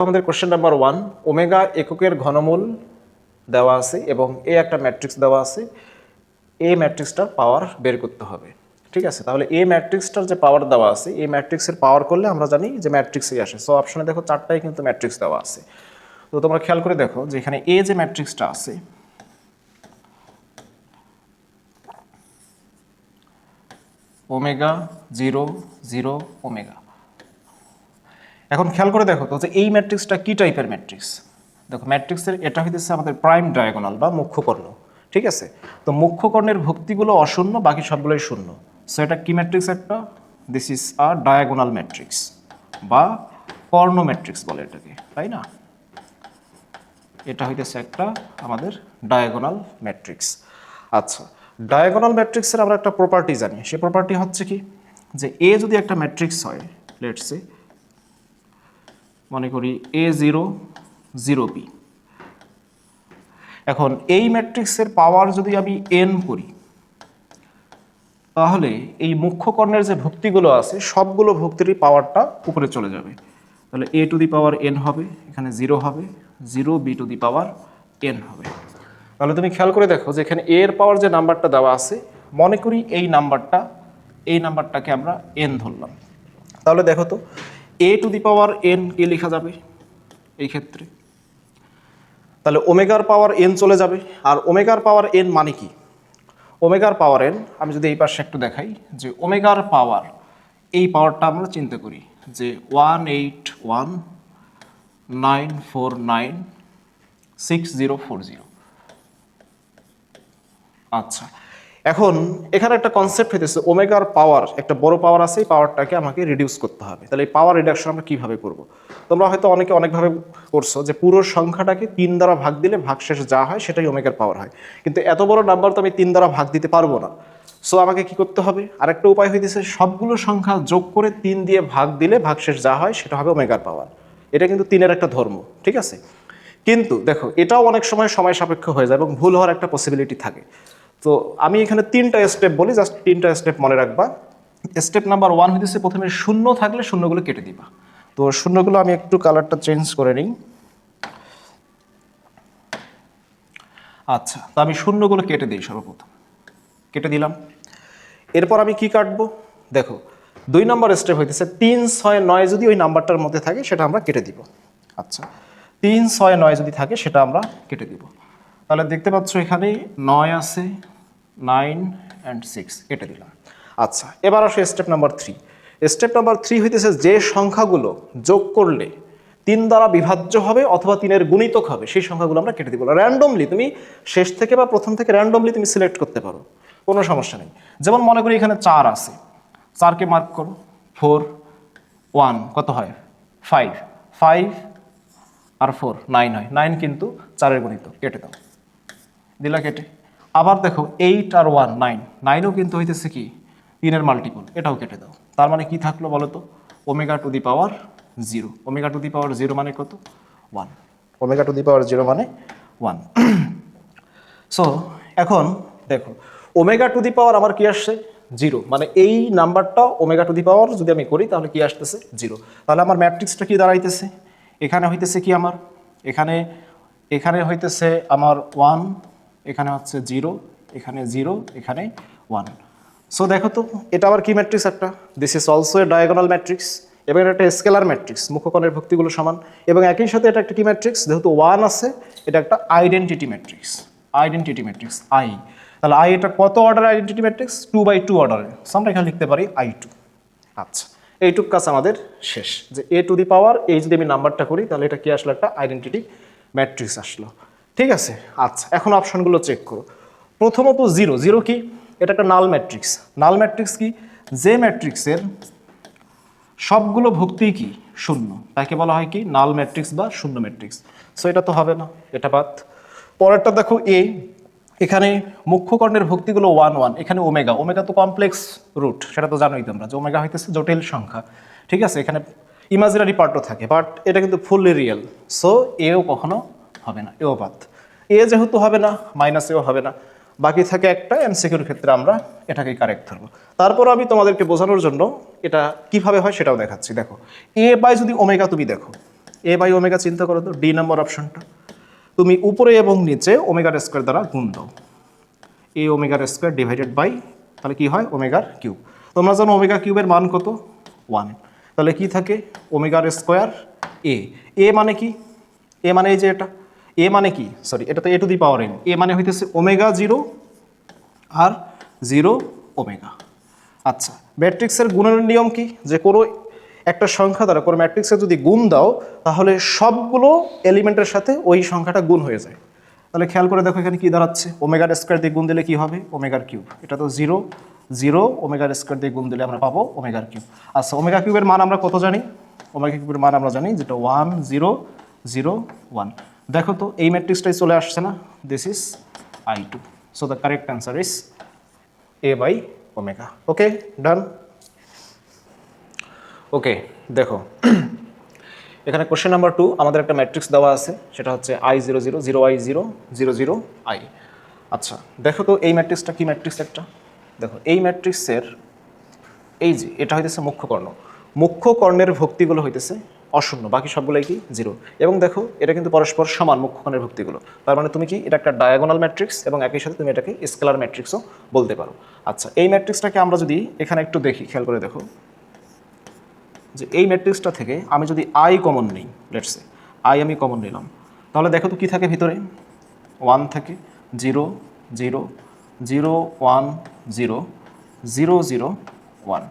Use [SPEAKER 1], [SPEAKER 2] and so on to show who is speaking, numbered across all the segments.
[SPEAKER 1] আমাদের question number 1, omega এককের ঘনমূল দেওয়া আছে এবং এ একটা ম্যাট্রিক্স দেওয়া আছে, এই ম্যাট্রিক্সটার পাওয়ার বের করতে হবে। ঠিক আছে, তাহলে এই ম্যাট্রিক্সটার যে পাওয়ার দেওয়া আছে, এই ম্যাট্রিক্সের পাওয়ার করলে আমরা জানি যে ম্যাট্রিক্সই আসে। সো অপশনে দেখো 4টাই কিন্তু ম্যাট্রিক্স দেওয়া আছে। তো তোমরা খেয়াল করে দেখো যে এখানে এ যে ম্যাট্রিক্সটা আছে, ওমেগা 0 0 ওমেগা। এখন খেয়াল করে দেখো তো যে এই ম্যাট্রিক্সটা কি টাইপের ম্যাট্রিক্স। দেখো ম্যাট্রিক্সের এটা হইতেছে আমাদের প্রাইম ডায়াগোনাল বা মুখ্য কর্ণ। ঠিক আছে, তো মুখ্য কর্ণের ভুক্তিগুলো অশূন্য, বাকি সবগুলোই শূন্য। সো এটা কি ম্যাট্রিক্স? একটা this is a diagonal matrix বা কর্ণ ম্যাট্রিক্স বলে এটাকে, তাই না? এটা হইতেছে একটা আমাদের ডায়াগোনাল ম্যাট্রিক্স। আচ্ছা, ডায়াগোনাল ম্যাট্রিক্সের আমরা একটা প্রপার্টি জানি। সেই প্রপার্টি হচ্ছে কি, যে এ যদি একটা ম্যাট্রিক্স হয়, লেটস সে মনে করি A0 0B। এখন এই ম্যাট্রিক্সের পাওয়ার যদি আমি n করি, তাহলে এই মুখ্য কর্ণের যে ভুক্তিগুলো আছে সবগুলো ভুক্তিরই পাওয়ারটা উপরে চলে যাবে। তাহলে a two the power n হবে, এখানে 0 হবে, 0 b two the power n হবে। তাহলে তুমি খেয়াল করে দেখো যে এখানে a এর পাওয়ার যে নাম্বারটা দেওয়া আছে, মনে করি এই নাম্বারটাকে আমরা n ধরলাম। তাহলে দেখো তো a two the power n কে লেখা যাবে এই ক্ষেত্রে? তাহলে ওমেগার পাওয়ার n চলে যাবে। আর ওমেগার পাওয়ার n মানে কি? ওমেগার পাওয়ার n, আমি যদি এই পাশে একটু দেখাই, যে ওমেগার পাওয়ার, এই পাওয়ারটা আমরা চিন্তা করি যে 181,949,6040। আচ্ছা, এখন এখানে একটা কনসেপ্ট হইতেছে ওমেগার পাওয়ার, একটা বড় পাওয়ার আছে, এই পাওয়ারটাকে আমাকে রিডিউস করতে হবে। তাহলে এই পাওয়ার রিডাকশন আমরা কিভাবে করব? তোমরা হয়তো অনেকে অনেকভাবে করছো, যে পুরো সংখ্যাটাকে 3 দ্বারা ভাগ দিলে ভাগশেষ যা হয় সেটাই ওমেগার পাওয়ার হয়। কিন্তু এত বড় নাম্বার তো আমি 3 দ্বারা ভাগ দিতে পারবো না। সো আমাকে কি করতে হবে? আরেকটা উপায় হইতেছে সবগুলো সংখ্যা যোগ করে 3 দিয়ে ভাগ দিলে ভাগশেষ যা হয় সেটা হবে ওমেগার পাওয়ার। এটা কিন্তু 3-এর একটা ধর্ম, ঠিক আছে? কিন্তু দেখো এটাও অনেক সময় সাপেক্ষ হয়ে যায় এবং ভুল হওয়ার একটা পসিবিলিটি থাকে। তো আমি এখানে 3টা স্টেপ বলি, জাস্ট 3টা স্টেপ মনে রাখবা। স্টেপ নাম্বার 1 হইতেছে প্রথমে শূন্য থাকলে শূন্যগুলো কেটে দিবা। তো শূন্যগুলো আমি একটু কালারটা চেঞ্জ করে নিই। আচ্ছা, তো আমি শূন্যগুলো কেটে দিই, সর্বপ্রথম কেটে দিলাম। এরপর আমি কি কাটবো? দেখো 2 নম্বর স্টেপ হইতেছে 3, 6, 9 যদি ওই নাম্বারটার মধ্যে থাকে সেটা আমরা কেটে দিব। আচ্ছা, 3, 6, 9 যদি থাকে সেটা আমরা কেটে দিব। তাহলে দেখতে পাচ্ছ এখানে 9 আছে, 9 and 6 কেটে দিলাম। আচ্ছা, এবার আসে স্টেপ নাম্বার 3। স্টেপ নাম্বার 3 হইতেছে যে সংখ্যাগুলো যোগ করলে 3 দ্বারা বিভাজ্য হবে অথবা 3-এর গুণিতক হবে সেই সংখ্যাগুলো আমরা কেটে দিব। র্যান্ডমলি তুমি শেষ থেকে বা প্রথম থেকে র্যান্ডমলি তুমি সিলেক্ট করতে পারো, কোনো সমস্যা নেই। যেমন মনে করি এখানে 4 আছে, 4কে মার্ক করো, 4 1 কত হয়? 5 5 আর 4 9 হয়, 9 কিন্তু 4-এর গুণিতক, কেটে দাও, দিলা কেটে। আবার দেখো 8 আর 1 9, 9ও কিন্তু হইতেছে কি 3-এর মাল্টিপল, এটাও কেটে দাও। তার মানে কি থাকলো বলো তো? Omega to the power 0। Omega to the power 0 মানে কত? 1। ওমেগা টু দি পাওয়ার 0 মানে 1। সো এখন দেখো ওমেগা টু দি পাওয়ার আমার কি আসছে? 0। মানে এই নাম্বারটা ওমেগা টু দি পাওয়ার যদি আমি করি তাহলে কি আসতেছে? 0। তাহলে আমার ম্যাট্রিক্সটা কি দাঁড়াইতেছে? এখানে হইতেছে কি আমার, এখানে হইতেছে আমার 1, এখানে হচ্ছে 0, এখানে 0, এখানে 1। সো দেখো তো এটা আবার কি ম্যাট্রিক্স? একটা this is also a diagonal matrix এবং এটা একটা স্কেলার ম্যাট্রিক্স, মুখ্যকর্ণের ভুক্তিগুলো সমান। এবং একই সাথে এটা একটা কি ম্যাট্রিক্স? যেহেতু 1 আছে, এটা একটা identity matrix, identity matrix I. তাহলে আই এটা কত অর্ডার আইডেন্টিটি ম্যাট্রিক্স? 2/2 অর্ডারের। সো আমরা এখানে লিখতে পারি I2। আচ্ছা, এইটুক কাজ আমাদের শেষ। যে এ টু দি পাওয়ার এই যদি আমি নাম্বারটা করি তাহলে এটা কি আসলো? একটা আইডেন্টিটি ম্যাট্রিক্স আসলো, ঠিক আছে? আচ্ছা, এখন অপশনগুলো চেক করো। প্রথমত 0 0 কি? এটা একটা নাল ম্যাট্রিক্স। নাল ম্যাট্রিক্স কি? যে ম্যাট্রিক্সের সবগুলো ভুক্তি কি শূন্য, তাকে বলা হয় কি? নাল ম্যাট্রিক্স বা শূন্য ম্যাট্রিক্স। সো এটা তো হবে না, এটা বাদ। পরেরটা দেখো এ, এখানে মুখ্য কর্ণের ভুক্তিগুলো 1 1, এখানে ওমেগা, ওমেগা তো কমপ্লেক্স রুট, সেটা তো জানোই তোমরা যে ওমেগা হইতেছে জটিল সংখ্যা, ঠিক আছে? এখানে ইমাজিনারি পার্টও থাকে, বাট এটা কিন্তু ফুললি রিয়েল। সো এও কখনো হবে না, এও বাদ। এ যেহেতু হবে না, মাইনাস এও হবে না, বাকি থাকে একটা। এমসিকিউর ক্ষেত্রে আমরা এটাকেই কারেক্ট ধরবো। তারপর আমি তোমাদেরকে বোঝানোর জন্য এটা কিভাবে হয় সেটাও দেখাচ্ছি। দেখো এ বাই যদি ওমেগা তুমি দেখো, এ বাই ওমেগা চিন্তা করো তো, ডি নাম্বার অপশনটা। তুমি উপরে এবং নিচে ওমেগার স্কোয়ার দ্বারা গুণ দাও, এ ওমেগার স্কোয়ার ডিভাইডেড বাই, তাহলে কি হয় ওমেগার কিউব। তোমরা জানো ওমেগা কিউবের মান কত 1, তাহলে কি থাকে ওমেগার স্কোয়ার এ। এ মানে কি, এ মানে এই যে এটা, এ মানে কি সরি এটা তো A to the power N, এ মানে হইতেছে ওমেগা 0 আর 0 ওমেগা। আচ্ছা ম্যাট্রিক্সের গুণের নিয়ম কি, যে কোনো একটা সংখ্যা দ্বারা কোনো ম্যাট্রিক্সে যদি গুণ দাও তাহলে সবগুলো এলিমেন্টের সাথে ওই সংখ্যাটা গুণ হয়ে যায়। তাহলে খেয়াল করে দেখো এখানে কি দাঁড়াচ্ছে, ওমেগার স্কোয়ার দিয়ে গুণ দিলে কি হবে ওমেগার কিউব, এটা তো 0 0 ওমেগার স্কোয়ার দিয়ে গুণ দিলে আমরা পাবো ওমেগার কিউব। আচ্ছা ওমেগা কিউবের মান আমরা কত জানি, ওমেগা কিউবের মান আমরা জানি যেটা 1 0 0 1। দেখো তো এই ম্যাট্রিক্সটাই চলে আসছে না, this is I2, so the correct answer is A by omega. Okay done. Okay দেখো এখানে কোশ্চেন নাম্বার 2 আমাদের একটা ম্যাট্রিক্স দেওয়া আছে, সেটা হচ্ছে I0 0 0 I0 0 0 I। আচ্ছা দেখো তো এই ম্যাট্রিক্সটা কি ম্যাট্রিক্স একটা, দেখো এই ম্যাট্রিক্সের এই যে এটা হইতেছে মুখ্য কর্ণ, মুখ্য কর্ণের ভক্তিগুলো হইতেছে অশূন্য, বাকি সবগুলোই কি 0। এবং দেখো এটা কিন্তু পরস্পর সমান মুখ্য কর্ণের ভক্তিগুলো, তার মানে তুমি কি এটা একটা ডায়াগোনাল ম্যাট্রিক্স এবং একই সাথে তুমি এটাকে স্কেলার ম্যাট্রিক্সও বলতে পারো। আচ্ছা এই ম্যাট্রিক্সটাকে আমরা যদি এখানে একটু দেখি, খেয়াল করে দেখো যে এই ম্যাট্রিক্সটা থেকে আমি যদি আই কমন নিই, লেটস সে আই আমি কমন নিলাম, তাহলে দেখো তো কি থাকে ভিতরে 1 থাকে 0 0 0 1 0 0 0 1।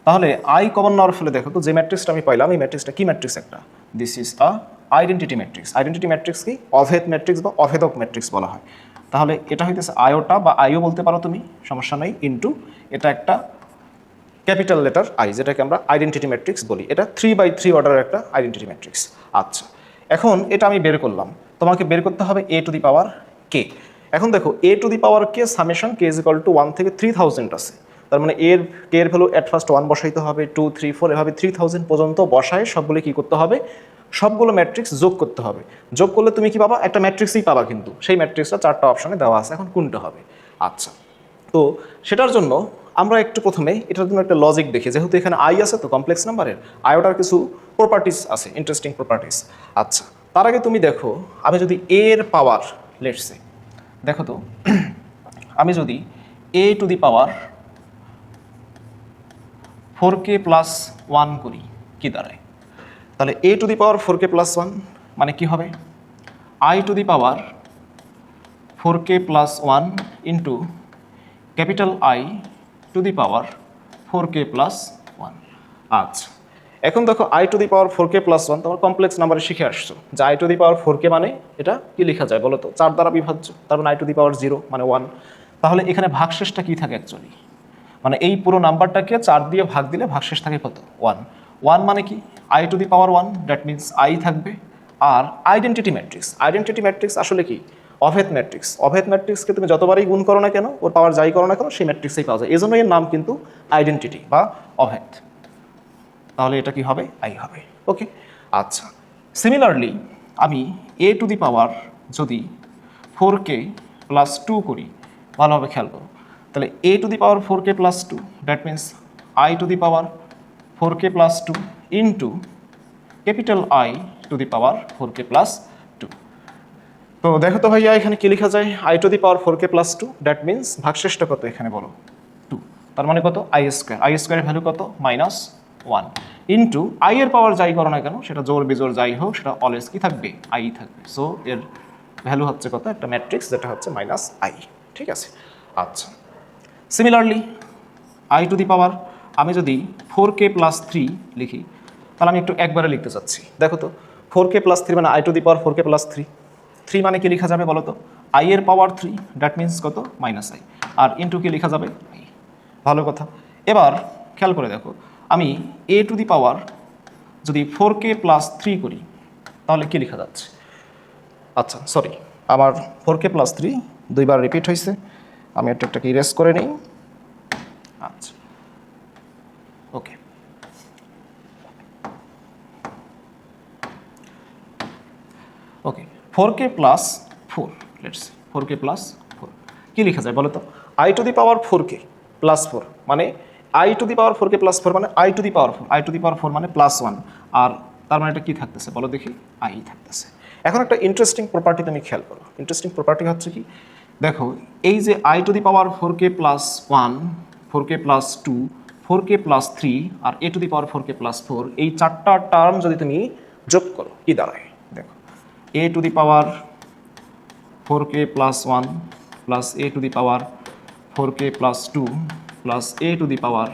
[SPEAKER 1] তাহলে আই কমন নেওয়ার ফলে দেখো তো যে ম্যাট্রিক্সটা আমি পাইলাম এই ম্যাট্রিক্সটা কি ম্যাট্রিক্স একটা, this is a identity matrix. Identity matrix কি অভেদ ম্যাট্রিক্স বা অভেদক ম্যাট্রিক্স বলা হয়। তাহলে এটা হইতেছে আয়োটা বা আইও বলতে পারো তুমি, সমস্যা নেই, ইনটু এটা একটা ক্যাপিটাল লেটার আই যেটাকে আমরা আইডেন্টিটি ম্যাট্রিক্স বলি, এটা 3/3 অর্ডারের একটা আইডেন্টিটি ম্যাট্রিক্স। আচ্ছা এখন এটা আমি বের করলাম, তোমাকে বের করতে হবে এ টু দি পাওয়ার কে। এখন দেখো A to the power k summation k is equal to 1 থেকে 3000 আছে, তার মানে কে এর ভ্যালু এট ফার্স্ট 1 বসাইতে হবে, 2 3 4 এভাবে 3000 পর্যন্ত বসায় সবগুলো কি করতে হবে, সবগুলো ম্যাট্রিক্স যোগ করতে হবে। যোগ করলে তুমি কি পাবা, একটা ম্যাট্রিক্সই পাবা, কিন্তু সেই ম্যাট্রিক্সটা 4টা অপশনে দেওয়া আছে, এখন কোনটা হবে। আচ্ছা তো সেটার জন্য আমরা একটু প্রথমে এটার জন্য একটা লজিক দেখি, যেহেতু এখানে আই আছে তো কমপ্লেক্স নাম্বারের আয়োটার কিছু প্রপার্টিস আছে, ইন্টারেস্টিং প্রপার্টিস। আচ্ছা তার আগে তুমি দেখো আমি যদি এর পাওয়ার লেটস সে, দেখো তো আমি যদি এ to the power 4k plus 1 করি কি দাঁড়ায়, তাহলে A to the power 4k plus 1 মানে কি হবে I to the power 4k plus 1 into capital I to the power 4k plus 1। আচ্ছা এখন দেখো I to the power 4k plus 1 তোমার কমপ্লেক্স নাম্বারে শিখে আসছো যে i to the power 4k মানে এটা কি লেখা যায় বলো তো, 4 দ্বারা বিভাজ্য, তার মানে আই টু দি পাওয়ার 0 মানে 1। তাহলে এখানে ভাগশেষটা কি থাকে অ্যাকচুয়ালি, মানে এই পুরো নাম্বারটাকে 4 দিয়ে ভাগ দিলে ভাগশেষ থাকে কত 1। 1 মানে কি I to the power 1, that means I থাকবে। আর আইডেন্টিটি ম্যাট্রিক্স আসলে কি অভেদ ম্যাট্রিক্স। অভেদ ম্যাট্রিক্সকে তুমি যতবারই গুণ করো না কেন, ওর পাওয়ার যাই করো না কেন, সেই ম্যাট্রিক্সেই পাওয়া যায়, এই জন্য এর নাম কিন্তু আইডেন্টিটি বা অভেদ। তাহলে এটা কি হবে আই হবে। ওকে আচ্ছা সিমিলারলি আমি এ টু দি পাওয়ার যদি 4k প্লাস 2 করি, ভালোভাবে খেয়াল করো, তাহলে A to the power 4k plus 2 that means i to the power 4k plus 2 into capital I to the power 4k plus 2। তো দেখো তো ভাইয়া এখানে কি লেখা যায়, i to the power 4k plus 2 that means ভাগশেষটা কত এখানে বলো 2, তার মানে কত আই স্কোয়ারের ভ্যালু কত -1 ইন্টু আই এর পাওয়ার যাই করো না কেন সেটা জোর বিজোর যাই হোক সেটা অলওয়েজ কি থাকবে আই থাকবে। সো এর ভ্যালু হচ্ছে কত একটা ম্যাট্রিক্স যেটা হচ্ছে -i, ঠিক আছে। আচ্ছা সিমিলারলি আই টু দি পাওয়ার আমি যদি 4k প্লাস 3 লিখি, তাহলে আমি একটু একবারে লিখতে চাচ্ছি, দেখো তো 4k প্লাস 3 মানে I to the power 4k plus 3 মানে কি লেখা যাবে বলো তো আই এর পাওয়ার 3 দ্যাট মিনস কত -i, আর ইন্টু কি লেখা যাবে আই। ভালো কথা। এবার খেয়াল করে দেখো আমি এ টু দি পাওয়ার যদি 4k প্লাস 3 করি তাহলে কি লেখা যাচ্ছে, আচ্ছা সরি আমার 4k প্লাস 3 দুইবার রিপিট হয়েছে, আমি একটাকে ইরেজ করে নিই। আচ্ছা ওকে ওকে 4k plus 4 let's 4k plus 4 কি লেখা যায় বলো তো I to the power 4k plus 4 মানে I to the power 4k plus 4 মানে আই টু দি পাওয়ার 4 মানে +1, আর তার মানে এটা কি থাকতেছে বলো দেখি, আই থাকতেছে। এখন একটা ইন্টারেস্টিং প্রপার্টি তুমি খেয়াল করো। ইন্টারেস্টিং প্রপার্টি হচ্ছে কি, দেখো এই যে i to the power 4k plus 1, 4k plus 2, 4k plus 3 আর a to the power 4k plus 4, এই চারটা টার্ম যদি তুমি যোগ করো কি দাঁড়ায় দেখো, A to the power 4k plus 1 plus A to the power 4k plus 2 plus A to the power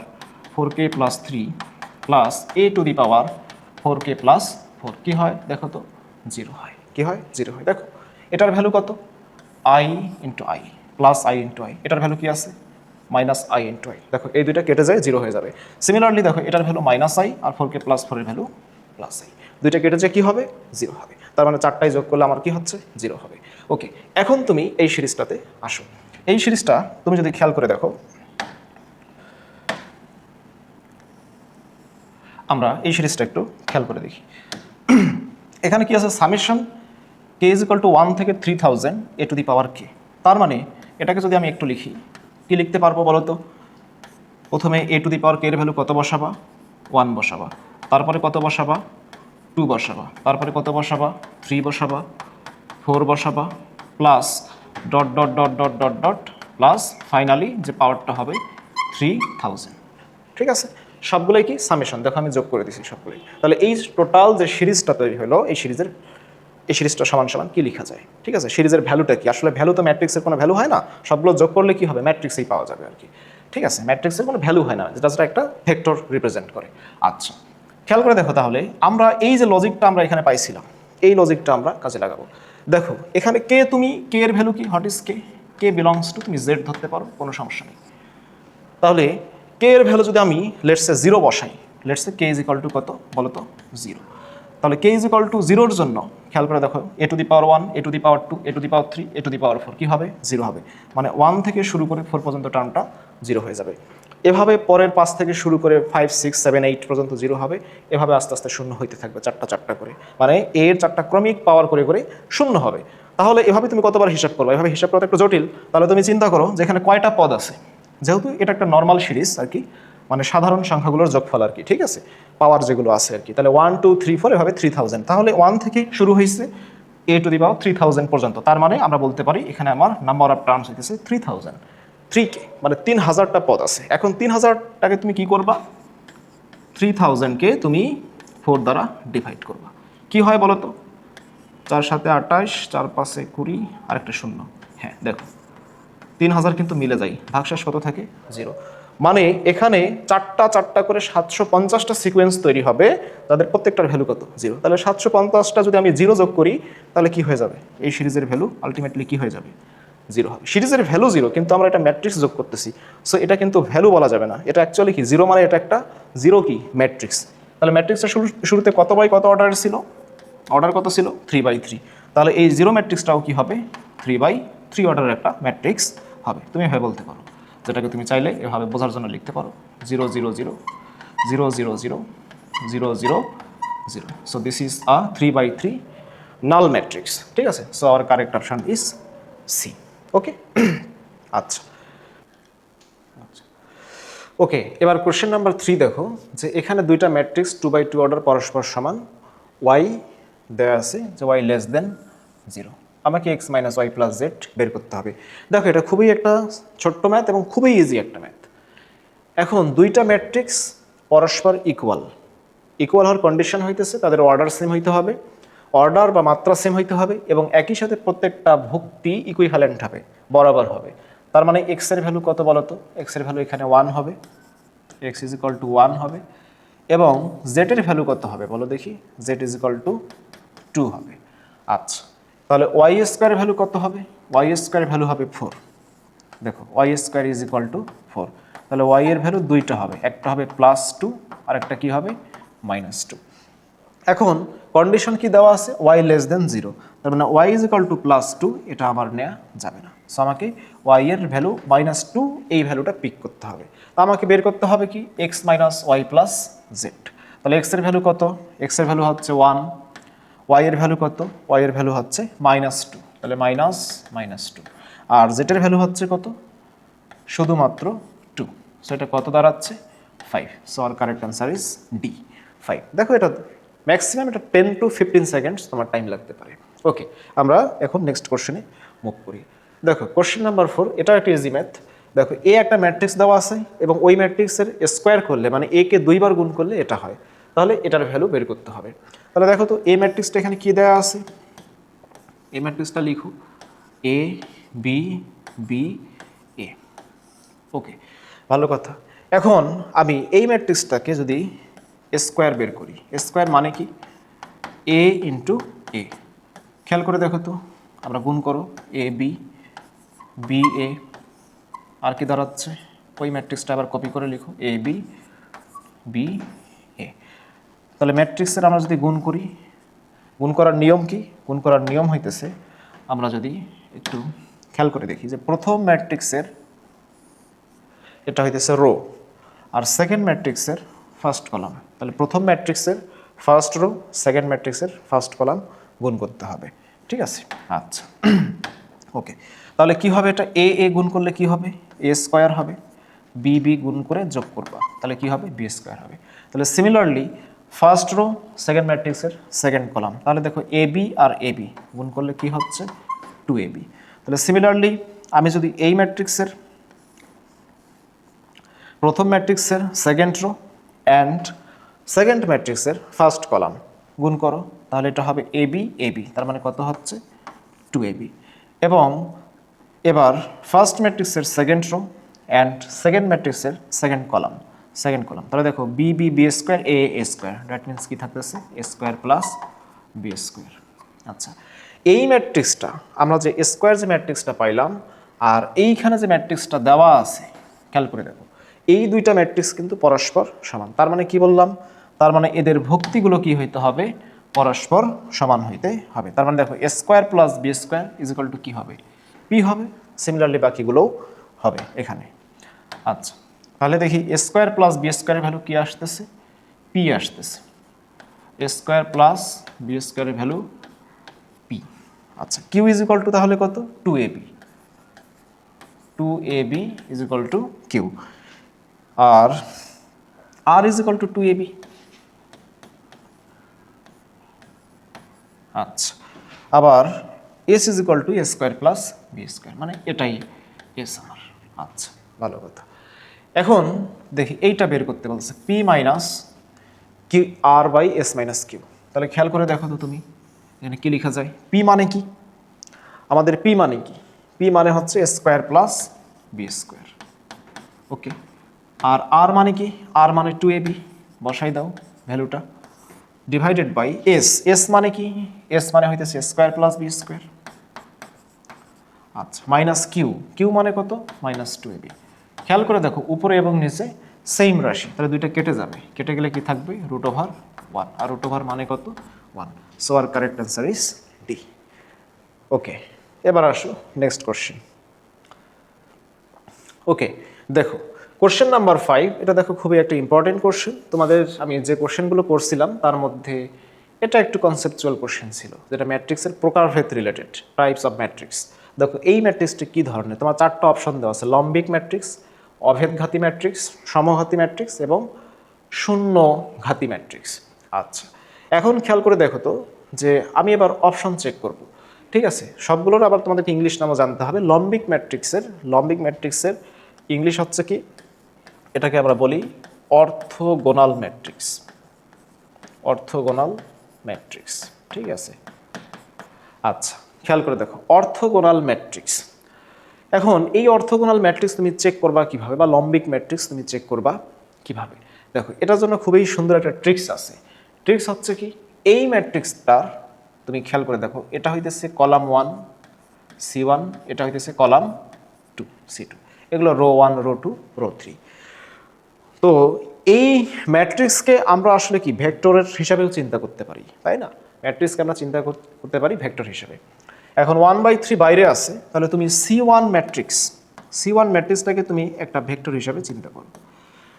[SPEAKER 1] 4k plus 3 plus A to the power 4k plus 4 কি হয় দেখো তো, 0 হয়। কি হয়? 0 হয়। দেখো এটার ভ্যালু কত, I into i plus i into I, এটার ভ্যালু কি আছে মাইনাস আই ইন্টু আই। দেখো এই দুইটা কেটে যায়, 0 হয়ে যাবে। সিমিলারলি দেখো এটার ভ্যালু মাইনাস আই আর 4k প্লাস 4 এর ভ্যালু প্লাস আই, দুইটা কেটে যায় কি হবে, 0 হবে। তার মানে চারটাই যোগ করলে আমার কি হচ্ছে, 0 হবে। ওকে, এখন তুমি এই সিরিজটাতে আসো। এই সিরিজটা তুমি যদি খেয়াল করে দেখো, আমরা এই সিরিজটা একটু খেয়াল করে দেখি। এখানে কি আছে, summation k is equal to 1 থেকে 3000 এ টু দি পাওয়ার কে। তার মানে এটাকে যদি আমি একটু লিখি, কি লিখতে পারবো বলো তো? প্রথমে এ টু দি পাওয়ার কে এর ভ্যালু কত বসাবা, 1 বসাবা, তারপরে কত বসাবা, 2 বসাবা, তারপরে কত বসাবা, 3 বসাবা, 4 বসাবা, plus dot dot dot dot dot dot plus finally যে পাওয়ারটা হবে 3000। ঠিক আছে, সবগুলোই কি সামেশন, দেখো আমি যোগ করে দিছি সবগুলোই। তাহলে এই টোটাল যে সিরিজটা তৈরি হলো, এই সিরিজটা সমান সমান কি লেখা যায়? ঠিক আছে, সিরিজের ভ্যালুটা কি? আসলে ভ্যালু তো ম্যাট্রিক্সের কোনো ভ্যালু হয় না, সবগুলো যোগ করলে কি হবে, ম্যাট্রিক্সেই পাওয়া যাবে আর কি। ঠিক আছে, ম্যাট্রিক্সের কোনো ভ্যালু হয় না, যেটা একটা ভেক্টর রিপ্রেজেন্ট করে। আচ্ছা, খেয়াল করে দেখো তাহলে আমরা এই যে লজিকটা আমরা এখানে পাইছিলাম, এই লজিকটা আমরা কাজে লাগাবো। দেখো এখানে কে, তুমি কে এর ভ্যালু কি, what is K? K belongs to, তুমি জেড ধরতে পারো, কোনো সমস্যা নেই। তাহলে কে এর ভ্যালু যদি আমি লেটসে 0 বসাই, let's say k is equal to কত বলো তো, 0। তাহলে কে ইজ ইকুয়াল টু 0-র জন্য খেয়াল করে দেখো, A to the power 1, A to the power 2, A to the power 3, A to the power 4 কি হবে, 0 হবে। মানে 1 থেকে শুরু করে 4 পর্যন্ত টার্মটা 0 হয়ে যাবে। এভাবে পরের 5 থেকে শুরু করে 5, 6, 7, 8 পর্যন্ত 0 হবে। এভাবে আস্তে আস্তে শূন্য হইতে থাকবে, চারটা চারটা করে, মানে এর চারটা ক্রমিক পাওয়ার করে করে শূন্য হবে। তাহলে এভাবে তুমি কতবার হিসাব করবে? এভাবে হিসাব করা একটু জটিল। তাহলে তুমি চিন্তা করো যে এখানে কয়টা পদ আছে, যেহেতু এটা একটা নর্মাল সিরিজ আর কি, মানে সাধারণ সংখ্যাগুলোর যোগফল আর কি। ঠিক আছে, পাওয়ার যেগুলো আছে আর কি। তাহলে 1, 2, 3, 4 এভাবে 3000। তাহলে 1 থেকে শুরু হয়েছে এ টু দি পাওয়ার 3000 পর্যন্ত। তার মানে আমরা বলতে পারি এখানে আমার নাম্বার অফ টার্মস হইতেছে 3000, 3k, মানে 3000টা পদ আছে। এখন 3000টাকে তুমি কি করবা, 3000কে তুমি 4 দ্বারা ডিভাইড করবা। কি হয় বলো তো, 4 7 28, 4 5 20 আর একটা শূন্য। হ্যাঁ দেখো 3000 কিন্তু মিলে যায়, ভাগশেষ কত থাকে, 0। মানে এখানে চারটা চারটা করে 750টা সিকোয়েন্স তৈরি হবে, তাদের প্রত্যেকটার ভ্যালু কত, 0। তাহলে 750টা যদি আমি 0 যোগ করি তাহলে কি হয়ে যাবে, এই সিরিজের ভ্যালু আলটিমেটলি কি হয়ে যাবে, 0 হবে। সিরিজের ভ্যালু 0, কিন্তু আমরা এটা ম্যাট্রিক্স যোগ করতেছি, সো এটা কিন্তু ভ্যালু বলা যাবে না। এটা অ্যাকচুয়ালি কি 0, মানে এটা একটা 0 কি ম্যাট্রিক্স। তাহলে ম্যাট্রিক্সটা শুরুতে কত বাই কত অর্ডার ছিল, অর্ডার কত ছিল, 3/3। তাহলে এই 0 ম্যাট্রিক্সটাও কি হবে, 3/3 অর্ডারের একটা ম্যাট্রিক্স হবে। তুমি এভাবে বলতে পারো, যেটাকে তুমি চাইলে এভাবে বোঝার জন্য লিখতে পারো 0 0 0 0 0 0 0 0 0। So this is a 3/3 null matrix. ঠিক আছে, so our correct option is C. Okay, আচ্ছা ওকে, এবার কোশ্চেন নাম্বার 3 দেখো, যে এখানে দুইটা ম্যাট্রিক্স 2/2 অর্ডার পরস্পর সমান, ওয়াই দেওয়া আছে যে ওয়াই লেস দেন 0। আমাকে x minus y plus z বের করতে হবে। দেখো এটা খুবই একটা ছোট্ট ম্যাথ এবং খুবই ইজি একটা ম্যাথ। এখন দুইটা ম্যাট্রিক্স পরস্পর ইকুয়াল, ইকুয়াল হওয়ার কন্ডিশন হইতেছে তাদের অর্ডার সেম হইতে হবে, অর্ডার বা মাত্রা সেম হইতে হবে, এবং একই সাথে প্রত্যেকটা ভুক্তি ইকুইভ্যালেন্ট হবে, বরাবর হবে। তার মানে এক্সের ভ্যালু কত বলো তো, এক্সের ভ্যালু এখানে 1 হবে, এক্স ইজ ইকুয়াল টু 1 হবে, এবং জেডের ভ্যালু কত হবে বলো দেখি, জেড ইজ ইকুয়াল টু 2 হবে। আচ্ছা, তাহলে ওয়াই স্কোয়ার ভ্যালু কত হবে, ওয়াই স্কোয়ার ভ্যালু হবে 4। দেখো y square is equal to 4, তাহলে ওয়াই এর ভ্যালু দুইটা হবে, একটা হবে +2 আর একটা কি হবে, -2। এখন কন্ডিশন কি দেওয়া আছে, ওয়াই লেস দেন 0, তার মানে ওয়াই ইজ ইকুয়াল টু +2, এটা আবার নেওয়া যাবে না। সো আমাকে ওয়াই এর ভ্যালু -2 এই ভ্যালুটা পিক করতে হবে। তো আমাকে বের করতে হবে কি, x minus y plus z. তাহলে এক্স এর ভ্যালু কত, এক্স এর ভ্যালু হচ্ছে 1, ওয়াই এর ভ্যালু কত, ওয়াই এর ভ্যালু হচ্ছে -2, তাহলে -2, আর জেড এর ভ্যালু হচ্ছে কত, শুধুমাত্র 2। সো এটা কত দাঁড়াচ্ছে, 5। So R correct answer is D, 5। দেখো এটা ম্যাক্সিমাম এটা 10 to 15 সেকেন্ডস তোমার টাইম লাগতে পারে। ওকে, আমরা এখন নেক্সট কোশ্চেনে মুভ করি। দেখো কোশ্চেন নাম্বার 4, এটা একটা ইজি ম্যাথ। দেখো এ একটা ম্যাট্রিক্স দেওয়া আছে এবং ওই ম্যাট্রিক্সের স্কোয়ার করলে মানে এ কে 2 বার গুণ করলে এটা হয়, তাহলে এটার ভ্যালু বের করতে হবে। তাহলে দেখো তো এ ম্যাট্রিক্সটা এখানে কি দেওয়া আছে, এ ম্যাট্রিক্সটা লিখো এ বি বি এ। ওকে, ভালো কথা। এখন আমি এই ম্যাট্রিক্সটাকে যদি স্কোয়ার বের করি, স্কোয়ার মানে কি এ ইন্টু এ। খেয়াল করে দেখো তো, আমরা গুণ করো এ বি বি এ, আর কি দাঁড়াচ্ছে ওই ম্যাট্রিক্সটা আবার কপি করে লিখো এ বি বি এ। তাহলে ম্যাট্রিক্সের আমরা যদি গুণ করি, গুণ করার নিয়ম কি, গুণ করার নিয়ম হইতেছে আমরা যদি একটু খেয়াল করে দেখি যে প্রথম ম্যাট্রিক্সের এটা হইতেছে রো আর সেকেন্ড ম্যাট্রিক্সের ফার্স্ট কলাম, তাহলে প্রথম ম্যাট্রিক্সের ফার্স্ট রো সেকেন্ড ম্যাট্রিক্সের ফার্স্ট কলাম গুণ করতে হবে, ঠিক আছে। আচ্ছা ওকে, তাহলে কি হবে, এটা এ এ গুণ করলে কি হবে এ স্কোয়ার হবে, বি বি গুণ করে যোগ করবা তাহলে কি হবে বি স্কোয়ার হবে। তাহলে সিমিলারলি ফার্স্ট রো সেকেন্ড ম্যাট্রিক্সের সেকেন্ড কলাম, তাহলে দেখো A B R A B গুণ করলে কি হচ্ছে 2ab। তাহলে সিমিলারলি আমি যদি এই ম্যাট্রিক্সের প্রথম ম্যাট্রিক্সের সেকেন্ড রো অ্যান্ড সেকেন্ড ম্যাট্রিক্সের ফার্স্ট কলাম গুণ করো তাহলে এটা হবে এবি এবি, তার মানে কত হচ্ছে 2ab। এবং এবার ফার্স্ট ম্যাট্রিক্সের সেকেন্ড রো অ্যান্ড সেকেন্ড ম্যাট্রিক্সের সেকেন্ড কলাম তাহলে দেখো b b b square a a square, that means কি থাকতেছে a square plus b square. আচ্ছা, এই ম্যাট্রিক্সটা আমরা যে স্কোয়ার যে ম্যাট্রিক্সটা পাইলাম আর এইখানে যে ম্যাট্রিক্সটা দেওয়া আছে খেয়াল করে দেখো এই দুইটা ম্যাট্রিক্স কিন্তু পরস্পর সমান, তার মানে কি বললাম, তার মানে এদের ভুক্তিগুলো কি হইতে হবে পরস্পর সমান হইতে হবে। তার মানে দেখো square plus b square is equal to কি হবে পি হবে, সিমিলারলি বাকিগুলোও হবে এখানে। আচ্ছা, তাহলে দেখি স্কোয়ার প্লাস বি স্কোয়ারের ভ্যালু কি আসতেছে পি আসতেছে, স্কোয়ার প্লাস বি স্কোয়ারের ভ্যালু পি। আচ্ছা, কিউ ইজ ইকুয়াল টু তাহলে কত 2ab, 2ab is equal to q, আর r is equal to 2ab। আচ্ছা, আবার s is equal to a square plus b square, মানে এটাই এস আমার। আচ্ছা, ভালো কথা। এখন দেখি এইটা বের করতে বলছে p minus q r by s minus q. তাহলে খেয়াল করে দেখো তো তুমি এখানে কি লেখা যায়, পি মানে কি আমাদের, পি মানে কি, পি মানে হচ্ছে স্কোয়ার প্লাস বি স্কোয়ার। ওকে, আর আর মানে কি, আর মানে 2ab, বসাই দাও ভ্যালুটা, ডিভাইডেড বাই এস, এস মানে কি, এস মানে হইতেছে স্কোয়ার প্লাস বি স্কোয়ার। আচ্ছা, মাইনাস কিউ, কিউ মানে কত মাইনাস 2ab। খেয়াল করে দেখো উপরে এবং নিচে সেম রাশি, তাহলে দুইটা কেটে যাবে, কেটে গেলে কি থাকবে √1, আর √1 মানে কত 1। So R correct answer is D. Okay, এবার আসো নেক্সট কোশ্চেন। ওকে, দেখো কোশ্চেন নাম্বার 5, এটা দেখো খুবই একটা ইম্পর্টেন্ট কোশ্চেন তোমাদের। আমি যে কোশ্চেনগুলো করছিলাম তার মধ্যে এটা একটু কনসেপচুয়াল কোশ্চেন ছিল, যেটা ম্যাট্রিক্সের প্রকারভেদ রিলেটেড, টাইপস অফ ম্যাট্রিক্স। দেখো এই ম্যাট্রিক্সটি কী ধরনের, তোমার 4টা অপশন দেওয়া আছে, লম্বিক ম্যাট্রিক্স, অভেদঘাতী ম্যাট্রিক্স, সমঘাতী ম্যাট্রিক্স এবং শূন্যঘাতী ম্যাট্রিক্স। আচ্ছা, এখন খেয়াল করে দেখো তো যে আমি এবার অপশন চেক করব, ঠিক আছে। সবগুলোর আবার তোমাদেরকে ইংলিশ নামও জানতে হবে। লম্বিক ম্যাট্রিক্সের ইংলিশ হচ্ছে কি, এটাকে আমরা বলি অর্থোগোনাল ম্যাট্রিক্স, অর্থোগোনাল ম্যাট্রিক্স, ঠিক আছে। আচ্ছা, খেয়াল করে দেখো অর্থোগোনাল ম্যাট্রিক্স। এখন এই অর্থোগোনাল ম্যাট্রিক্স তুমি চেক করবা কিভাবে, বা লম্বিক ম্যাট্রিক্স তুমি চেক করবা কিভাবে, দেখো এটার জন্য খুবই সুন্দর একটা ট্রিক্স আছে। ট্রিক্স হচ্ছে কি, এই ম্যাট্রিক্সটার তুমি খেয়াল করে দেখো, এটা হইতেছে কলাম 1 C1, এটা হইতেছে কলাম 2 C2, এগুলো রো 1 রো 2 রো 3। তো এই ম্যাট্রিক্সকে আমরা আসলে কি ভেক্টরের হিসাবেও চিন্তা করতে পারি, তাই না? ম্যাট্রিক্সকে আমরা চিন্তা করতে পারি ভেক্টর হিসেবে। এখন 1/3 বাইরে আছে, তাহলে তুমি C1 ম্যাট্রিক্সটাকে তুমি একটা ভেক্টর হিসাবে চিন্তা করো।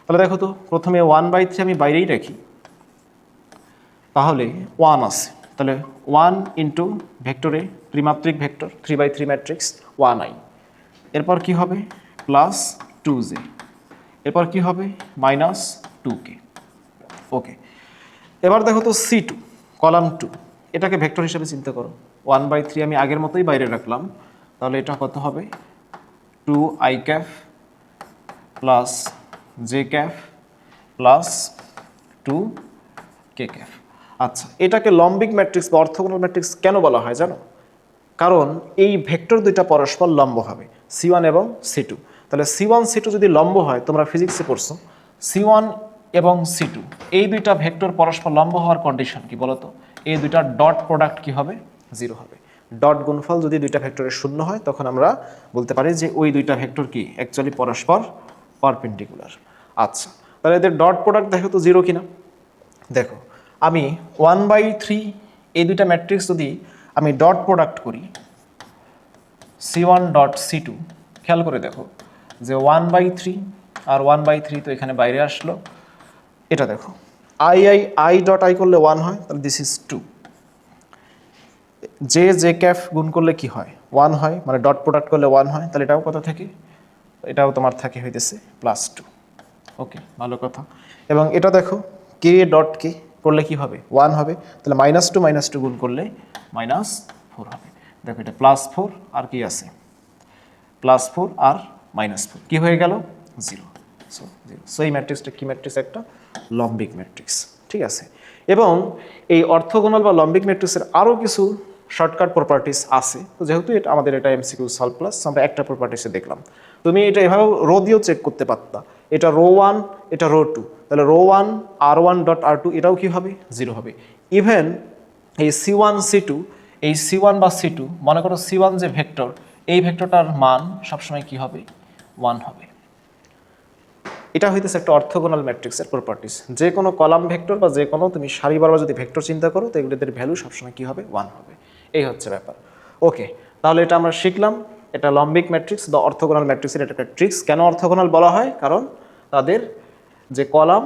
[SPEAKER 1] তাহলে দেখো তো প্রথমে 1/3 আমি বাইরেই রাখি, তাহলে 1 আছে, তাহলে 1 ইন্টু ভেক্টরে ত্রিমাত্রিক ভেক্টর 3/3 ম্যাট্রিক্স 1i, এরপর কি হবে প্লাস 2j, এরপর কি হবে -2k। ওকে, এবার দেখো তো C2 কলাম 2, এটাকে ভেক্টর হিসেবে চিন্তা করো। 1/3 আমি আগের মতোই বাইরে রাখলাম, তাহলে এটা কত হবে 2i cafe plus J cafe plus 2k cafe. আচ্ছা, এটাকে লম্বিক ম্যাট্রিক্স বা অর্থোগোনাল ম্যাট্রিক্স কেন বলা হয় জানো? কারণ এই ভেক্টর দুইটা পরস্পর লম্ব হবে, C1 এবং C2। তাহলে C1 C2 যদি লম্ব হয়, তোমরা ফিজিক্সে পড়ছো, C1 এবং C2 এই দুইটা ভেক্টর পরস্পর লম্ব হওয়ার কন্ডিশন কি বলতো? এই দুইটা ডট প্রোডাক্ট কি হবে? 0 হবে। ডট গুণফল যদি দুইটা ভেক্টরের শূন্য হয়, তখন আমরা বলতে পারি যে ওই দুইটা ভেক্টর কি অ্যাকচুয়ালি পরস্পর পারপেন্ডিকুলার। আচ্ছা, তাহলে এদের ডট প্রোডাক্ট দেখো তো 0 কিনা। দেখো, আমি 1/3 এই দুইটা ম্যাট্রিক্স যদি আমি ডট প্রোডাক্ট করি C1 ডট C2, খেয়াল করে দেখো যে 1/3 আর 1/3 তো এখানে বাইরে আসলো। এটা দেখো আই ডট আই করলে 1 হয়, তাহলে দিস ইজ 2। জে ক্যাফ গুণ করলে কি হয়? 1 হয়, মানে ডট প্রোডাক্ট করলে 1 হয়, তাহলে এটাও কত থাকে? এটাও তোমার থাকে হইতেছে +2। ওকে, ভালো কথা। এবং এটা দেখো কে ডট কে করলে কি হবে? 1 হবে, তাহলে -2 গুণ করলে -4 হবে। দেখো এটা +4 আর কি আছে? +4 আর -4 কি হয়ে গেল? 0। সো এই ম্যাট্রিক্সটা কি ম্যাট্রিক্স? একটা লম্বিক ম্যাট্রিক্স, ঠিক আছে। এবং এই অর্থোগোনাল বা লম্বিক ম্যাট্রিক্সের আরও কিছু শর্টকাট প্রপার্টিস আছে। তো যেহেতু এটা আমাদের এটা এমসিকিউ সলভ ক্লাস, আমরা একটা প্রপার্টিসে দেখলাম। তুমি এটা এভাবে রো দিয়েও চেক করতে পারতা, এটা ρ1, এটা ρ2, তাহলে ρ1 r1 ডট r2 এটাও কি হবে? 0 হবে। ইভেন এই C1 C2, এই C1 বা C2, মনে করো C1 যে ভেক্টর, এই ভেক্টরটার মান সবসময় কি হবে? 1 হবে। এটা হইতেছে একটা অর্থোগোনাল ম্যাট্রিক্সের প্রপার্টিস। যে কোনো কলাম ভেক্টর বা যে কোনো তুমি সারি বরাবর যদি ভেক্টর চিন্তা করো, তো এগুলোদের ভ্যালু সবসময় কি হবে? 1 হবে। এই হচ্ছে ব্যাপার। ওকে, তাহলে এটা আমরা শিখলাম, এটা লম্বিক ম্যাট্রিক্স বা অর্থোগোনাল ম্যাট্রিক্সের এটা একটা ট্রিক্স। কেন অর্থোগোনাল বলা হয়? কারণ তাদের যে কলাম,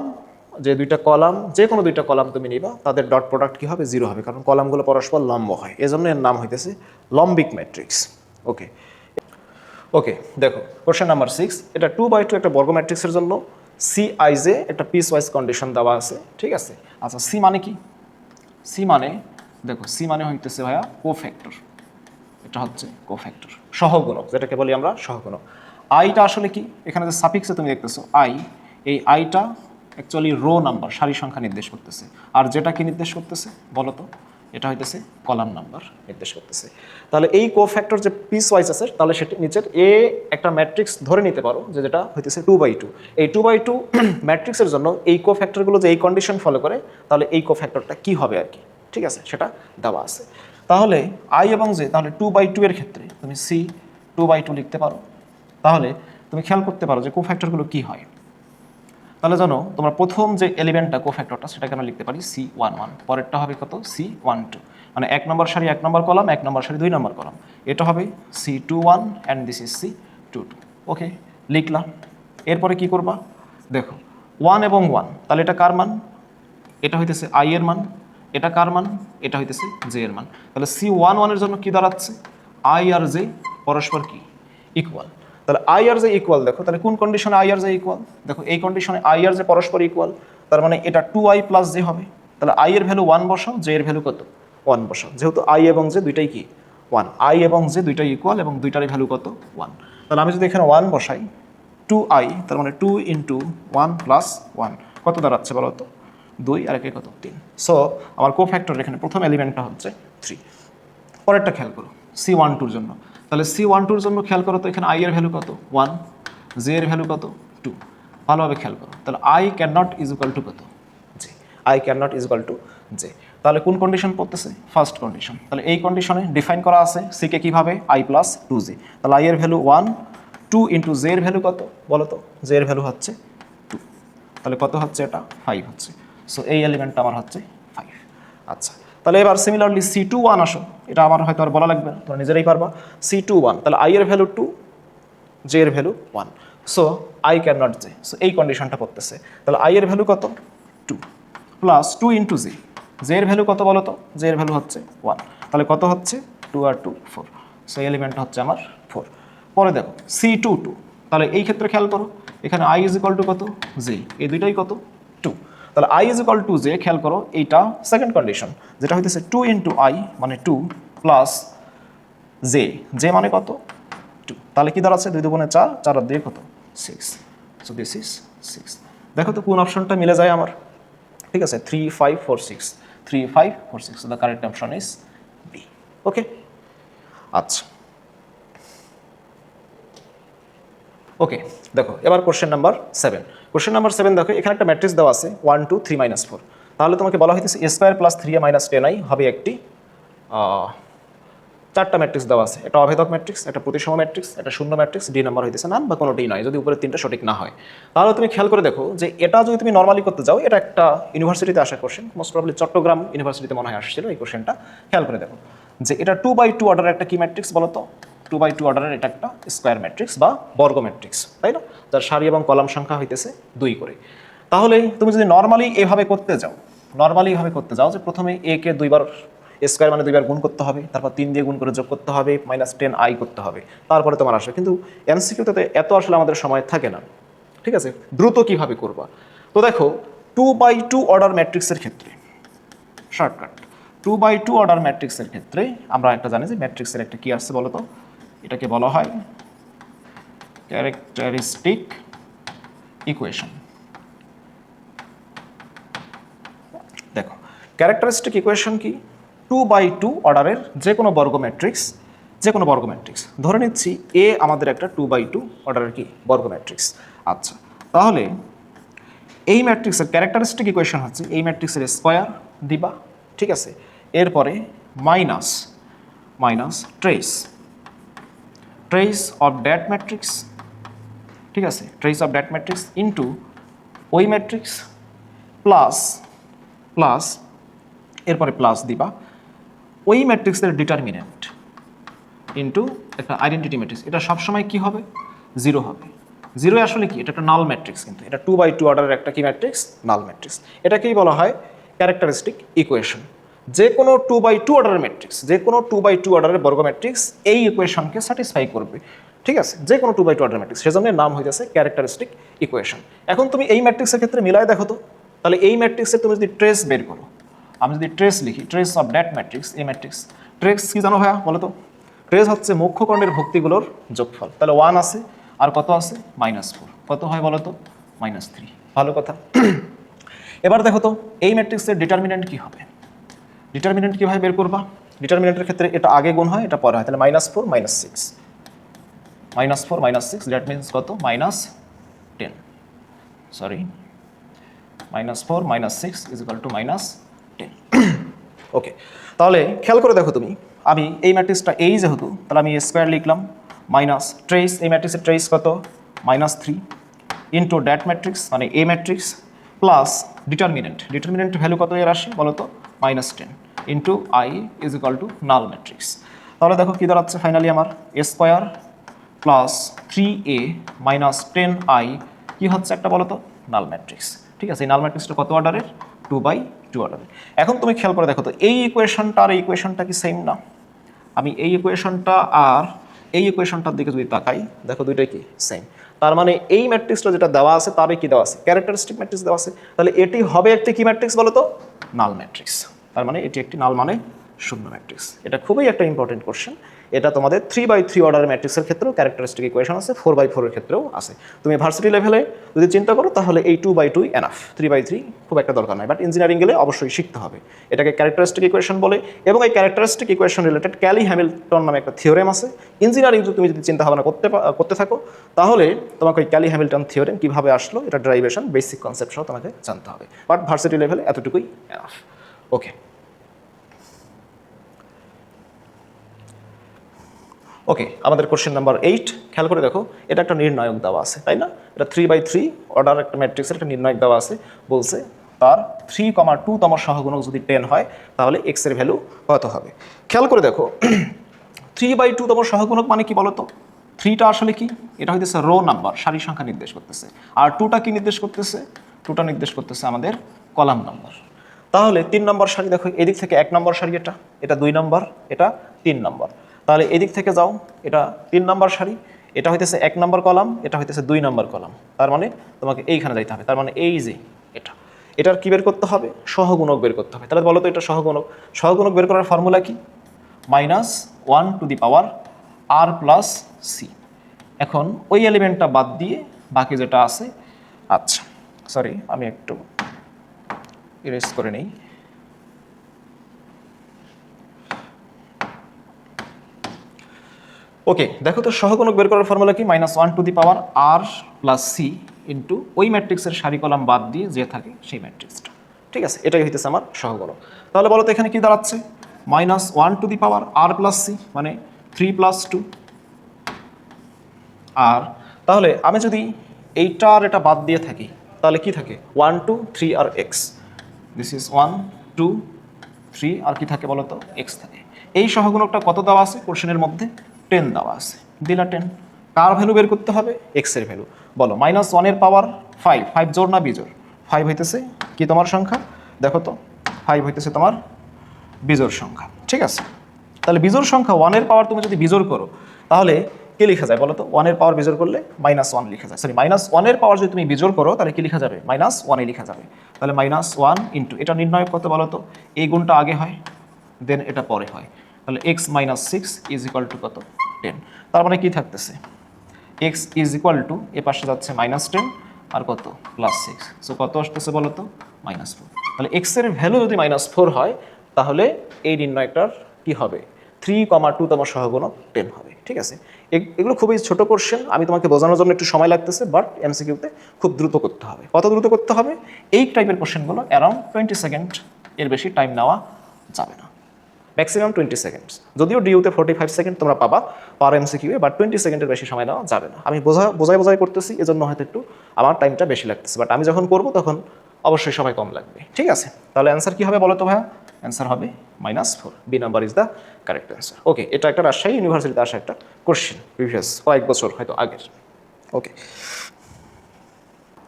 [SPEAKER 1] যে দুইটা কলাম, যে কোনো দুইটা কলাম তুমি নিবা, তাদের ডট প্রোডাক্ট কি হবে? 0 হবে, কারণ কলামগুলো পরস্পর লম্ব হয়, এজন্য এর নাম হইতেছে লম্বিক ম্যাট্রিক্স। ওকে ওকে, দেখো কোশ্চেন নাম্বার 6, এটা 2/2 একটা বর্গ ম্যাট্রিক্সের জন্য CIJ একটা পিস ওয়াইজ কন্ডিশন দেওয়া আছে, ঠিক আছে। আচ্ছা, সি মানে কি? সি মানে দেখো, সি মানে হইতেছে ভাইয়া কোফ্যাক্টর। এটা হচ্ছে কোফ্যাক্টর, সহগুণক, যেটাকে বলি আমরা সহগুণক। আইটা আসলে কি? এখানে যে সাফিক্সে তুমি দেখতেছো আই, এই আইটা অ্যাকচুয়ালি রো নাম্বার, সারি সংখ্যা নির্দেশ করতেছে। আর যেটা কি নির্দেশ করতেছে বলো তো? এটা হইতেছে কলাম নাম্বার নির্দেশ করতেছে। তাহলে এই কোফ্যাক্টর যে পিস ওয়াইজ আছে, তাহলে সেটি নিচের এ একটা ম্যাট্রিক্স ধরে নিতে পারো যে যেটা হইতেছে 2/2। এই 2/2 ম্যাট্রিক্সের জন্য এই কোফ্যাক্টরগুলো যে এই কন্ডিশন ফলো করে, তাহলে এই কোফ্যাক্টরটা কি হবে আর কি, ঠিক আছে, সেটা দেওয়া আছে। তাহলে আই এবং জে, তাহলে 2/2 এর ক্ষেত্রে তুমি সি 2/2 লিখতে পারো। তাহলে তুমি খেয়াল করতে পারো যে কোফ্যাক্টরগুলো কি হয়। তাহলে জানো তোমরা প্রথম যে এলিমেন্টটা কোফ্যাক্টরটা, সেটাকে আমরা লিখতে পারি C11, পরেরটা হবে কত? C12, মানে 1 নম্বর সারি 1 নম্বর কলাম, 1 নম্বর সারি 2 নম্বর কলাম, এটা হবে C21 and this is C22। ওকে, লিখলাম। এরপরে কি করবা? দেখো 1 এবং 1, তাহলে এটা কার মান? এটা হইতেছে আই এর মান। এটা কার মান? এটা হইতেছে জে এর মান। তাহলে C11 এর জন্য কি দাঁড়াচ্ছে? আই আর জে পরস্পর কি? ইকুয়াল। তাহলে আই আর জে ইকুয়াল, দেখো তাহলে কোন কন্ডিশনে আই আর জে ইকুয়াল? দেখো এই কন্ডিশনে আই আর জে পরস্পর ইকুয়াল, তার মানে এটা 2i প্লাস জে হবে। তাহলে আই এর ভ্যালু 1 বসাও, জে এর ভ্যালু কত? 1 বসাও। যেহেতু আই এবং জে দুইটাই কি 1, আই এবং জে দুইটাই ইকুয়াল এবং দুইটারই ভ্যালু কত? 1। তাহলে আমি যদি এখানে 1 বসাই, 2i, তার মানে 2 × 1 + 1 কত দাঁড়াচ্ছে বলো তো? 2 আর একে কত? 3। সো আমার কোফ্যাক্টর এখানে প্রথম এলিমেন্টটা হচ্ছে 3। পরেরটা খেয়াল করো C12 জন্য। তাহলে C12 জন্য খেয়াল করো তো, এখানে আই এর ভ্যালু কত? 1, জে এর ভ্যালু কত? 2। ভালোভাবে খেয়াল করো। তাহলে i can not is equal to কত? J. I can not is equal to j. তাহলে কোন কন্ডিশন পড়তেছে? First condition. তাহলে এই কন্ডিশনে ডিফাইন করা আছে সিকে কিভাবে? আই প্লাস 2জে। তাহলে আই এর ভ্যালু 1, 2 × জে এর ভ্যালু কত বলো তো? জে এর ভ্যালু হচ্ছে 2। তাহলে কত হচ্ছে? এটা 5 হচ্ছে। সো এই এলিমেন্টটা আমার হচ্ছে 5। আচ্ছা, তাহলে এবার সিমিলারলি C21 আসো। এটা আমার হয়তো আর বলা লাগবে না, তোমরা নিজেরাই পারবা। C21, তাহলে আই এর ভ্যালু 2, জে এর value 1। So I can not J. So এই কন্ডিশনটা পড়তেছে। তাহলে আই এর ভ্যালু কত? 2 প্লাস 2 × জে। জে এর ভ্যালু কত বলো তো? জে এর ভ্যালু হচ্ছে 1। তাহলে কত হচ্ছে? 2 আর 2 4। সো এই এলিমেন্টটা হচ্ছে আমার 4। পরে দেখো C22, তাহলে এই ক্ষেত্রে খেয়াল করো, এখানে আই ইজ ইকুয়াল টু কত? জে। এই দুইটাই কত? 2। তাহলে i is equal to J, খেয়াল করো এইটা সেকেন্ড কন্ডিশন, যেটা হইতেছে 2 ইন্টু আই মানে 2 প্লাস জে, জে মানে কত 2, তাহলে কি দাঁড়াচ্ছে 2 দুগুণে 4, 4 আর 2 কত 6, সো দিস ইজ 6। দেখো তো কোন অপশনটা মিলে যায় আমার, ঠিক আছে 3 5 4 6, 3 5 4 6, so the correct option is B. Okay, আচ্ছা ওকে, দেখো এবার কোশ্চেন নাম্বার 7। কোশ্চেন নাম্বার 7 দেখো, এখানে একটা ম্যাট্রিক্স দেওয়া আছে 1 2 3 4, তাহলে তোমাকে বলা হইতেছে a square plus 3a minus 10i হবে একটি চারটা ম্যাট্রিক্স দেওয়া আছে, একটা অভেদক ম্যাট্রিক্স, একটা প্রতিসম ম্যাট্রিক্স, একটা শূন্য ম্যাট্রিক্স, ডি নাম্বার হইতেছে নান বা কোনোটাই নয় যদি উপরে তিনটা সঠিক না হয়। তাহলে তুমি খেয়াল করে দেখো যে এটা যদি তুমি নর্মালি করতে যাও, এটা একটা ইউনিভার্সিটিতে আসা কোশ্চেন, মোস্ট প্রবলি চট্টগ্রাম ইউনিভার্সিটিতে মনে হয় আসছিল এই কোশ্চেনটা। খেয়াল করে দেখো যে এটা 2/2 অর্ডারের একটা কি ম্যাট্রিক্স বলো তো, 2/2 অর্ডারের এটা একটা স্কোয়ার ম্যাট্রিক্স বা বর্গ ম্যাট্রিক্স, তাই না, যার সারি এবং কলাম সংখ্যা হইতেছে 2 করে। তাহলে তুমি যদি নর্মালি এভাবে করতে যাও যে প্রথমে এ কে দুইবার স্কোয়ার মানে দুইবার গুণ করতে হবে, তারপর 3 দিয়ে গুণ করে যোগ করতে হবে, -10i করতে হবে, তারপরে তোমার আসবে। কিন্তু এমসিকিউতে এত আসলে আমাদের সময় থাকে না, ঠিক আছে, দ্রুত কিভাবে করবা। তো দেখো 2/2 অর্ডার ম্যাট্রিক্সের ক্ষেত্রে শর্টকাট, 2/2 অর্ডার ম্যাট্রিক্সের ক্ষেত্রে আমরা একটা জানি যে ম্যাট্রিক্সের একটা কি আসছে বলো তো, এটাকে বলা হয় ক্যারেক্টারিস্টিক ইকুয়েশন। দেখো ক্যারেক্টারিস্টিক ইকুয়েশন কি, 2/2 অর্ডারের যে কোনো বর্গ ম্যাট্রিক্স, ধরে নিচ্ছি এ আমাদের একটা 2/2 অর্ডারের কি বর্গ ম্যাট্রিক্স। আচ্ছা, তাহলে এই ম্যাট্রিক্সের ক্যারেক্টারিস্টিক ইকুয়েশন হচ্ছে এই ম্যাট্রিক্সের স্কোয়ার দিবা, ঠিক আছে, এরপরে minus trace of that matrix, ঠিক আছে, trace of that matrix into ওই ম্যাট্রিক্স প্লাস এরপরে প্লাস দিবা ওই ম্যাট্রিক্সের ডিটারমিনেন্ট ইন্টু একটা আইডেন্টিটি ম্যাট্রিক্স। এটা সবসময় কি হবে 0 হবে। 0 আসলে কি, এটা একটা নাল ম্যাট্রিক্স, কিন্তু এটা 2/2 অর্ডারের একটা কি ম্যাট্রিক্স, নাল ম্যাট্রিক্স। এটাকেই বলা হয় ক্যারেক্টারিস্টিক ইকুয়েশন। যে কোনো 2/2 অর্ডারের ম্যাট্রিক্স, যে কোনো 2/2 অর্ডারের বর্গ ম্যাট্রিক্স এই ইকুয়েশনকে স্যাটিসফাই করবে, ঠিক আছে, যে কোনো 2/2 অর্ডার ম্যাট্রিক্স, সেজন্য নাম হইতেছে ক্যারেক্টারিস্টিক ইকুয়েশন। এখন তুমি এই ম্যাট্রিক্সের ক্ষেত্রে মিলায় দেখো তো, তাহলে এই ম্যাট্রিক্সের তুমি যদি ট্রেস বের করো, আমি যদি ট্রেস লিখি, ট্রেস অফ দ্যাট ম্যাট্রিক্স, এই ম্যাট্রিক্স ট্রেস কি জানো ভাইয়া বলো তো, ট্রেস হচ্ছে মুখ্য কর্ণের ভুক্তিগুলোর যোগফল। তাহলে 1 আছে আর কত আছে -4, কত হয় বলো তো -3, ভালো কথা। এবার দেখো তো এই ম্যাট্রিক্সের ডিটারমিনেন্ট কি হবে, ডিটারমিনেন্ট কীভাবে বের করবা। ডিটারমিনেন্টের ক্ষেত্রে এটা আগে গুণ হয়, এটা পরে হয়, তাহলে -4 -6, -4 -6 দ্যাট মিনস কত -10, সরি -4 -6 ইজ ইকুয়াল টু -10। ওকে, তাহলে খেয়াল করে দেখো তুমি, আমি এই ম্যাট্রিক্সটা এই যেহেতু, তাহলে আমি স্কোয়ার লিখলাম মাইনাস ট্রেস, এই ম্যাট্রিক্সের ট্রেস কত -3 ইন্টু ড্যাট ম্যাট্রিক্স মানে এ ম্যাট্রিক্স প্লাস ডিটারমিনেন্ট ভ্যালু কত এর আসে বলো তো -10 into I is equal two null matrix. তাহলে দেখো কী দাঁড়াচ্ছে ফাইনালি আমার এ স্কোয়ার প্লাস 3a -10i কি হচ্ছে একটা বলো তো নাল ম্যাট্রিক্স, ঠিক আছে। এই নাল ম্যাট্রিক্সটা কত অর্ডারের 2/2 অর্ডারের। এখন তুমি খেয়াল করে দেখো তো এই ইকুয়েশনটা আর এই ইকুয়েশনটা কি সেম না, আমি এই ইকুয়েশনটা আর এই ইকুয়েশনটার দিকে যদি তাকাই দেখো দুইটাই কি সেম, তার মানে এই ম্যাট্রিক্সটা যেটা দেওয়া আছে তারে কি দেওয়া আছে ক্যারেক্টারিস্টিক ম্যাট্রিক্স দেওয়া আছে, তাহলে এটি হবে একটি কি ম্যাট্রিক্স বলো তো নাল ম্যাট্রিক্স, তার মানে এটি একটি নাল মানে শূন্য ম্যাট্রিক্স। এটা খুবই একটা ইম্পর্টেন্ট কোশ্চেন, এটা তোমাদের 3/3 অর্ডারের ম্যাট্রিক্সের ক্ষেত্রেও ক্যারেক্টারিস্টিক ইকুয়েশন আছে, 4/4 এর ক্ষেত্রেও আছে। তুমি ভার্সিটি লেভেলে যদি চিন্তা করো তাহলে এই 2/2 এনাফ, 3/3 খুব একটা দরকার নাই, বাট ইঞ্জিনিয়ারিং গেলে অবশ্যই শিখতে হবে। এটাকে ক্যারেক্টারিস্টিক ইকুয়েশন বলে, এবং এই characteristic equation related Kelly Hamilton নামে একটা থিওরেম আছে। ইঞ্জিনিয়ারিং তুমি যদি চিন্তা ভাবনা করতে থাকো তাহলে তোমাকে ওই ক্যালি হ্যামিল্টন থিওরেম কীভাবে আসলো এটা ডেরাইভেশন বেসিক কনসেপ্ট সহ তোমাকে জানতে হবে, বাট ভার্সিটি লেভেলে এতটুকুই এনাফ। ওকে, ওকে, আমাদের কোশ্চেন নাম্বার 8 খেয়াল করে দেখো, এটা একটা নির্ণায়ক দেওয়া আছে, তাই না, এটা 3/3 অর্ডার একটা ম্যাট্রিক্সের একটা নির্ণায়ক দেওয়া আছে, বলছে তার 3,2 তম সহগুণক যদি 10 হয় তাহলে x এর ভ্যালু কত হবে। খেয়াল করে দেখো 3/2 তম সহগুণক মানে কি বলতো, 3টা আসলে কি, এটা হইতেছে রো নাম্বার, সারি সংখ্যা নির্দেশ করতেছে, আর 2টা কি নির্দেশ করতেছে, 2টা নির্দেশ করতেছে আমাদের কলাম নাম্বার। তাহলে 3 নম্বর সারি দেখো, এদিক থেকে 1 নম্বর সারি, এটা 2 নম্বর, এটা 3 নম্বর, তাহলে এদিক থেকে যাও, এটা 3 নম্বর সারি, এটা হইতেছে 1 নম্বর কলাম, এটা হইতেছে 2 নম্বর কলাম, তার মানে তোমাকে এইখানে যাইতে হবে, তার মানে এই যে এটা এটার কি বের করতে হবে? সহগুণক বের করতে হবে। তাহলে বলো তো এটা সহগুণক। সহগুণক বের করার ফর্মুলা কি? -1r+c। এখন ওই এলিমেন্টটা বাদ দিয়ে বাকি যেটা আছে, আচ্ছা সরি আমি একটু ইরেজ করে নেই। ওকে, দেখো তো সহগুণক বের করার ফর্মুলা কি? -1r+c ইন্টু ওই ম্যাট্রিক্সের সারি কলাম বাদ দিয়ে যে থাকে সেই ম্যাট্রিক্সটা। ঠিক আছে, এটাই হইতেছে আমার সহগুণক। তাহলে বলো তো এখানে কি দাঁড়াচ্ছে? -1r+c মানে 3+2। আর তাহলে আমি যদি এইটা আর এটা বাদ দিয়ে থাকি তাহলে কি থাকে? 1 2 3 আর এক্স। দিস ইজ 1 2 3 আর কি থাকে বলো তো? এক্স থাকে। এই সহগুণকটা কত দেওয়া আছে কোশ্চেনের মধ্যে? 10 দেওয়া আছে। দিলা 10। কার ভ্যালু বের করতে হবে? এক্স এর ভ্যালু। বলো -1 এর পাওয়ার 5, 5 জোড় না বিজোড়? 5 হইতেছে কি তোমার সংখ্যা? দেখো তো 5 হইতেছে তোমার বিজোড় সংখ্যা। ঠিক আছে, তাহলে বিজোড় সংখ্যা 1 এর পাওয়ার তুমি যদি বিজোড় করো তাহলে কি লেখা যায় বলো তো? 1 এর পাওয়ার বিজোড় করলে -1 লেখা যায়। সরি, -1 এর পাওয়ার যদি তুমি বিজোড় করো তাহলে কি লেখা যাবে? -1 লেখা যাবে। তাহলে -1 ইন্টু এটা নির্ণয় কত বলো তো? এই গুণটা আগে হয় দেন এটা পরে হয়। তাহলে x - 6 ইজ ইকুয়াল টু কত? 10। তার মানে কি থাকতেছে? x ইজ ইকুয়াল টু এ পাশে যাচ্ছে -10 আর কত? +6। সো কত আসতেছে বলো তো? -4। তাহলে x এর ভ্যালু যদি -4 হয় তাহলে এই নির্ণয়টার কি হবে? 3,2 তম সহগুণক 10 হবে। ঠিক আছে, এগুলো খুবই ছোট কোশ্চেন, আমি তোমাকে বোঝানোর জন্য একটু সময় লাগতেছে, বাট এমসিকিউতে খুব দ্রুত করতে হবে। কত দ্রুত করতে হবে? এই টাইপের কোশ্চেনগুলো অ্যারাউন্ড 20 সেকেন্ড, এর বেশি টাইম নেওয়া যাবে না। Maximum 20 seconds. যদিও ডিউতে 45 সেকেন্ড তোমরা পাবা পার এমসিকিউ, বাট 20 সেকেন্ডের বেশি সময় নেওয়া যাবে না। আমি বোঝাই করতেছি, এজন্য হয়তো একটু আমার টাইমটা বেশি লাগতেছে, বাট আমি যখন করবো তখন অবশ্যই সময় কম লাগবে। ঠিক আছে, তাহলে অ্যান্সার কি হবে বলো তো ভাইয়া? অ্যান্সার হবে -4। B number is the correct answer. Okay, এটা একটা রাজশাহী ইউনিভার্সিটিতে আসা একটা কোশ্চেন, প্রিভিয়াস কয়েক বছর হয়তো আগের। ওকে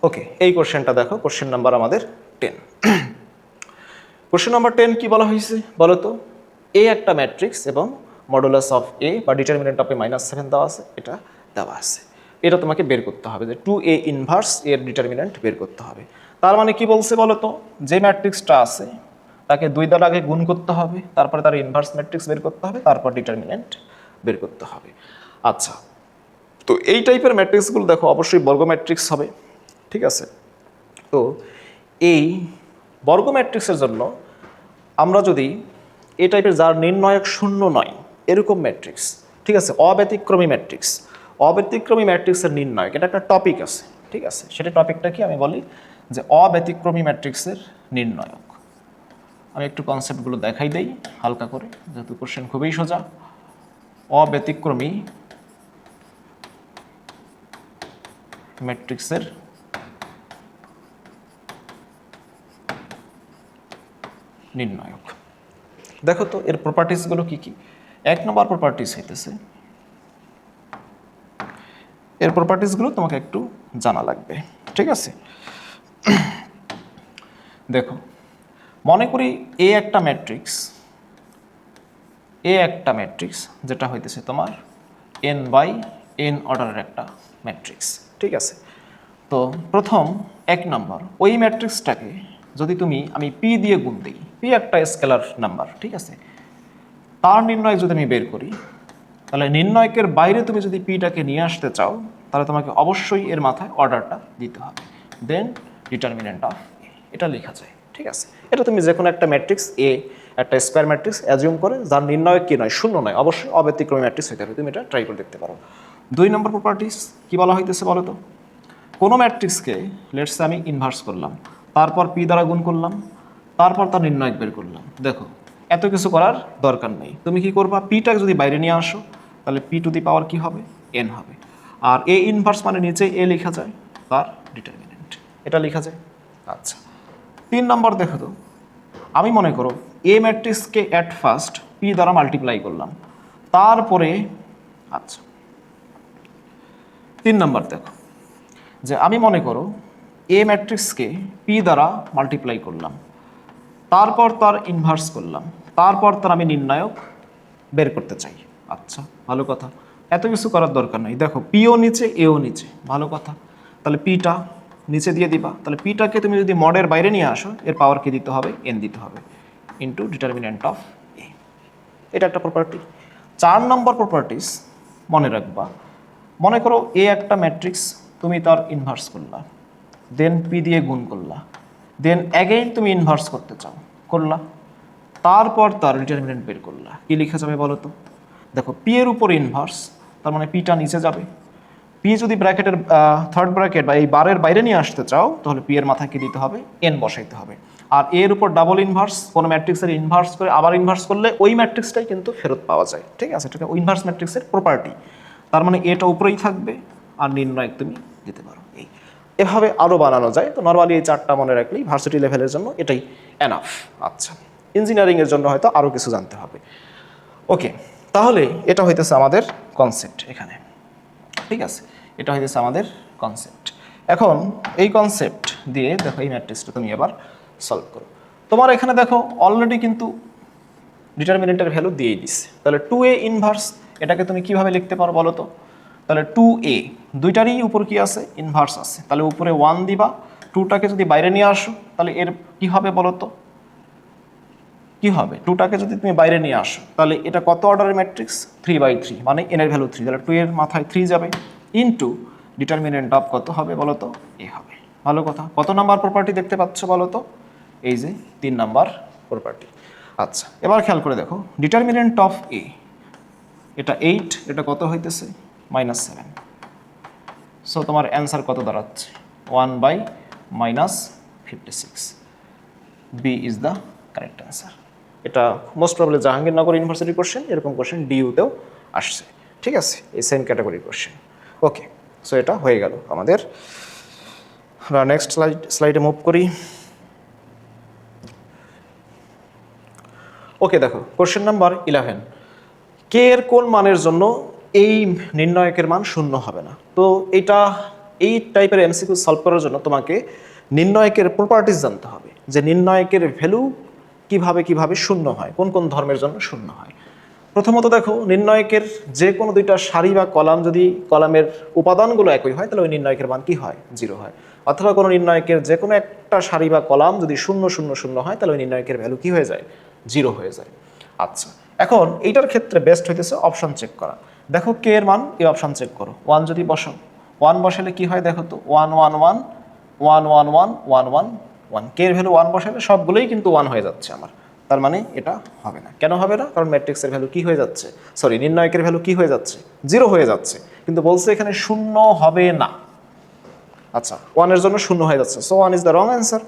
[SPEAKER 1] ওকে, এই কোশ্চেনটা দেখো, কোশ্চেন নাম্বার আমাদের 10। কোশ্চেন নাম্বার 10 কি বলা হয়েছে বলো তো? এ একটা ম্যাট্রিক্স এবং মডুলাস অফ এ বা ডিটারমিনেন্ট অফ এ -7 দেওয়া আছে, এটা দেওয়া আছে। এটা তোমাকে বের করতে হবে যে 2a ইনভার্স এর ডিটারমিনেন্ট বের করতে হবে। তার মানে কি বলছে বলো তো? যে ম্যাট্রিক্সটা আছে তাকে 2 দ্বারা আগে গুণ করতে হবে, তারপরে তার ইনভার্স ম্যাট্রিক্স বের করতে হবে, তারপর ডিটারমিনেন্ট বের করতে হবে। আচ্ছা, তো এই টাইপের ম্যাট্রিক্সগুলো দেখো অবশ্যই বর্গ ম্যাট্রিক্স হবে। ঠিক আছে, তো এই বর্গ ম্যাট্রিক্সের জন্য আমরা যদি এই টাইপের যার নির্ণয়ক শূন্য নয় এরকম ম্যাট্রিক্স, ঠিক আছে, অব্যতিক্রমী ম্যাট্রিক্স, অব্যতিক্রমী ম্যাট্রিক্সের নির্ণয়ক, এটা একটা টপিক আছে। ঠিক আছে, সেটা টপিকটা কি আমি বলি যে অব্যতিক্রমী ম্যাট্রিক্সের নির্ণয়ক। আমি একটু কনসেপ্টগুলো দেখাই দেই হালকা করে, যেহেতু কোশ্চেন খুবই সোজা। অব্যতিক্রমী ম্যাট্রিক্সের নির্ণয়ক। দেখো তো এর প্রপার্টিসগুলো কি কি? 1 নম্বর প্রপার্টিস হইতেছে, এর প্রপার্টিসগুলো তোমাকে একটু জানা লাগবে। ঠিক আছে, দেখো মনে করি এ একটা ম্যাট্রিক্স, যেটা হইতেছে তোমার n/n অর্ডারের একটা ম্যাট্রিক্স। ঠিক আছে, তো প্রথম 1 নম্বর ওই ম্যাট্রিক্সটাকে যদি আমি পি দিয়ে গুণ দিই, পি একটা স্কেলার নাম্বার, ঠিক আছে, তার নির্ণয় যদি আমি বের করি, তাহলে নির্ণয়কের বাইরে তুমি যদি পিটাকে নিয়ে আসতে চাও তাহলে তোমাকে অবশ্যই এর মাথায় অর্ডারটা দিতে হবে, দেন ডিটারমিনেন্ট অফ এটা লেখা যায়। ঠিক আছে, এটা তুমি যে কোনো একটা ম্যাট্রিক্স এ, একটা স্কোয়ার ম্যাট্রিক্স অ্যাজিউম করে যার নির্ণয়ক কি নয়, শূন্য নয়, অবশ্যই অব্যতিক্রমী ম্যাট্রিক্স হইতে হবে। তুমি এটা ট্রাই করে দেখতে পারো। 2 নম্বর প্রপার্টিস কি বলা হইতেছে বলো তো? কোনো ম্যাট্রিক্সকে লেটসে আমি ইনভার্স করলাম, তারপর পি দ্বারা গুণ করলাম, তারপর তার নির্ণয়ক বের করলাম। দেখো এত কিছু করার দরকার নেই, তুমি কি করবা, পিটাকে যদি বাইরে নিয়ে আসো তাহলে পি টু দি পাওয়ার কি হবে? এন হবে। আর এ ইনভার্স মানে নিচে এ লেখা যায়, তার ডিটারমিনেন্ট এটা লেখা যায়। আচ্ছা, 3 নম্বর দেখো তো, আমি মনে করো এ ম্যাট্রিক্সকে অ্যাট ফার্স্ট পি দ্বারা মাল্টিপ্লাই করলাম, তারপরে আচ্ছা 3 নম্বর দেখো যে আমি মনে করো এ ম্যাট্রিক্সকে পি দ্বারা মাল্টিপ্লাই করলাম, তারপর তার ইনভার্স করলাম, তারপর তার আমি নির্ণায়ক বের করতে চাই। আচ্ছা, ভালো কথা, এত কিছু করার দরকার নাই। দেখো পিও নিচে এও নিচে, ভালো কথা। তাহলে পিটা নিচে দিয়ে দিবা, তাহলে পিটাকে তুমি যদি মডের বাইরে নিয়ে আসো এর পাওয়ার কি দিতে হবে, এন দিতে হবে, ইন্টু ডিটারমিনেন্ট অফ এ। এটা একটা প্রপার্টি। 4 নম্বর প্রপার্টিস মনে রাখবা, মনে করো এ একটা ম্যাট্রিক্স, তুমি তার ইনভার্স করলা, দেন পি দিয়ে গুণ করলা, দেন অ্যাগেইন তুমি ইনভার্স করতে চাও, করলা, তারপর তার ডিটারমিনেন্ট বের করলা, কি লিখা যাবে বলো তো? দেখো পি এর উপর ইনভার্স, তার মানে পিটা নিচে যাবে। পি যদি ব্র্যাকেটের থার্ড ব্র্যাকেট বা এই বারের বাইরে নিয়ে আসতে চাও তাহলে পি এর মাথায় কি দিতে হবে, এন বসাইতে হবে। আর এর উপর ডাবল ইনভার্স, কোনো ম্যাট্রিক্সের ইনভার্স করে আবার ইনভার্স করলে ওই ম্যাট্রিক্সটাই কিন্তু ফেরত পাওয়া যায়, ঠিক আছে? এটা ইনভার্স ম্যাট্রিক্সের প্রপার্টি। তার মানে এটা উপরেই থাকবে আর নির্ণয় তুমি দিতে পারো। এই এভাবে আরও বানানো যায়। তো নর্মালি এই 4টা মনে রাখলেই ভার্সিটি লেভেলের জন্য এটাই এনাফ। আচ্ছা, ইঞ্জিনিয়ারিংয়ের জন্য হয়তো আরও কিছু জানতে হবে। ওকে, তাহলে এটা হইতেছে আমাদের কনসেপ্ট এখানে, ঠিক আছে? এটা হইতেছে আমাদের কনসেপ্ট। এখন এই কনসেপ্ট দিয়ে দেখো এই ম্যাট্রিক্সটা তুমি এবার সলভ করো। তোমার এখানে দেখো অলরেডি কিন্তু ডিটারমিনেন্টের ভ্যালু দিয়েই দিচ্ছে, তাহলে 2a ইনভার্স এটাকে তুমি কিভাবে লিখতে পারো বলো তো? তাহলে 2a দুইটারই উপর কি আছে, ইনভার্স আছে, তাহলে উপরে 1 দিবা, 2টাকে যদি বাইরে নিয়ে আসো তাহলে এর কি হবে বলো তো? কি হবে? 2টাকে যদি তুমি বাইরে নিয়ে আসো তাহলে এটা কত অর্ডারের ম্যাট্রিক্স? 3/3, মানে n এর ভ্যালু 3, তাহলে 2 এর মাথায় 3 যাবে, ইনটু ডিটারমিনেন্ট অফ কত হবে বলো তো? এ হবে। ভালো কথা। কত নাম্বার প্রপার্টি দেখতে পাচ্ছ বলো তো? এই যে 3 নাম্বার প্রপার্টি। আচ্ছা, এবার খেয়াল করে দেখো ডিটারমিনেন্ট অফ এ, এটা 8, এটা কত হইতেছে? -7। সো তোমার অ্যান্সার কত দাঁড়াচ্ছে? 1/-56। B is the correct answer. এটা most probably Jahangirnagar university question, এরকম কোশ্চেন ডিইউতেও আসছে, ঠিক আছে? এই সেম ক্যাটাগরির কোশ্চেন। ওকে, সো এটা হয়ে গেল আমাদের। আমরা নেক্সট স্লাইডে মুভ করি। ওকে, দেখো কোশ্চেন নাম্বার 11, কে এর কোন মানের জন্য এই নির্ণায়কের মান শূন্য হবে না? তো এটা এই টাইপের এমসিকিউ সলভ করার জন্য তোমাকে নির্ণায়কের প্রপার্টিজ জানতে হবে, যে নির্ণায়কের ভ্যালু কিভাবে কিভাবে শূন্য হয়, কোন কোন ধর্মের জন্য শূন্য হয়। প্রথমত দেখো নির্ণায়কের যে কোনো দুইটা সারি বা কলাম যদি কলামের উপাদানগুলো একই হয় তাহলে ওই নির্ণায়কের মান কি হয়? 0 হয়। অথবা কোনো নির্ণায়কের যে কোনো একটা সারি বা কলাম যদি 0 0 0 হয় তাহলে ওই নির্ণায়কের ভ্যালু কি হয়ে যায়? 0 হয়ে যায়। আচ্ছা, এখন এইটার ক্ষেত্রে বেস্ট হইতেছে অপশন চেক করা। দেখো কে এর মান, এই অপশন চেক করো, 1 যদি বসো, 1 বসালে কি হয় দেখো তো? 1 1 1 1 1 1 1 1 1, কে এর ভ্যালু 1 বসালে সবগুলোই কিন্তু 1 হয়ে যাচ্ছে আমার। তার মানে এটা হবে না। কেন হবে না? কারণ ম্যাট্রিক্সের ভ্যালু কি হয়ে যাচ্ছে, সরি নির্ণায়কের ভ্যালু কি হয়ে যাচ্ছে? 0 হয়ে যাচ্ছে, কিন্তু বলছে এখানে শূন্য হবে না। আচ্ছা, 1 এর জন্য শূন্য হয়ে যাচ্ছে, so 1 is the wrong answer.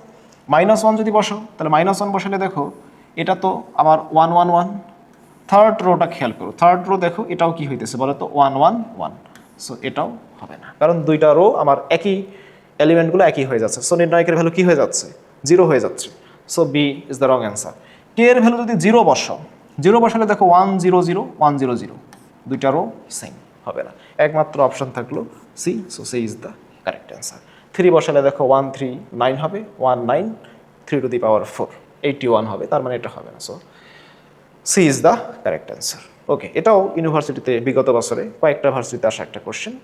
[SPEAKER 1] -1 যদি বসো তাহলে -1 বসালে দেখো এটা তো আমার 1 1 1। থার্ড রোটা খেয়াল করো, থার্ড রো দেখো এটাও কি হইতেছে বলো তো? 1 1 1। সো এটাও হবে না, কারণ দুইটা রো আমার একই এলিমেন্টগুলো একই হয়ে যাচ্ছে, সো নির্ণায়কের ভ্যালু কি হয়ে যাচ্ছে? 0 হয়ে যাচ্ছে। So B is the wrong answer. K এর ভ্যালু যদি 0 বসাও, 0 বসালে দেখো 1 0 0 1 0 0, দুইটা রো সেম, হবে না। একমাত্র অপশন থাকলো C, so C is the correct answer. 3 বসালে দেখো 1 3 9 হবে, 1 9 3 টু দি পাওয়ার 4 81 হবে, তার মানে এটা হবে না। So C is the correct answer. Okay, এটাও ইউনিভার্সিটিতে বিগত বছরে কয়েকটা ভার্সিটিতে আসা একটা কোশ্চেন।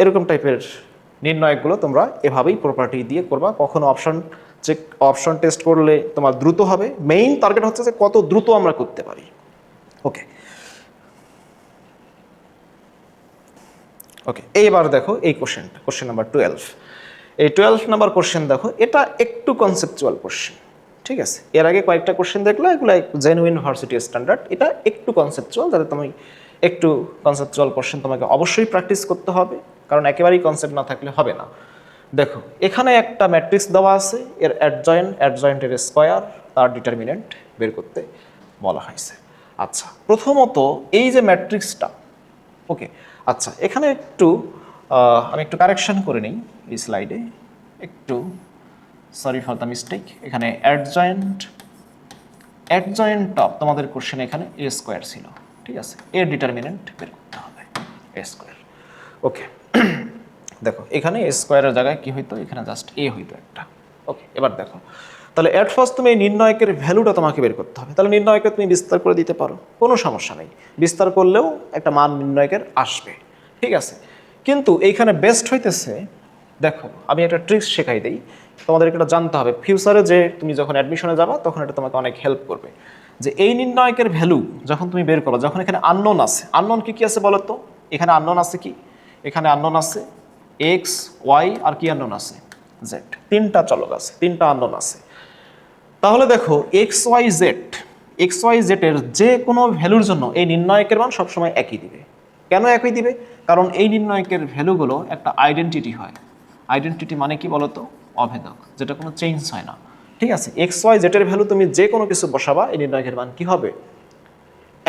[SPEAKER 1] এরকম টাইপের নির্ণয়কগুলো তোমরা এভাবেই প্রপার্টি দিয়ে করবা। কখনো অপশন টেস্ট করলে তোমার দ্রুত হবে, মেইন টার্গেট হচ্ছে যে কত দ্রুত আমরা করতে পারি। ওকে ওকে, এইবার দেখো এই কোশ্চেনটা, কোশ্চেন নাম্বার 12। এই 12 নাম্বার কোশ্চেন দেখো, এটা একটু কনসেপচুয়াল কোশ্চেন, ঠিক আছে? এর আগে কয়েকটা কোশ্চেন দেখলে এগুলো জেনুইন ভার্সিটি স্ট্যান্ডার্ড, এটা একটু কনসেপচুয়াল, যাতে তুমি একটু কনসেপচুয়াল কোশ্চেন তোমাকে অবশ্যই প্র্যাকটিস করতে হবে, কারণ একেবারেই কনসেপ্ট না থাকলে হবে না। দেখো এখানে একটা ম্যাট্রিক্স দেওয়া আছে, এর অ্যাডজয়েন্টের স্কোয়ার, তার ডিটারমিনেন্ট বের করতে বলা হয়েছে। আচ্ছা, প্রথমত এই যে ম্যাট্রিক্সটা, ওকে আচ্ছা এখানে একটু আমি একটু কারেকশন করে নিই এই স্লাইডে, একটু সরি ফর দ্য মিস্টেক। এখানে অ্যাডজয়েন্ট অফ তোমাদের কোশ্চেন এখানে এ স্কোয়ার ছিল, ঠিক আছে? এর ডিটারমিনেন্ট বের করতে হবে, এ স্কোয়ার। ওকে দেখো এখানে এ স্কোয়ারের জায়গায় কি হইতো, এখানে জাস্ট এ হইতো একটা। ওকে, এবার দেখো তাহলে অ্যাট ফার্স্ট তুমি এই নির্ণায়কের ভ্যালুটা তোমাকে বের করতে হবে। তাহলে নির্ণায়কে তুমি বিস্তার করে দিতে পারো, কোনো সমস্যা নেই, বিস্তার করলেও একটা মান নির্ণায়কের আসবে, ঠিক আছে? কিন্তু এইখানে বেস্ট হইতেছে দেখো আমি একটা ট্রিক্স শেখাই দিই, তোমাদেরকে এটা জানতে হবে, ফিউচারে যে তুমি যখন অ্যাডমিশনে যাবা তখন এটা তোমাকে অনেক হেল্প করবে। যে এই নির্ণায়কের ভ্যালু যখন তুমি বের করো, যখন এখানে আননোন আছে, আননোন কি কি আছে বলো তো? এখানে আননোন আছে কি? এখানে আননোন আছে এক্স, ওয়াই আর কি আননোন আছে? জেড। তিনটা চলক আছে, তিনটা আননোন আছে। তাহলে দেখো এক্স ওয়াই জেড এর যে কোনো ভ্যালুর জন্য এই নির্ণায়কের মান সবসময় একই দিবে। কেন একই দিবে? কারণ এই নির্ণায়কের ভ্যালুগুলো একটা আইডেন্টিটি হয়। আইডেন্টিটি মানে কি বলতো? অভেদক, যেটা কোনো চেঞ্জ হয় না। ঠিক আছে, এক্স ওয়াই জেড এর ভ্যালু তুমি যে কোনো কিছু বসাবা, এই নির্ণায়কের মান কি হবে?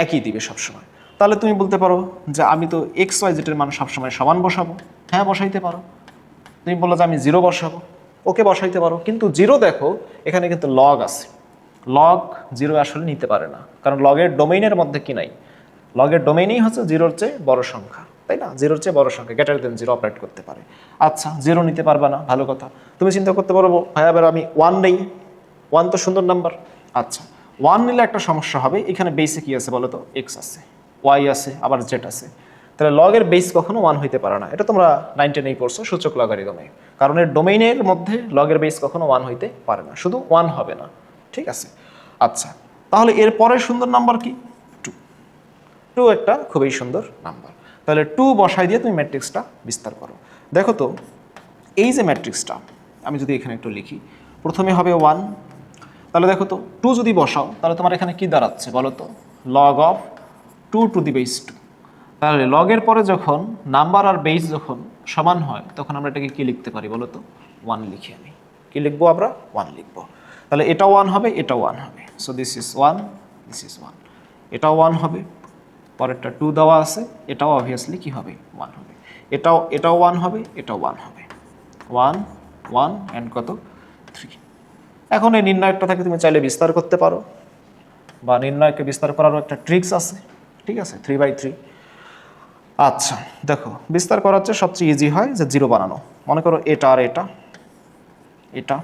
[SPEAKER 1] একই দিবে সবসময়। তাহলে তুমি বলতে পারো যে আমি তো এক্স ওয়াই জেড এর মান সবসময় সমান বসাবো। হ্যাঁ, বসাইতে পারো। তুমি বললো যে আমি জিরো বসাবো, ওকে বসাইতে পারো, কিন্তু জিরো দেখো এখানে কিন্তু লগ আছে। লগ জিরো আসলে নিতে পারে না, কারণ লগের ডোমেইনের মধ্যে কি নাই? লগের ডোমেইনই হচ্ছে জিরোর চেয়ে বড় সংখ্যা, তাই না? জিরোর চেয়ে বড় সংখ্যা গ্রেটার দেন জিরো অপারেট করতে পারে। আচ্ছা, জিরো নিতে পারবা না, ভালো কথা। তুমি চিন্তা করতে পারবো ভাই আবার আমি ওয়ান নেই, ওয়ান তো সুন্দর নাম্বার। আচ্ছা, ওয়ান নিলে একটা সমস্যা হবে, এখানে বেসে কি আছে বলো তো? এক্স আছে, ওয়াই আছে, আবার জেড আছে। তাহলে লগের বেস কখনো ওয়ান হইতে পারে না। এটা তোমরা 9-10 পড়ছো সূচক লগারিদমে, কারণ এর ডোমেইনের মধ্যে লগের বেস কখনো ওয়ান হইতে পারে না, শুধু ওয়ান হবে না। ঠিক আছে, আচ্ছা, তাহলে এর পরের সুন্দর নাম্বার কি? টু। টু একটা খুবই সুন্দর নাম্বার। তাহলে টু বসাই দিয়ে তুমি ম্যাট্রিক্সটা বিস্তার করো। দেখো তো এই যে ম্যাট্রিক্সটা, আমি যদি এখানে একটু লিখি, প্রথমে হবে ওয়ান। তাহলে দেখো তো টু যদি বসাও তাহলে তোমার এখানে কি দাঁড়াচ্ছে বলো তো? Log of two to the base two. তাহলে লগের পরে যখন নাম্বার আর বেস যখন সমান হয় তখন আমরা এটাকে কি লিখতে পারি বলো তো? ওয়ান লিখি আমি। কি লিখবো আমরা? ওয়ান লিখবো। তাহলে এটা ওয়ান হবে, এটা ওয়ান হবে। So this is one, this is one. এটাও ওয়ান হবে, পরেরটা টু দেওয়া আছে, এটাও অবভিয়াসলি কি হবে? ওয়ান হবে। এটাও ওয়ান হবে, এটাও ওয়ান হবে। ওয়ান, ওয়ান অ্যান্ড কত? থ্রি। এখন এই নির্ণায়কটা থেকে তুমি চাইলে বিস্তার করতে পারো, বা নির্ণায়ককে বিস্তার করারও একটা ট্রিক্স আছে। ঠিক আছে, 3/3। আচ্ছা দেখো, বিস্তার করার চেয়ে সবচেয়ে ইজি হয় যে জিরো বানানো। মনে করো এটা আর এটা, এটা,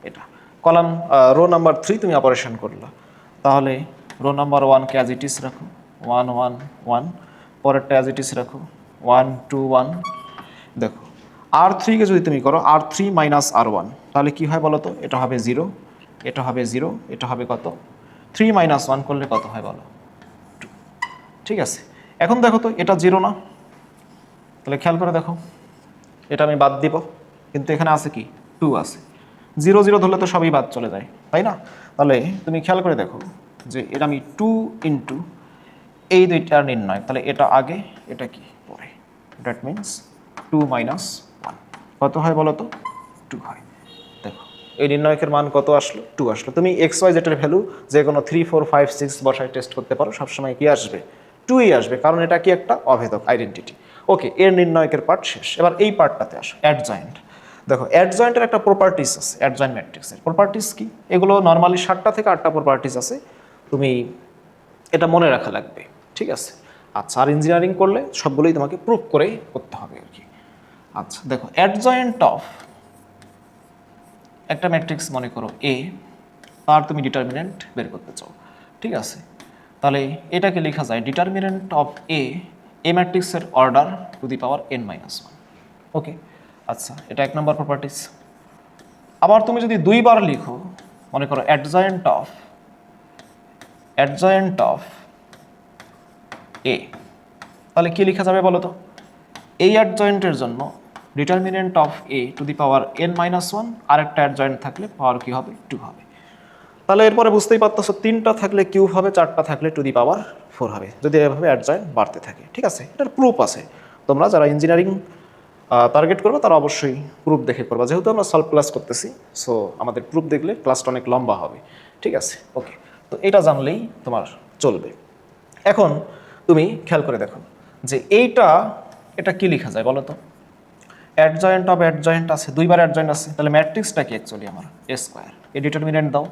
[SPEAKER 1] এটা, কলাম রো নাম্বার 3 তুমি অপারেশন করলা, তাহলে রো নাম্বার 1কে অ্যাজ ইট ইজ রাখো, 1 1 1, পরেরটা অ্যাজ ইট ইজ রাখো, 1 2 1। দেখো R3কে যদি তুমি করো R3 মাইনাস R1, তাহলে কি হয় বলো তো? এটা হবে জিরো, এটা হবে জিরো, এটা হবে কত? 3 মাইনাস 1 করলে কত হয় বলো? 2। ঠিক আছে, এখন দেখো তো এটা জিরো না, তাহলে খেয়াল করে দেখো, এটা আমি বাদ দিব, কিন্তু এখানে আছে কি? 2 আছে। জিরো জিরো ধরলে তো সবই বাদ চলে যায়, তাই না? তাহলে তুমি খেয়াল করে দেখো যে এটা আমি 2 ইন্টু এই দুইটার নির্ণয়, তাহলে এটা আগে, এটা কি পরে। দ্যাট মিনস 2 মাইনাস 1 কত হয় বলো তো? 2 হয়। দেখো এই নির্ণয়কের মান কত আসলো? 2 আসলো। তুমি এক্স ওয়াই জেটের ভ্যালু যে কোনো 3 4 5 6 বসায় টেস্ট করতে পারো, সবসময় কি আসবে? 2ই আসবে, কারণ এটা কি একটা অভেদক আইডেন্টিটি। ওকে, এর নির্ণয়কের পার্ট শেষ। এবার এই পার্টটাতে আসো, অ্যাডজয়েন্ট। দেখো অ্যাডজয়েন্টের একটা প্রপার্টিস আছে, অ্যাডজয়েন্ট ম্যাট্রিক্সের প্রপার্টিস কি? এগুলো নর্মালি 7টা থেকে 8টা প্রপার্টিস আছে, তুমি এটা মনে রাখা লাগবে। ঠিক আছে, আচ্ছা, আর ইঞ্জিনিয়ারিং করলে সবগুলোই তোমাকে প্রুভ করে করতে হবে আর কি। আচ্ছা দেখো, অ্যাডজয়েন্ট অফ একটা ম্যাট্রিক্স মনে করো এ, তার তুমি ডিটারমিনেন্ট বের করতে চাও। ঠিক আছে, তাহলে এটাকে লেখা যায় ডিটারমিনেন্ট অফ এ ম্যাট্রিক্সের order to the power n-1। ওকে, আচ্ছা, এটা 1 নম্বর প্রপার্টিস। আবার তুমি যদি দুইবার লিখো, মনে করো অ্যাডজয়েন্ট অফ এ, তাহলে কি লেখা যাবে বলো তো? এই অ্যাডজয়েন্টের জন্য determinant of A to the power n-1, আর একটা অ্যাডজয়েন্ট থাকলে পাওয়ার কি হবে? 2 হবে। তাহলে এরপরে বুঝতেই পারতেছো, 3টা থাকলে কিউব হবে, 4টা থাকলে টু দি পাওয়ার 4 হবে, যদি এভাবে অ্যাডজয়েন্ট বাড়তে থাকে। ঠিক আছে, এটার প্রুফ আছে। তোমরা যারা ইঞ্জিনিয়ারিং টার্গেট করবে তারা অবশ্যই প্রুফ দেখে করবা, যেহেতু আমরা সলভ ক্লাস করতেছি, সো আমাদের প্রুফ দেখলে ক্লাসটা অনেক লম্বা হবে। ঠিক আছে, ওকে, তো এটা জানলেই তোমার চলবে। এখন তুমি খেয়াল করে দেখো যে এটা কি লেখা যায় বলো তো? অ্যাডজয়েন্ট অফ অ্যাডজয়েন্ট আছে, দুইবার অ্যাডজয়েন্ট আছে, তাহলে ম্যাট্রিক্সটা কি অ্যাকচুয়ালি আমার এ স্কোয়ার। এ ডিটারমিনেন্ট দাও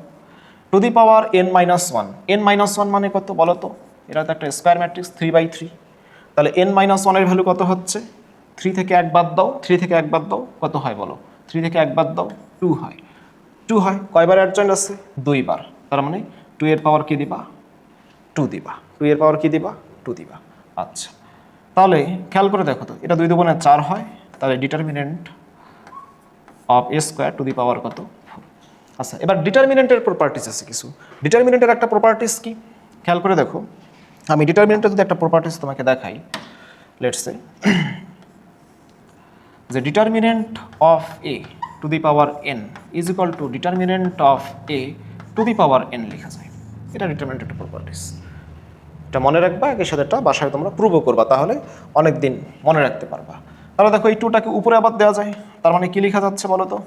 [SPEAKER 1] two the power n-1। n-1 মানে কত বলো তো? এটা তো একটা স্কোয়ার ম্যাট্রিক্স, 3/3। তাহলে n-1 এর ভ্যালু কত হচ্ছে? 3 থেকে 1 বাদ দাও, 3 থেকে 1 বাদ দাও, কত হয় বলো? 3 থেকে 1 বাদ দাও, 2 হয়। 2 হয়, কয়বার অ্যাডজয়েন্ট আছে? দুইবার। তার মানে 2 এর পাওয়ার কি দিবা? 2 দিবা। 2 এর পাওয়ার কি দিবা? 2 দিবা। আচ্ছা, তাহলে খেয়াল করে দেখো তো, এটা 2 দুগুণে 4 হয়, তাহলে determinant of A square to the power কত 4। আচ্ছা, এবার ডিটারমিনেন্টের প্রপার্টিস আছে কিছু। ডিটারমিনেন্টের একটা প্রপার্টিস কি খেয়াল করে দেখো। আমি ডিটারমিনেন্টের যদি একটা প্রপার্টিস তোমাকে দেখাই, লেটস সে যে determinant of A to the power N is equal two determinant of A to the power N লেখা যায়। এটা ডিটারমিনেন্ট একটা প্রপার্টিস। এটা মনে রাখবা, এর সাথে এটা বাসায় তোমরা প্রুভও করবা, তাহলে অনেক দিন মনে রাখতে পারবা। তাহলে দেখো এই টুটাকে উপরে আবার দেওয়া যায়, তার মানে কি লেখা যাচ্ছে বলো তো,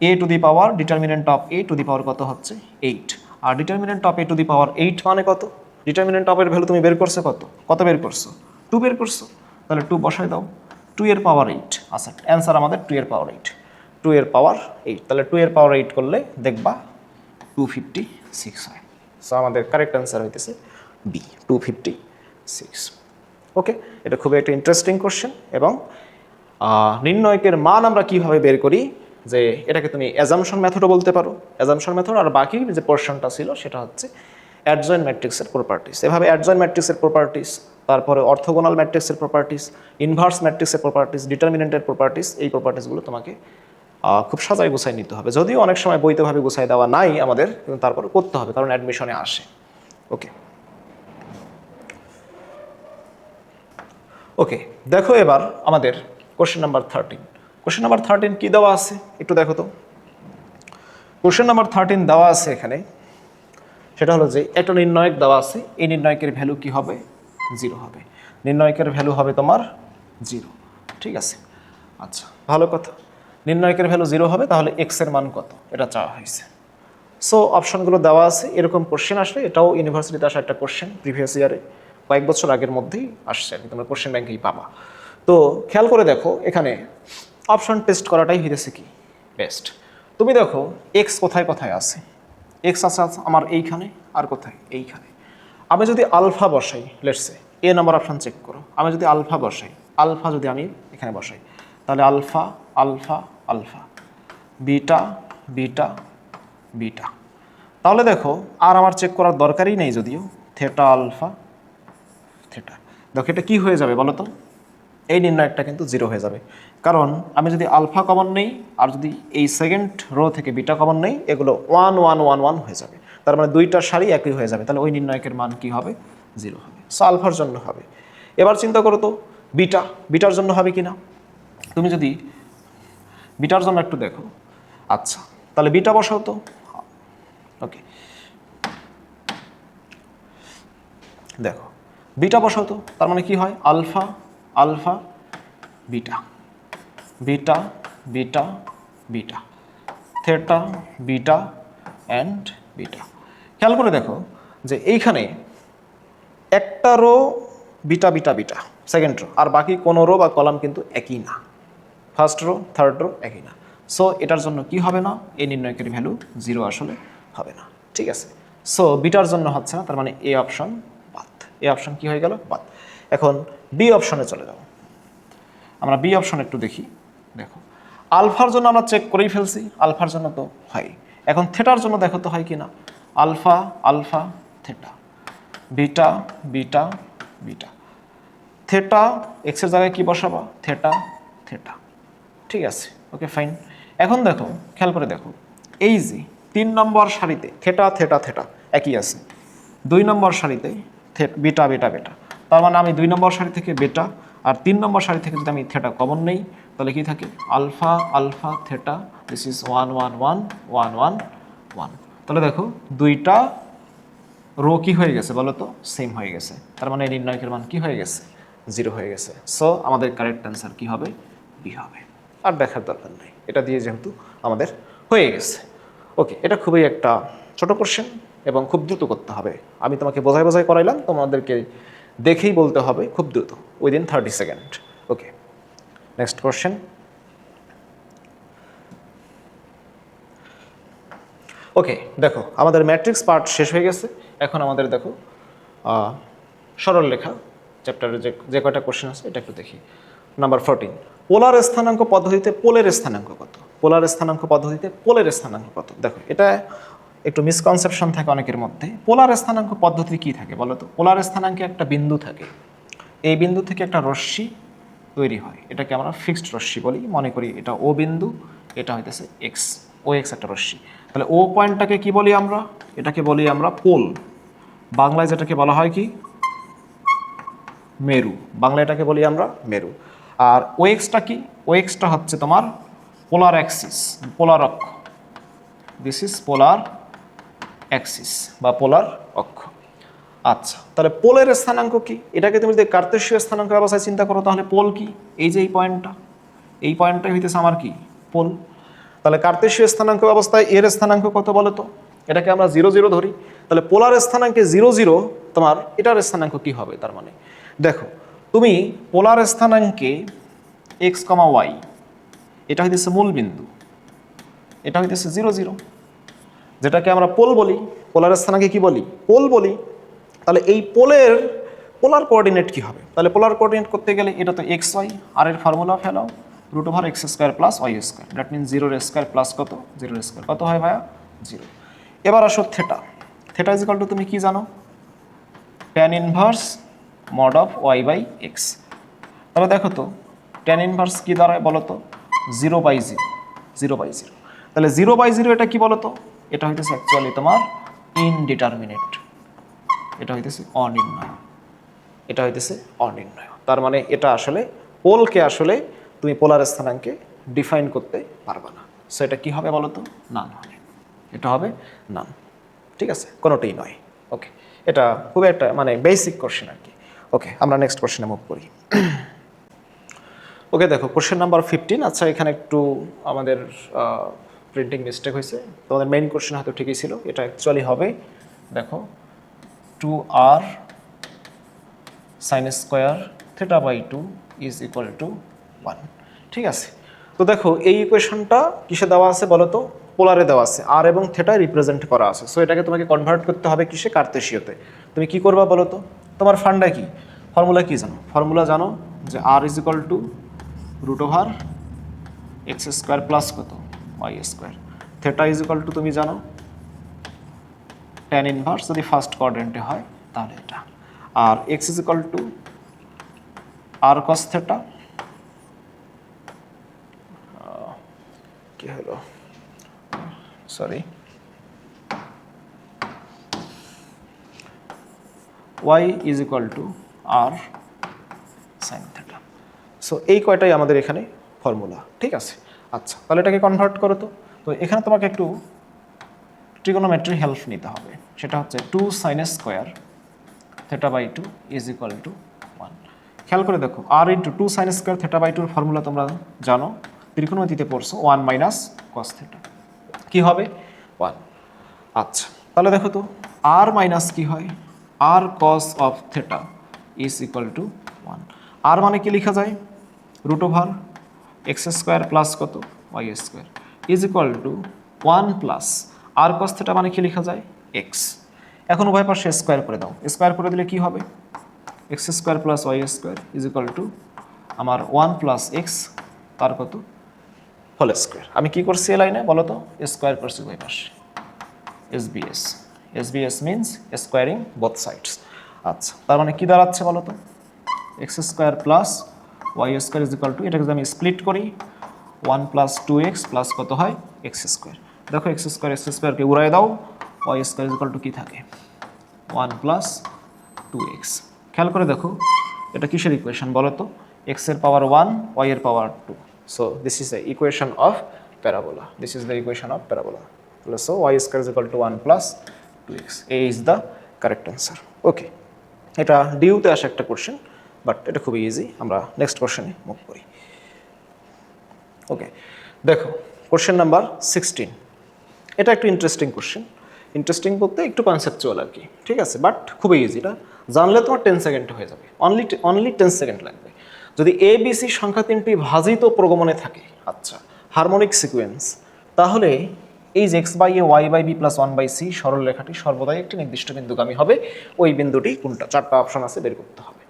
[SPEAKER 1] A to the power determinant of A to the power কত হচ্ছে 8, আর determinant of A to the power 8 মানে কত, ডিটারমিনেন্ট অফ এর ভ্যালু তুমি বের করছো কত, কত বের করছো 2 বের করছো, তাহলে 2 বসাই দাও, 2 এর পাওয়ার 8। আচ্ছা, অ্যান্সার আমাদের 2 এর পাওয়ার 8, 2 এর পাওয়ার 8, তাহলে 2 এর পাওয়ার 8 করলে দেখবা 256 হয়। সো আমাদের কারেক্ট অ্যান্সার হইতেছে বি, 256। ওকে, এটা খুবই একটা ইন্টারেস্টিং কোশ্চেন। এবং নির্ণয়কের মান আমরা কিভাবে বের করি, যে এটাকে তুমি অ্যাজাম্পশন মেথডও বলতে পারো, অ্যাজাম্পশন মেথড, আর বাকি যে পোর্শনটা ছিল সেটা হচ্ছে অ্যাডজয়েন্ট ম্যাট্রিক্সের প্রপার্টিস। এভাবে অ্যাডজয়েন্ট ম্যাট্রিক্সের প্রপার্টিস, তারপরে অর্থোগোনাল ম্যাট্রিক্সের প্রপার্টিস, ইনভার্স ম্যাট্রিক্সের প্রপার্টিস, ডিটারমিনেন্টের প্রপার্টিস, এই প্রপার্টিসগুলো তোমাকে খুব সাজায় গুছাই নিতে হবে। যদিও অনেক সময় বইতেভাবে গুছাই দেওয়া নাই আমাদের, কিন্তু তারপরে করতে হবে কারণ অ্যাডমিশনে আসে। ওকে ওকে, দেখো এবার আমাদের কোশ্চেন নাম্বার 13। কোশ্চেন নাম্বার 13 কি দেওয়া আছে একটু দেখো তো। কোশ্চেন নাম্বার 13 দেওয়া আছে এখানে, সেটা হলো যে একটা নির্ণয়ক দেওয়া আছে, এই নির্ণয়কের ভ্যালু কি হবে 0 হবে। নির্ণয়কের ভ্যালু হবে তোমার 0, ঠিক আছে। আচ্ছা, ভালো কথা, নির্ণয়কের ভ্যালু 0 হবে, তাহলে এক্স এর মান কত এটা চাওয়া হয়েছে। সো অপশনগুলো দেওয়া আছে, এরকম কোশ্চেন আসলে এটাও ইউনিভার্সিটিতে আসা একটা কোশ্চেন, প্রিভিয়াস ইয়ারে কয়েক বছর আগের মধ্যেই আসছে আর কি, তোমরা কোশ্চেন ব্যাংকেই পাবা। তো খেয়াল করে দেখো, এখানে অপশন টেস্ট করাটাই হইতেছে কি বেস্ট। তুমি দেখো এক্স কোথায় কোথায় আছে, এক্স আছে আমার এইখানে, আর কোথায় এইখানে। আমি যদি আলফা বসাই, লেটসে এ নাম্বার অপশন চেক করো, আমি যদি আলফা বসাই, আলফা যদি আমি এখানে বসাই, তাহলে alpha alpha alpha, beta beta beta, তাহলে দেখো আর আমার চেক করার দরকারই নেই, যদিও থেটা আলফা থেটা। দেখো এটা কি হয়ে যাবে বলো তো, এই নির্ণয়কটা কিন্তু 0 হয়ে যাবে, কারণ আমি যদি আলফা কমন নেই আর যদি এই সেকেন্ড রো থেকে বিটা কমন নেই, এগুলো 1 1 1 1 হয়ে যাবে, তার মানে দুইটা সারি একই হয়ে যাবে, তাহলে ওই নির্ণয়কের মান কি হবে 0 হবে। সো আলফার জন্য হবে। এবার চিন্তা করো তো বিটা, বিটার জন্য হবে কি না, তুমি যদি বিটার জন্য একটু দেখো। আচ্ছা, তাহলে বিটা বসাও তো। ওকে, দেখো বিটা বসাও তো, তার মানে কি হয় alpha alpha beta beta beta beta, theta beta and beta. খেয়াল করে দেখো যে এইখানে একটা row beta beta beta second row, আর বাকি কোনো রো বা কলাম কিন্তু একই না, ফার্স্ট রো থার্ড রো একই না। সো এটার জন্য কি হবে না, এই নির্ণয়কের ভ্যালু 0 আসলে হবে না, ঠিক আছে। সো বিটার জন্য হচ্ছে না, তার মানে এ অপশন বাদ, এ অপশন কি হয়ে গেল বাদ। এখন বি অপশনে চলে যাব, আমরা বি অপশন একটু দেখি। দেখো আলফার জন্য আমরা চেক করেই ফেলছি, আলফার জন্য তো হয়। এখন থেটার জন্য দেখো তো হয় কি না, alpha alpha theta, beta beta beta, theta এক্সের জায়গায় কি বসাবা থেটা থেটা, ঠিক আছে। Okay fine. এখন দেখো খেয়াল করে দেখো, এই যে 3 নম্বর সারিতে থেটা থেটা থেটা একই আছে, 2 নম্বর সারিতে বিটা বিটা বিটা, তার মানে আমি 2 নম্বর সারি থেকে বেটা আর 3 নম্বর সারি থেকে যদি আমি থেটা কমন নেই, তাহলে কি থাকে alpha alpha theta, this is 1 1 1 1 1 1। তাহলে দেখো দুইটা রো কি হয়ে গেছে বলো তো, সেম হয়ে গেছে, তার মানে নির্ণয়কের মান কি হয়ে গেছে 0 হয়ে গেছে। সো আমাদের কারেক্ট অ্যান্সার কি হবে বি হবে, আর দেখার দরকার নেই, এটা দিয়ে যেহেতু আমাদের হয়ে গেছে। ওকে, এটা খুবই একটা ছোট কোশ্চেন এবং খুব দ্রুত করতে হবে। আমি তোমাকে বোঝাই বোঝাই করাইলাম, তোমাদেরকে দেখেই বলতে হবে খুব দ্রুত, উইদিন 30 সেকেন্ড। ওকে, নেক্সট কোশ্চেন। ওকে, দেখো আমাদের ম্যাট্রিক্স পার্ট শেষ হয়ে গেছে, এখন আমাদের দেখো সরল লেখা চ্যাপ্টারে যে কয়টা কোশ্চেন আছে এটা একটু দেখি। নাম্বার 14, পোলার স্থানাঙ্ক পদ্ধতিতে পোলের স্থানাঙ্ক কত, পোলার স্থানাঙ্ক পদ্ধতিতে পোলের স্থানাঙ্ক কত। দেখো এটা একটু মিসকনসেপশন থাকে অনেকের মধ্যে, পোলার স্থানাঙ্ক পদ্ধতি কি থাকে বলো তো, পোলার স্থানাঙ্কে একটা বিন্দু থাকে, এই বিন্দু থেকে একটা রশ্মি তৈরি হয়, এটাকে আমরা ফিক্সড রশ্মি বলি, মনে করি এটা ও বিন্দু, এটা হইতেছে এক্স, ও এক্স একটা রশ্মি। তাহলে ও পয়েন্টটাকে কি বলি আমরা? এটাকে বলি আমরা পোল, বাংলায় যেটাকে বলা হয় কি মেরু, বাংলায় এটাকে বলি আমরা মেরু। আর ও এক্সটা কি? ও এক্সটা হচ্ছে তোমার পোলার অ্যাক্সিস, পোলার অক্ষ। দিস ইজ পোলার অ্যাক্সিস বা পোলার অক্ষ। আচ্ছা, তাহলে পোলের স্থানাঙ্ক কি? এটাকে তুমি যদি কার্তেশীয় স্থানাঙ্ক অবস্থায় চিন্তা করো তাহলে পোল কি? এই যে এই পয়েন্টটা, এই পয়েন্টটাই হইতেছে আমার কি পোল। তাহলে কার্তেশীয় স্থানাঙ্ক অবস্থায় এর স্থানাঙ্ক কত বলো তো? এটাকে আমরা 0 0 ধরি। তাহলে পোলার স্থানাঙ্কে 0 0, তোমার এটার স্থানাঙ্ক কি হবে? তার মানে দেখো, তুমি পোলার স্থানাঙ্কে x, y, এটা হইতেছে মূল বিন্দু, এটা হইতেছে 0 0, যেটাকে আমরা পোল বলি। পোলার স্থানাঙ্কে কি বলি? পোল বলি। তাহলে এই পোলের পোলার কোঅর্ডিনেট কি হবে? তাহলে পোলার কোঅর্ডিনেট করতে গেলে এটা তো এক্স ওয়াই, আর এর ফর্মুলা ফেলাও √x² + y², that means 0² plus কত? 0² কত হয় ভাইয়া? 0। এবার আসো theta. Theta is equal to তুমি কি জানো? tan inverse mod of y/x। তাহলে দেখো তো tan ইনভার্স কি দাঁড়ায় বলো তো? 0/0, 0/0। তাহলে 0/0 এটা কি বলো তো? এটা হইতেছে অ্যাকচুয়ালি তোমার ইনডিটারমিনেট, এটা হইতেছে অনির্ণয়, এটা হইতেছে অনির্ণয়। তার মানে এটা আসলে পোলকে আসলে তুমি পোলার স্থানাঙ্কে ডিফাইন করতে পারবে না। সো এটা কি হবে বলো তো? নান হবে, এটা হবে নান। ঠিক আছে, কোনোটাই নয়। ওকে, এটা খুব একটা মানে বেসিক কোশ্চেন আর কি। ওকে, আমরা নেক্সট কোশ্চেনে মুভ করি। ওকে, দেখো কোশ্চেন নাম্বার 15। আচ্ছা, এখানে একটু আমাদের প্রিন্টিং মিস্টেক হয়েছে। তোমাদের মেইন কোশ্চেন হয়তো ঠিকই ছিল, এটা অ্যাকচুয়ালি হবে দেখো 2r sin square θ/2 is equal to 1। ঠিক আছে, তো দেখো এই ইকুয়েশনটা কিসে দেওয়া আছে বলো তো? পোলারে দেওয়া আছে, আর এবং থেটায় রিপ্রেজেন্ট করা আছে। সো এটাকে তোমাকে কনভার্ট করতে হবে কিসে? কার্তেশীয়তে। তুমি কি করবা বলো তো? তোমার ফান্ডা কি, ফর্মুলা কি জানো? ফর্মুলা জানো যে r is equal two √x² plus কত? y²। Theta is equal to তুমি জানো tan ইনভার্স, যদি ফার্স্ট কোয়াড্রেন্টে হয় তাহলে এটা। আর x is equal two r cos theta, কি হলো sorry, y is equal two r sin theta. So এই কয়টাই আমাদের এখানে ফর্মুলা। ঠিক আছে, আচ্ছা তাহলে এটাকে কনভার্ট করো তো। তো এখানে তোমাকে একটু ট্রিগোনোমেট্রি হেল্প নিতে হবে। সেটা হচ্ছে 2 sin square θ/2 is equal to 1। খেয়াল করে দেখো, r into 2 sin square θ/2 formula তোমরা জানো, ত্রিকোণমিতিতে পড়ছো 1 মাইনাস cos থেটা, কি হবে? 1। আচ্ছা তাহলে দেখো তো r মাইনাস কি হয়? r cos of theta is equal to 1। r মানে কি লেখা যায়? √x² প্লাস কত? y² is equal to 1 plus r cos theta মানে কি লেখা যায়? x। এখন উভয় পাশে স্কোয়ার করে দাও, স্কোয়ার করে দিলে কি হবে? x² plus y² is equal two আমার 1 প্লাস এক্স তার কত? Whole square. আমি কি করছি এই লাইনে বলো তো? স্কোয়ার করছি উভয় পাশে, SBS। SBS means squaring both sides. আচ্ছা, তার মানে কি দাঁড়াচ্ছে বলো তো? x² plus y² is equal two, এটাকে যদি আমি স্প্লিট করি 1 প্লাস 2x প্লাস কত হয়? x²। দেখো x²কে উড়াই দাও, y² ইজ ইকুয়াল টু কি থাকে? 1 প্লাস 2x। খেয়াল করে দেখো এটা কিসের ইকুয়েশন বলো তো? x এর পাওয়ার 1, y এর power 2। So this is the equation of parabola, this is the equation of parabola. So y² is equal to 1 plus 2x, A is the correct answer. Okay, এটা ডিউতে আসা একটা কোশ্চেন, বাট এটা খুবই easy. আমরা next কোশ্চেনে move করি। ওকে, দেখো কোশ্চেন নাম্বার 16। এটা একটু ইন্টারেস্টিং কোশ্চেন। ইন্টারেস্টিং বলতে একটু কনসেপচুয়াল আর কি। ঠিক আছে, বাট খুবই ইজি। এটা জানলে তোমার 10 সেকেন্ডে হয়ে যাবে, অনলি 10 সেকেন্ড লাগবে। যদি এ বি সি সংখ্যা তিনটি ভাজিত প্রগমনে থাকে, আচ্ছা হারমোনিক সিকোয়েন্স, তাহলে এই যে x/a y/b প্লাস 1/c সরল রেখাটি সর্বদাই একটি নির্দিষ্ট বিন্দুগামী হবে। ওই বিন্দুটি কোনটা? 4টা অপশন আছে, বের করতে হবে।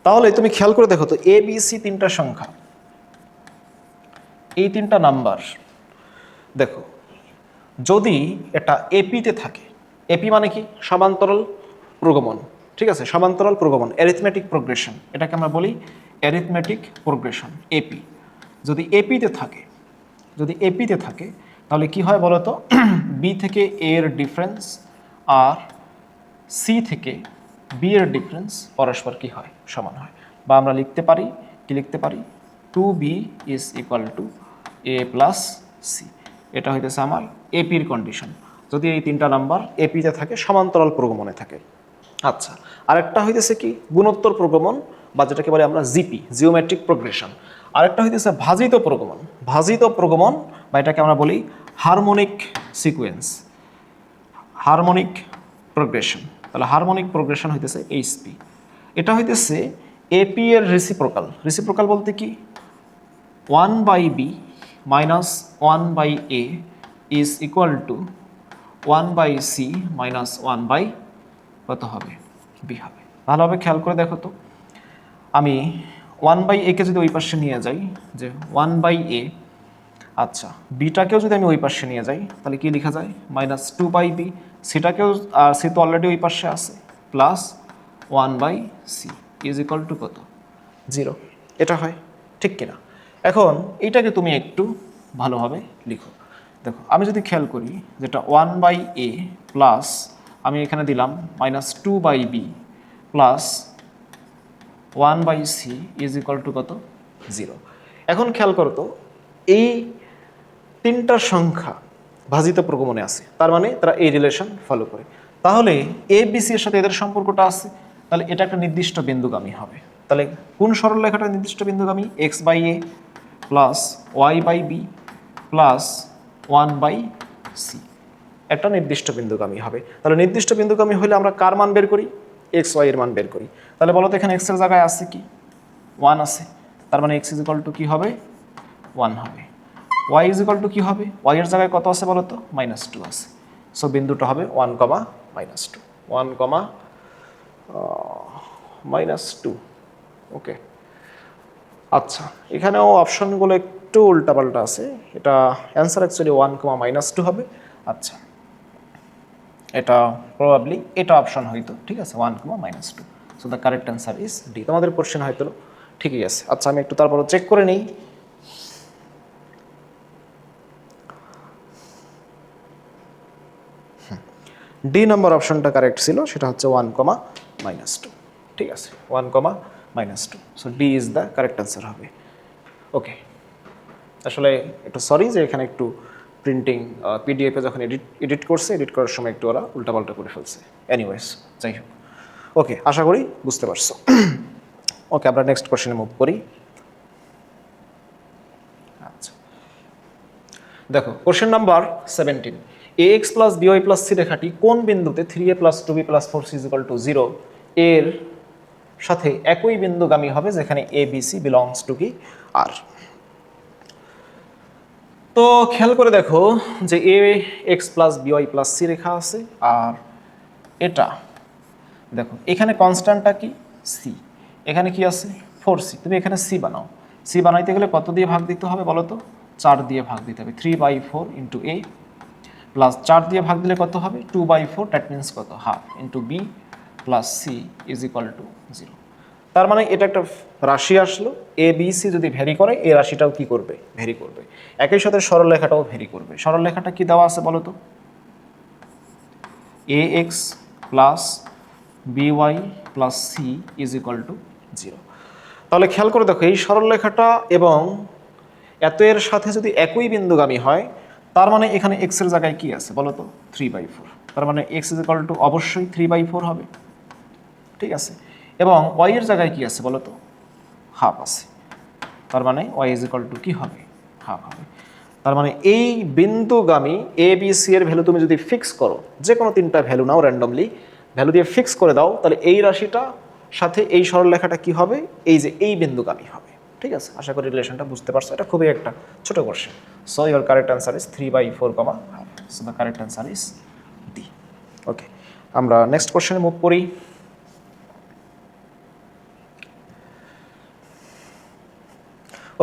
[SPEAKER 1] তাহলে তুমি খেয়াল করে দেখো তো, এ বি সি তিনটা সংখ্যা, এই তিনটা নাম্বার দেখো, যদি এটা এপিতে থাকে, এপি মানে কি? সমান্তরাল প্রগমন। ঠিক আছে, সমান্তরাল প্রগমন, অ্যারিথমেটিক প্রোগ্রেশন, এটাকে আমরা বলি অ্যারিথমেটিক প্রোগ্রেশন, এপি। যদি এপিতে থাকে যদি এপিতে থাকে তাহলে কি হয় বলো তো, বি থেকে এ এর ডিফারেন্স আর সি থেকে বি এর ডিফারেন্স পরস্পর কি হয়, সমান হয়। বা আমরা লিখতে পারি, কি লিখতে পারি, 2b is equal to a plus c. এটা হইতেছে আমার এপির কন্ডিশন, যদি এই তিনটা নাম্বার এপিতে থাকে, সমান্তরাল প্রগমনে থাকে। আচ্ছা, আরেকটা হইতেছে কি গুণোত্তর প্রগমন, বা যেটাকে বলে আমরা জিপি, জিওমেট্রিক প্রোগ্রেশন। আরেকটা হইতেছে ভাজিত প্রগমন। ভাজিত প্রগমন বা এটাকে আমরা বলি হারমোনিক সিকোয়েন্স, হারমোনিক প্রোগ্রেশন। তাহলে হারমোনিক প্রোগ্রেশন হইতেছে এইচপি। এটা হইতেছে এপি এর রেসিপ্রোকাল। রেসিপ্রোকাল বলতে কি, 1/b minus 1/a is equal two 1/c minus 1/, কত হবে, বি হবে। ভালোভাবে খেয়াল করে দেখো তো, আমি 1/a কে যদি ওই পাশে নিয়ে যাই, যে 1/a, আচ্ছা বিটাকেও যদি আমি ওই পাশে নিয়ে যাই তাহলে কি লেখা যায়, মাইনাস 2/b। সিটাকেও, আর সি তো অলরেডি ওই পাশে আছে, plus 1/c is equal to কত, 0। এটা হয়, ঠিক কিনা? এখন এইটাকে তুমি একটু ভালোভাবে লিখো। দেখো আমি যদি খেয়াল করি, যেটা 1/a প্লাস আমি এখানে দিলাম minus 2/b plus 1/c is equal to কত, 0। এখন খেয়াল করো তো, এই তিনটা সংখ্যা ভাজিত প্রগমনে আছে, তার মানে তারা এই রিলেশন ফলো করে। তাহলে এ বি সি এর সাথে এদের সম্পর্কটা আছে, তাহলে এটা একটা নির্দিষ্ট বিন্দুগামী হবে। তাহলে কোন সরলরেখাটা নির্দিষ্ট বিন্দুগামী, x by A plus y by B plus 1/c, একটা নির্দিষ্ট বিন্দুগামী হবে। তাহলে নির্দিষ্ট বিন্দুগামী হলে আমরা কার মান বের করি, এক্স ওয়াই এর মান বের করি। তাহলে বলো তো এখানে এক্স এর জায়গায় আছে কি, 1 আছে, তার মানে এক্স ইজ ইকুয়াল টু কি হবে, 1 হবে। ওয়াই ইজ ইকুয়াল টু কি হবে, ওয়াই এর জায়গায় কত আছে বলো তো, -2 আছে। সো বিন্দুটা হবে 1, -2, 1, -2। ওকে, আচ্ছা এখানেও অপশনগুলো একটু উল্টাপাল্টা আছে, এটা অ্যান্সার অ্যাকচুয়ালি 1, -2 হবে। আচ্ছা এটা প্রবাবলি এটা অপশন হয়তো, ঠিক আছে, 1, -2। So the correct answer is D. তোমাদের কোশ্চেন হয়তো ঠিকই আছে। আচ্ছা আমি একটু তারপর চেক করে নিই। ডি নম্বর অপশনটা কারেক্ট ছিল, সেটা হচ্ছে 1, -2। ঠিক আছে, 1, -2। So D is the correct answer হবে। ওকে, আসলে একটু সরি যে এখানে একটু প্রিন্টিং পিডিএফে যখন এডিট করার সময় একটু ওরা উল্টাপাল্টা করে ফেলছে। এনিওয়েজ, যাই হোক, ওকে আশা করি বুঝতে পারছো। ওকে, আমরা নেক্সট কোশ্চেনে মুভ করি। আচ্ছা দেখো question number 17, ax plus by plus c রেখাটি কোন বিন্দুতে 3a plus 2b plus 4c equal to 0 এর সাথে একই বিন্দুগামী হবে, যেখানে a b c belongs to কি আর। তো খেয়াল করে দেখো যে ax plus by plus C রেখা আছে, আর এটা দেখো এখানে কনস্ট্যান্টটা কি সি, এখানে কি আছে 4c। তুমি এখানে সি বানাও, সি বানাইতে গেলে কত দিয়ে ভাগ দিতে হবে বলো তো, 4 দিয়ে ভাগ দিতে হবে। 3/4 ইন্টু এ প্লাস 4 দিয়ে ভাগ দিলে কত হবে, 2/4, দ্যাট মিনস কত, half into b plus C is equal to 0। তার মানে এটা একটা রাশি আসলো, এ বি সি যদি ভ্যারি করে, এই রাশিটাও কি করবে, ভ্যারি করবে। একই সাথে সরলরেখাটাও ভ্যারি করবে। সরলরেখাটা কি দেওয়া আছে বলো তো, a x plus by plus C is equal to 0। তাহলে খেয়াল করে দেখো, এই সরলরেখাটা এবং এত এর সাথে যদি একই বিন্দুগামী হয়, তার মানে এখানে এক্স এর জায়গায় কি আছে বলো তো, 3/4। তার মানে এক্স ইজ ইকুয়াল টু অবশ্যই 3/4 হবে, ঠিক আছে। এবং ওয়াই এর জায়গায় কি আছে বলো তো, হাফ আছে, তার মানে ওয়াই ইজ ইকুয়াল টু কি হবে, হাফ হবে। তার মানে এই বিন্দুগামী এ বি সি এর ভ্যালু তুমি যদি ফিক্স করো, যে কোনো তিনটা ভ্যালু নাও, র্যান্ডমলি ভ্যালু দিয়ে ফিক্স করে দাও, তাহলে এই রাশিটা সাথে এই সরলরেখাটা কি হবে, এই যে এই বিন্দুগামী হবে। ঠিক আছে, আশা করি রিলেশনটা বুঝতে পারছো। এটা খুবই একটা ছোট question. So your correct answer is 3/4, half. So the correct answer is D. Okay, আমরা নেক্সট কোশ্চেনে মুভ করি।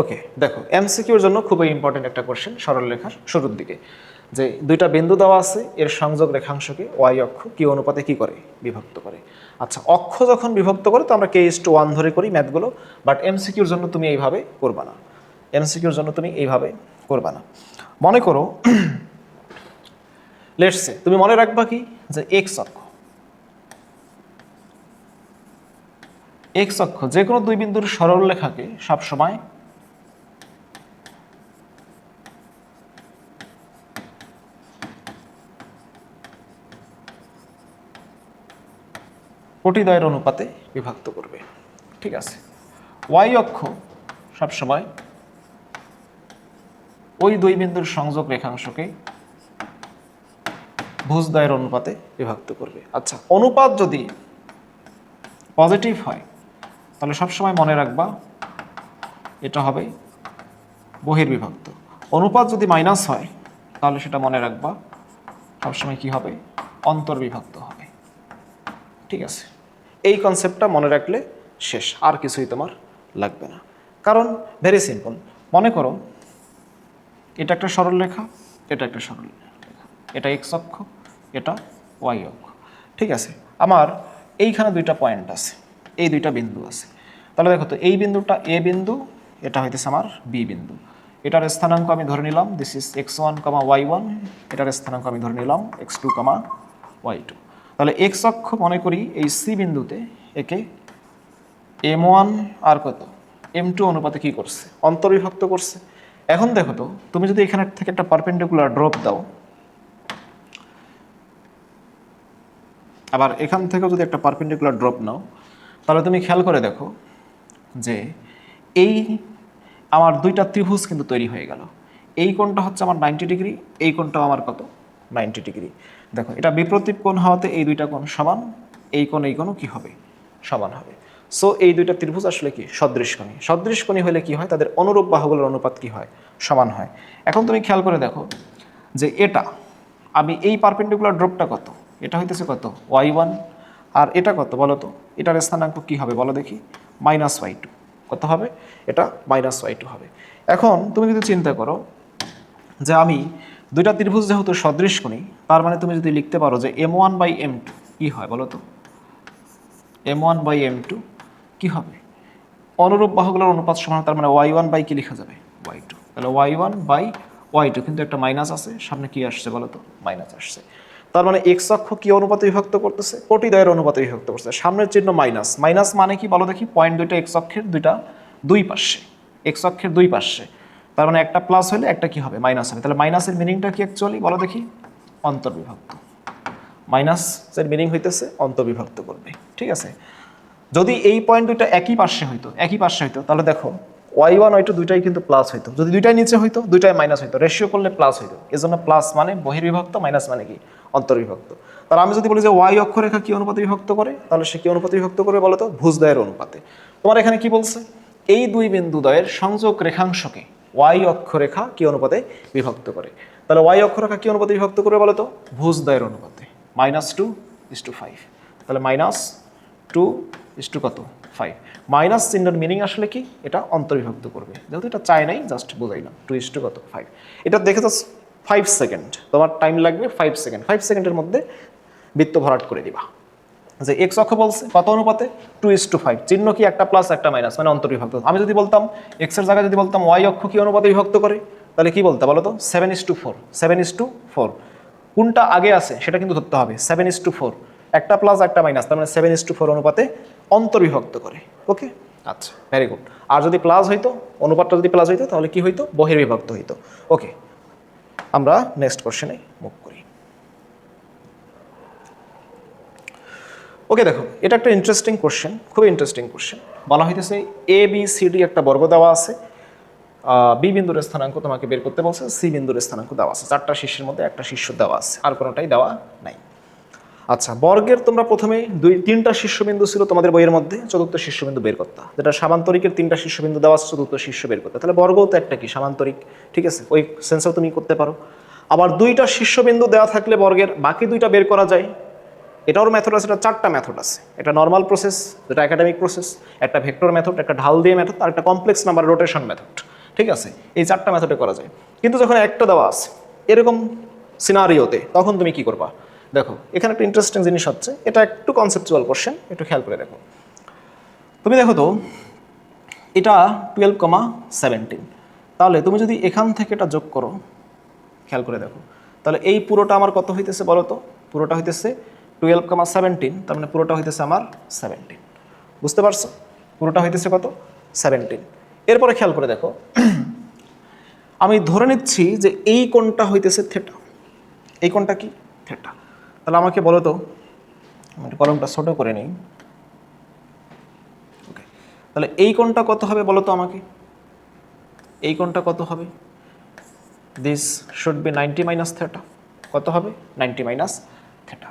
[SPEAKER 1] ওকে দেখো, এমসিকিউর জন্য খুবই ইম্পর্টেন্ট একটা কোশ্চেন, সরলরেখার শুরুর দিকে যে দুইটা বিন্দু দেওয়া আছে, এর সংযোগ রেখাংশকে ওয়াই অক্ষ কি অনুপাতে কি করে, বিভক্ত করে। আচ্ছা, অক্ষ যখন বিভক্ত করে তো আমরা k:1 ধরে করি ম্যাথগুলো, বাট এমসিকিউর জন্য তুমি এইভাবে করবা না। এমসিকিউর জন্য তুমি এইভাবে করবা না। মনে করো লেটস সে তুমি মনে রাখবা কি যে এক্স অক্ষ যে কোনো দুই বিন্দুর সরল রেখাকে সবসময় কোটিদ্বয়ের অনুপাতে বিভক্ত করবে। ঠিক আছে, ওয়াই অক্ষ সবসময় ওই দুই বিন্দুর সংযোগ রেখাংশকে ভুজদ্বয়ের অনুপাতে বিভক্ত করবে। আচ্ছা, অনুপাত যদি পজিটিভ হয় তাহলে সবসময় মনে রাখবা এটা হবে বহির্বিভক্ত। অনুপাত যদি মাইনাস হয় তাহলে সেটা মনে রাখবা সবসময় কি হবে, অন্তর্বিভক্ত হবে। ঠিক আছে, এই কনসেপ্টটা মনে রাখলে শেষ, আর কিছুই তোমার লাগবে না। কারণ ভেরি সিম্পল, মনে করো এটা একটা সরল রেখা, এটা একটা সরল রেখা, এটা এক্স অক্ষ, এটা ওয়াই অক্ষ। ঠিক আছে, আমার এইখানে দুইটা পয়েন্ট আছে, এই দুইটা বিন্দু আছে। তাহলে দেখো তো এই বিন্দুটা এ বিন্দু, এটা হইতেছে আমার বি বিন্দু। এটার স্থানাঙ্ক আমি ধরে নিলাম দিস ইজ x1, y1, এটার স্থানাঙ্ক আমি ধরে নিলাম x2, y2। তাহলে এক্স অক্ষ মনে করি এই সি বিন্দুতে একে m1 আর কত m2 অনুপাতে কি করছে, অন্তর্বিভক্ত করছে। এখন দেখো তো তুমি যদি এখানে থেকে একটা পারপেন্ডিকুলার ড্রপ দাও, আবার এখান থেকেও যদি একটা পারপেন্ডিকুলার ড্রপ নাও, তাহলে তুমি খেয়াল করে দেখো যে এই আমার দুইটা ত্রিভুজ কিন্তু তৈরি হয়ে গেল। এই কোণটা হচ্ছে আমার 90 ডিগ্রি, এই কোণটাও আমার কত 90 ডিগ্রি। দেখো এটা বিপরীত কোণ হওয়াতে এই দুইটা কোণ সমান, এই কোণও কি হবে, সমান হবে। সো এই দুইটা ত্রিভুজ আসলে কি সদৃশকোণী। সদৃশকোণী হলে কি হয়, তাদের অনুরূপ বাহুগুলোর অনুপাত কি হয়, সমান হয়। এখন তুমি খেয়াল করে দেখো যে এটা আমি এই পারপেন্ডিকুলার ড্রপটা কত, এটা হইতেছে কত y1, আর এটা কত বলো তো, এটার স্থানাঙ্ক কি হবে বলো দেখি, -y2। কত হবে, এটা -y2 হবে। এখন তুমি যদি চিন্তা করো যে আমি দুইটা ত্রিভুজ যেহেতু সদৃশকোণী, তার মানে তুমি যদি লিখতে পারো যে m1/m2 কি হয় বলো তো, m1/m2 কি হবে, অনুরূপ বাহুগুলোর অনুপাত সমান, তার মানে y1 বাই কি লেখা যাবে, y2। তাহলে y1/y2, কিন্তু একটা মাইনাস আছে সামনে, কি আসছে বলো তো, মাইনাস আসছে। তার মানে এক্স অক্ষ কি অনুপাতে বিভক্ত করতেছে, কোটিদ্বয়ের অনুপাতে বিভক্ত করতেছে। সামনের চিহ্ন মাইনাস, মাইনাস মানে কি বলো দেখি, পয়েন্ট দুইটা এক্স অক্ষের দুই পাশে, এক্স অক্ষের দুই পাশে, তার মানে একটা প্লাস হলে একটা কি হবে, মাইনাস হবে। তাহলে মাইনাসের মিনিংটা কি অ্যাকচুয়ালি বলো দেখি, অন্তর্বিভক্ত। মাইনাসের মিনিং হইতেছে অন্তর্বিভক্ত করবে। ঠিক আছে, যদি এই পয়েন্ট দুইটা একই পাশে হইতো তাহলে দেখো y1 y2 দুইটাই কিন্তু প্লাস হইতো। যদি দুইটাই নিচে হইতো দুইটাই মাইনাস হইতো, রেশিও করলে প্লাস হইতো। এজন্য প্লাস মানে বহির্বিভক্ত, মাইনাস মানে কি অন্তর্বিভক্ত। তাহলে আমি যদি বলি যে y অক্ষরেখা কি অনুপাতে বিভক্ত করে, তাহলে সে কি অনুপাতে বিভক্ত করে বলো তো, ভুজদ্বয়ের অনুপাতে। তোমার এখানে কি বলছে, এই দুই বিন্দুদ্বয়ের সংযোগ রেখাংশকে y অক্ষরেখা কি অনুপাতে বিভক্ত করে। তাহলে y অক্ষরেখা কি অনুপাতে বিভক্ত করে বলো তো, ভুজদ্বয়ের অনুপাতে। -2:5। তাহলে -2 কত 5। মাইনাস চিহ্নের মিনিং আসলে কি, এটা অন্তর্বিভক্ত করবে। যেহেতু এটা চাই নাই, জাস্ট বোঝাইলাম। 2 কত 5। এটা দেখে জাস্ট 5 সেকেন্ড তোমার টাইম লাগবে, 5 সেকেন্ড। 5 সেকেন্ডের মধ্যে বৃত্ত ভরাট করে দিবা। যে এক্স অক্ষ বলছে কত অনুপাতে, 2:5। চিহ্ন কি একটা প্লাস একটা মাইনাস, মানে অন্তর্বিভক্ত। আমি যদি বলতাম এক্স এর জায়গায় যদি বলতাম ওয়াই অক্ষ কি অনুপাতে বিভক্ত করে, তাহলে কি বলতে বলো তো, 7:4। 7:4 কোনটা আগে আছে সেটা কিন্তু ধরতে হবে। 7:4, একটা প্লাস একটা মাইনাস, তার মানে 7:4 অনুপাতে অন্তর্বিভক্ত করে। ওকে, আচ্ছা, ভেরি গুড। আর যদি প্লাস হইতো, অনুপাতটা যদি প্লাস হইতো, তাহলে কি হইতো, বহির্বিভক্ত হইতো। ওকে, আমরা নেক্সট কোশ্চেনে মুভ করি। ওকে, দেখো এটা একটা ইন্টারেস্টিং কোশ্চেন, খুবই ইন্টারেস্টিং কোশ্চেন। বলা হইতেছে এ বি সি ডি একটা বর্গ দেওয়া আছে, বি বিন্দুর স্থানাঙ্ক তোমাকে বের করতে বলছে, সি বিন্দুর স্থানাঙ্ক দেওয়া আছে। চারটা শীর্ষের মধ্যে একটা শীর্ষ দেওয়া আছে, আর কোনোটাই দেওয়া নাই। আচ্ছা, বর্গের তোমরা প্রথমে তিনটা শীর্ষবিন্দু ছিল তোমাদের বইয়ের মধ্যে, চতুর্থ শীর্ষবিন্দু বের করতে, যেটা সামান্তরিকের তিনটা শীর্ষবিন্দু দেওয়া আছে, চতুর্থ শীর্ষ বের করতে। তাহলে বর্গও তো একটা কি সামান্তরিক, ঠিক আছে, ওই সেন্সও তুমি করতে পারো। আবার দুইটা শীর্ষবিন্দু দেওয়া থাকলে বর্গের বাকি দুইটা বের করা যায়, এটাও মেথড আছে। এটা চারটা মেথড আছে। এটা নর্মাল প্রসেস, যেটা একাডেমিক প্রসেস, একটা ভেক্টর মেথড, একটা ঢাল দিয়ে মেথড, আর একটা কমপ্লেক্স নাম্বার রোটেশন মেথড। ঠিক আছে, এই চারটা মেথডে করা যায়। কিন্তু যখন একটা দেওয়া আছে এরকম সিনারিওতে, তখন তুমি কি করবা, দেখো এখানে একটা ইন্টারেস্টিং জিনিস হচ্ছে, এটা একটু কনসেপচুয়াল কোশ্চেন, একটু খেয়াল করে দেখো। তুমি দেখো তো এটা 12,17, তাহলে তুমি যদি এখান থেকে এটা যোগ করো, খেয়াল করে দেখো, তাহলে এই পুরোটা আমার কত হইতেছে বলো তো? পুরোটা হইতেছে 12,17, তার মানে পুরোটা হইতেছে আমার 17। বুঝতে পারছো? পুরোটা হইতেছে কত? 17। এরপরে খেয়াল করে দেখো, আমি ধরে নিচ্ছি যে এই কোণটা হইতেছে থিটা। এই কোণটা কি? থিটা। তাহলে আমাকে বলো তো, আমি কলমটা ছোট করে নিই। ওকে, তাহলে এই কোণটা কত হবে বলো তো আমাকে? এই কোণটা কত হবে? This should be 90 minus theta. কত হবে? 90 মাইনাস থিটা।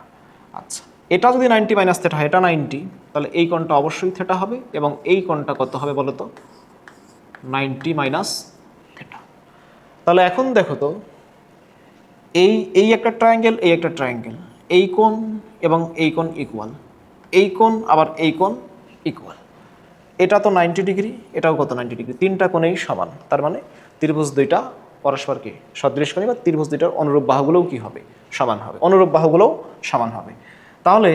[SPEAKER 1] আচ্ছা, এটা যদি 90 মাইনাস থিটা হয়, এটা 90, তাহলে এই কোণটা অবশ্যই থিটা হবে, এবং এই কোণটা কত হবে বলো তো? 90 মাইনাস থিটা। তাহলে এখন দেখো তো, এই একটা ট্রায়াঙ্গেল, এই একটা ট্রায়াঙ্গেল, এই কোণ এবং এই কোণ ইকুয়াল, এই কোণ আবার এই কোণ ইকুয়াল। এটা তো 90 ডিগ্রি, এটাও কত 90 ডিগ্রি, তিনটা কোণেই সমান। তার মানে ত্রিভুজ দুইটা পরস্পরকে সদৃশকোণী, বা ত্রিভুজ দুইটার অনুরূপ বাহুগুলোও কি হবে? সমান হবে। অনুরূপ বাহুগুলোও সমান হবে। তাহলে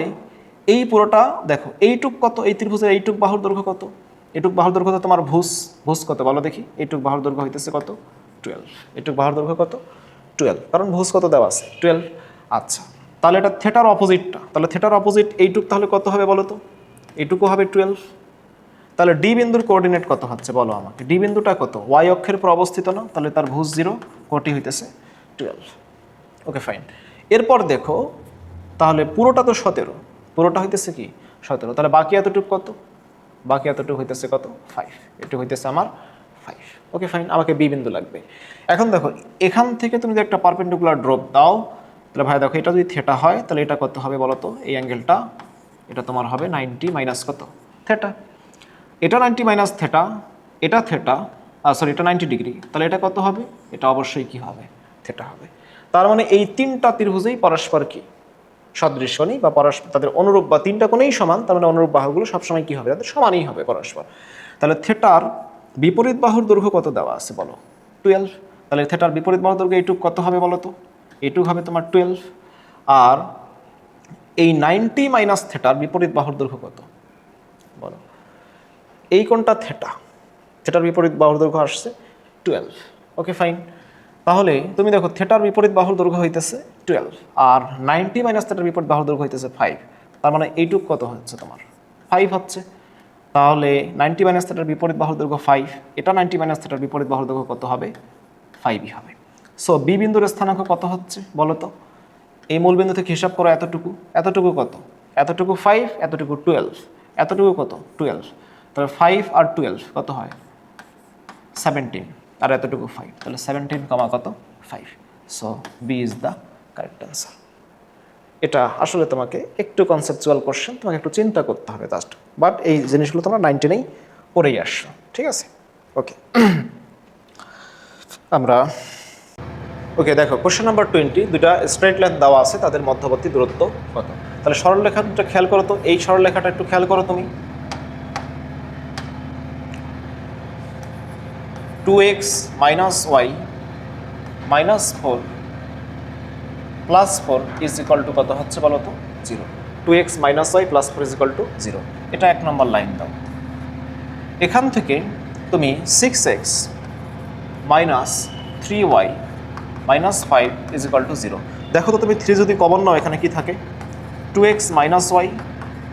[SPEAKER 1] এই পুরোটা দেখো, এইটুক কত? এই ত্রিভুজের এইটুক বাহুর দৈর্ঘ্য কত? এইটুক বাহুর দৈর্ঘ্য তো তোমার ভুজ কত বলো দেখি? এইটুক বাহুর দৈর্ঘ্য হইতেছে কত? 12। এইটুক বাহুর দৈর্ঘ্য কত? 12, কারণ ভুজ কত দেওয়া আছে? 12। আচ্ছা, তাহলে এটা থিটার অপোজিটটা, তাহলে থিটার অপোজিট এইটুক তাহলে কত হবে বলো তো? এইটুকু হবে 12। তাহলে ডি বিন্দুর কোঅর্ডিনেট কত হচ্ছে বলো আমাকে? ডি বিন্দুটা কত? ওয়াই অক্ষের উপর অবস্থিত না, তাহলে তার ভুজ 0, কোটি হইতেছে 12। ওকে, ফাইন। এরপর দেখো, তাহলে পুরোটা তো 17, পুরোটা হইতেছে কি 17, তাহলে বাকি এতটুকু কত? বাকি এতটুকু হইতেছে কত? 5। এটুকু হইতেছে আমার 5। ওকে, ফাইন। আমাকে বি বিন্দু লাগবে। এখন দেখো, এখান থেকে তুমি যদি একটা পারপেন্ডিকুলার ড্রপ দাও, তাহলে ভাই দেখো, এটা যদি থিটা হয়, তাহলে এটা কত হবে বলো তো? এই অ্যাঙ্গেলটা এটা তোমার হবে 90 মাইনাস কত? থিটা। এটা 90 মাইনাস থিটা, এটা থিটা, সরি এটা 90 ডিগ্রি, তাহলে এটা কত হবে? এটা অবশ্যই কি হবে? থিটা হবে। তার মানে এই তিনটা ত্রিভুজেই পরস্পর কি সদৃশনী, বা পরস্পর তাদের অনুরূপ, বা তিনটা কোণেই সমান, তার মানে অনুরূপ বাহুগুলো সবসময় কি হবে? তাদের সমানই হবে পরস্পর। তাহলে থিটার বিপরীত বাহুর দৈর্ঘ্য কত দেওয়া আছে বলো? 12। তাহলে থিটার বিপরীত বাহুর দৈর্ঘ্য এইটুক কত হবে বলো তো? এইটুক হবে তোমার 12। আর এই 90 মাইনাস থিটার বিপরীত বাহুর দৈর্ঘ্য কত বলো? এই কোণটা থিটা, থিটার বিপরীত বাহুর দৈর্ঘ্য আসছে 12। ওকে, ফাইন। তাহলে তুমি দেখো, থিটার বিপরীত বাহুর দৈর্ঘ্য হইতেছে 12, আর 90 মাইনাস থিটার বিপরীত বাহুর দৈর্ঘ্য হইতেছে 5। তার মানে এইটুক কত হচ্ছে তোমার? 5 হচ্ছে। তাহলে 90 মাইনাস থিটার বিপরীত বাহুর দৈর্ঘ্য 5, এটা 90 মাইনাস থিটার বিপরীত বাহুর দৈর্ঘ্য কত হবে? 5ই হবে। সো বি বিন্দুর স্থানাঙ্ক কত হচ্ছে বলো তো? এই মূল বিন্দু থেকে হিসাব করো, এতটুকু, এতটুকু কত? এতটুকু 5, এতটুকু 12, এতটুকু কত? 12। তাহলে 5 আর 12 কত হয়? 17, আর এতটুকু 5, তাহলে 17 কমা কত? 5। So B is the correct answer. এটা আসলে তোমাকে একটু কনসেপচুয়াল কোশ্চেন, তোমাকে একটু চিন্তা করতে হবে জাস্ট, বাট এই জিনিসগুলো তোমরা 19-এই পড়েই আসছো, ঠিক আছে? ওকে, আমরা ওকে দেখো, কোশ্চেন নাম্বার 20, দুটা স্ট্রেট লাইন দেওয়া আছে, তাদের মধ্যবর্তী দূরত্ব কত? তাহলে সরলরেখাটা খেয়াল করো তো, এই সরলরেখাটা একটু খেয়াল করো তুমি। 2x minus y minus 4 plus 4 is equal to কত হচ্ছে বলো তো? 0। 2x minus y plus 4 is equal to 0, এটা 1 নম্বর লাইন দাও। এখান থেকে তুমি 6x minus 3y minus 5 is equal to 0। দেখো তো তুমি 3 যদি কমন নাও, এখানে কি থাকে? 2x minus y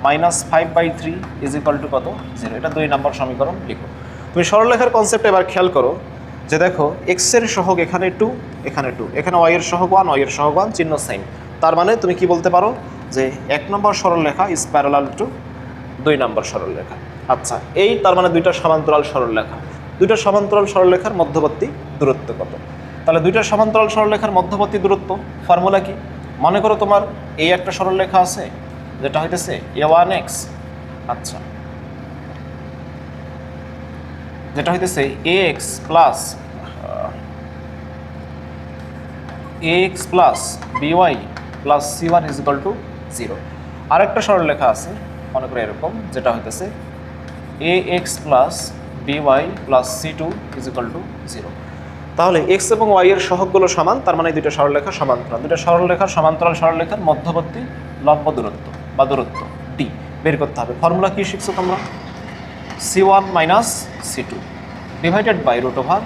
[SPEAKER 1] minus 5/3 is equal to কত? 0। এটা 2 নম্বর সমীকরণ লিখো। তুমি সরলরেখার কনসেপ্ট এবার খেয়াল করো, যে দেখো এক্স এর সহগ এখানে 2, এখানে 2, এখানে ওয়াই এর সহগ 1, ওয়াই এর সহগ 1, চিহ্ন সেম। তার মানে তুমি কি বলতে পারো? যে 1 নম্বর সরলরেখা ইজ প্যারালাল টু 2 নম্বর সরলরেখা। আচ্ছা, এই তার মানে দুইটা সমান্তরাল সরলরেখা, দুইটা সমান্তরাল সরলরেখার মধ্যবর্তী দূরত্ব কত? তাহলে দুইটা সমান্তরাল সরলরেখার মধ্যবর্তী দূরত্ব ফর্মুলা কি? মনে করো তোমার এই একটা সরলরেখা আছে, যেটা হইতেছে a1x, আচ্ছা, যেটা হইতেছে ax plus by plus c1 is equal to 0। আরেকটা সরলরেখা আছে, মনে করো এরকম, যেটা হইতেছে ax plus by plus c2 is equal to 0। তাহলে এক্স এবং ওয়াই এর সহগগুলো সমান, তার মানে দুইটা সরলরেখা সমান্তরাল, দুইটা সরলরেখার সমান্তরাল সরলরেখার মধ্যবর্তী লম্ব দূরত্ব বা দূরত্ব ডি বের করতে হবে। ফর্মুলা কি শিখছো তোমরা? c1 minus c2 divided by root over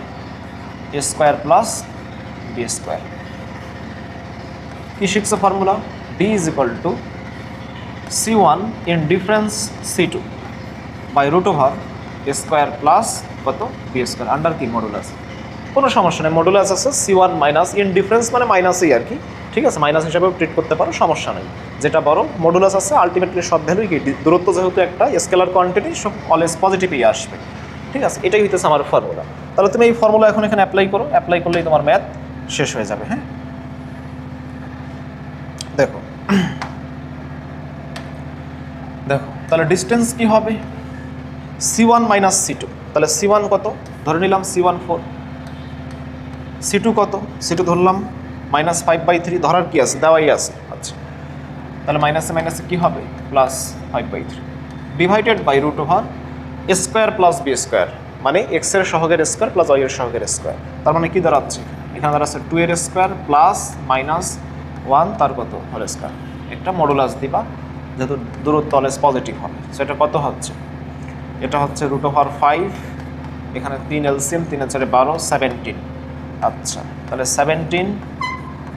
[SPEAKER 1] a square plus b square. কি শিখছে formula? D is equal to C1 in difference C2 by root over a square plus কত বি স্কোয়ার আন্ডার কি modulus. কোনো সমস্যা নেই, modulus আছে C1 minus in difference মানে মাইনাসই আর কি, ঠিক আছে, মাইনাস হিসাবেও ট্রিট করতে পারো, সমস্যা নেই। যেটা বড় মডুলাস আছে আলটিমেটলি সব ভ্যালুই কি দূরত্ব যেহেতু একটা স্কেলার কোয়ান্টিটি সব অলওয়েজ পজিটিভই আসবে, ঠিক আছে, এটাই হইতেছে আমার ফর্মুলা। তাহলে তুমি এই ফর্মুলা এখন এখানে অ্যাপ্লাই করো, অ্যাপ্লাই করলেই তোমার ম্যাথ শেষ হয়ে যাবে। হ্যাঁ দেখো দেখো তাহলে ডিস্টেন্স কি হবে? C1 মাইনাস C2, তাহলে C1 কত ধরে নিলাম, C1 4, C2 কত, C2 ধরলাম -5/3, ধরার কি আছে, দেওয়াই আছে। আচ্ছা তাহলে মাইনাসে মাইনাসে কি হবে, plus 5/3 divided by root over a square plus b square, মানে এক্স এর সহগের স্কোয়ার প্লাস ওয়াই এর সহগের স্কোয়ার। তার মানে কি দাঁড়াচ্ছে, এখানে দাঁড়াচ্ছে 2 এর স্কোয়ার প্লাস -1 তার কত হোল স্কোয়ার। একটা মডুলাস দিবা যেহেতু দূরত্ব অলওয়েজ পজিটিভ হবে, সেটা কত হচ্ছে, এটা হচ্ছে রুট ওভার 5, এখানে 3 এলসিএম, 3 এর 4 12, 17। আচ্ছা তাহলে 17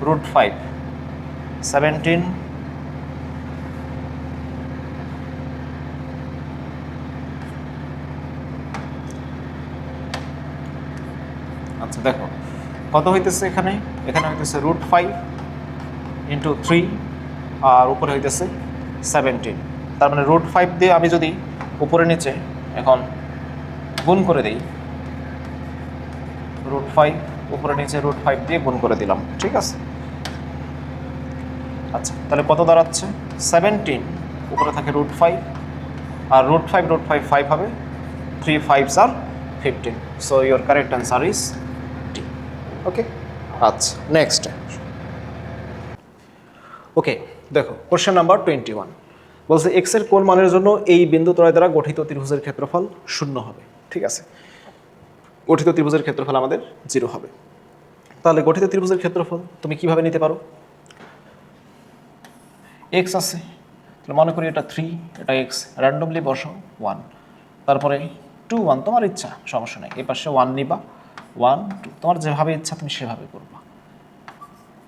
[SPEAKER 1] রুট 5, 17 আচ্ছা দেখো কত হইতেছে এখানে, এখানে হইতেছে রুট 5 ইন্টু 3 আর উপরে হইতেছে 17। তার মানে রুট 5 দিয়ে আমি যদি উপরে নিচে এখন গুণ করে দিই, রুট 5 উপরে নিচে রুট 5 দিয়ে গুণ করে দিলাম, ঠিক আছে। আচ্ছা তাহলে কত দাঁড়াচ্ছে, 17 উপরে থাকে রুট 5 আর রুট 5 5 হবে, 3 5s are 15, so your correct answer is D. Okay আচ্ছা নেক্সট। ওকে দেখো কোশ্চেন নাম্বার 21 বলছে এক্স এর কোন মানের জন্য এই বিন্দু ত্রয় দ্বারা গঠিত ত্রিভুজের ক্ষেত্রফল 0 হবে, ঠিক আছে, গঠিত ত্রিভুজের ক্ষেত্রফল আমাদের 0 হবে। তাহলে গঠিত ত্রিভুজের ক্ষেত্রফল তুমি কিভাবে নিতে পারো, এক্স আছে, তাহলে মনে করি এটা 3, এটা এক্স, র্যান্ডমলি বসো 1, তারপরে 2 1 তোমার ইচ্ছা, সমস্যা নেই, এই পাশে 1 নিবা, 1 2 তোমার যেভাবে ইচ্ছা তুমি সেভাবে করবা,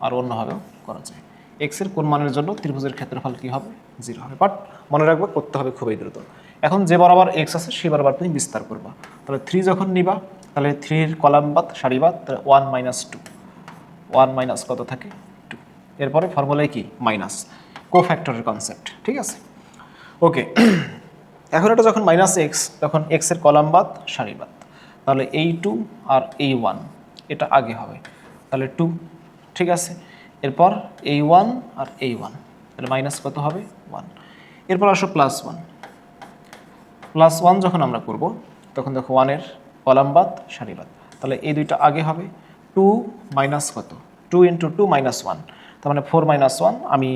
[SPEAKER 1] আর অন্যভাবেও করা যায়। এক্স এর কোন মানের জন্য ত্রিভুজের ক্ষেত্রফল কি হবে, 0 হবে। বাট মনে রাখবা করতে হবে খুবই দ্রুত। এখন যে বরাবর এক্স আছে সেই বরাবর তুমি বিস্তার করবা, তাহলে 3 যখন নিবা তাহলে 3 এর কলাম বাদ সারি বাদ, তাহলে 1 মাইনাস 2, 1 মাইনাস কত থাকে 2, এরপরে ফর্মুলায় কি মাইনাস, কোফ্যাক্টরের কনসেপ্ট, ঠিক আছে। ওকে এখন এটা যখন মাইনাস এক্স তখন এক্স এর কলাম বাদ সারি বাদ, তাহলে এই 2 আর এই 1 এটা আগে হবে, তাহলে 2, ঠিক আছে। এরপর এই 1 আর এই 1, তাহলে মাইনাস কত হবে 1, এরপর আসো প্লাস 1, প্লাস 1 যখন আমরা করব তখন দেখো 1 এর কলাম বাদ সারি বাদ, তাহলে এই দুইটা আগে হবে, 2 মাইনাস কত 2 ইন্টু 2 মাইনাস 1, তার মানে 4 মাইনাস 1, আমি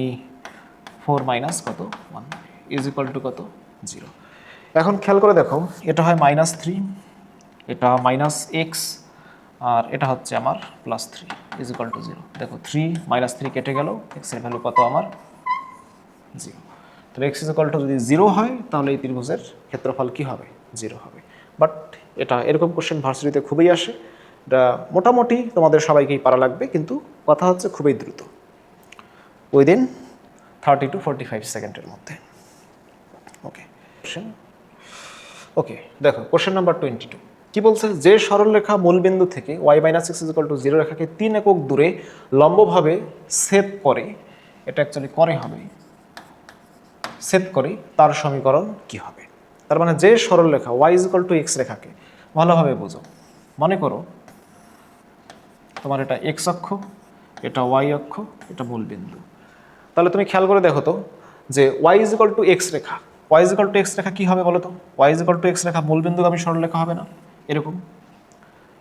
[SPEAKER 1] 4 মাইনাস কত 1 ইজ ইকুয়াল টু কত 0। এখন খেয়াল করে দেখো এটা হয় -3, এটা মাইনাস এক্স আর এটা হচ্ছে আমার +3 ইজ ইকুয়াল টু 0। দেখো 3 -3 কেটে গেল, এক্স এর ভ্যালু কত আমার 0। তাহলে এক্স ইজ ইকুয়াল টু যদি 0 হয় তাহলে এই ত্রিভুজের ক্ষেত্রফল কি হবে 0 হবে। বাট এটা এরকম কোশ্চেন ভার্সিটিতে খুবই আসে, এটা মোটামুটি তোমাদের সবাইকেই পারা লাগবে, কিন্তু কথা হচ্ছে খুবই দ্রুত, উইদিন 30 to 45 সেকেন্ডের মধ্যে। ওকে ওকে দেখো কোশ্চেন নাম্বার 22 কি বলছে, যে সরলরেখা মূলবিন্দু থেকে y - x = 0 রেখাকে 3 একক দূরে লম্বভাবে ছেদ করে, এটা অ্যাকচুয়ালি করে হবে, ছেদ করে তার সমীকরণ কি হবে। তার মানে যে সরলরেখা y = x রেখাকে, ভালোভাবে বোঝো, মনে করো তোমার এটা x অক্ষ, এটা y অক্ষ, এটা মূলবিন্দু। তাহলে তুমি খেয়াল করে দেখো তো যে y = x রেখা, y = x রেখা কি হবে বলো তো, y = x রেখা মূলবিন্দুগামী সরলরেখা হবে না এরকম,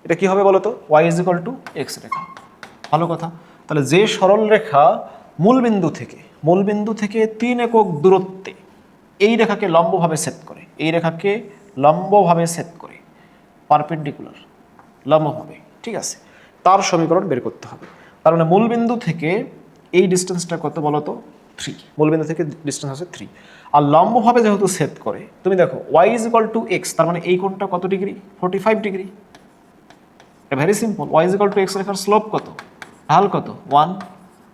[SPEAKER 1] এটা কি হবে বলো তো, y = x রেখা। ভালো কথা, তাহলে যে সরলরেখা মূলবিন্দু থেকে 3 একক দূরত্বে এই রেখাকে লম্বভাবে ছেদ করে, এই রেখাকে লম্বভাবে ছেদ করে, পারপেন্ডিকুলার লম্বভাবে, ঠিক আছে, তার সমীকরণ বের করতে হবে। তার মানে মূলবিন্দু থেকে এই ডিস্টেন্সটা কত বলো তো 3, মূলবিন্দু থেকে ডিস্টেন্স আছে 3, আর লম্বভাবে যেহেতু ছেদ করে, তুমি দেখো y = x, তার মানে এই কোণটা কত ডিগ্রি 45 ডিগ্রি, এটা very simple. Y is equal to x রেখার স্লোপ কত, ঢাল কত 1,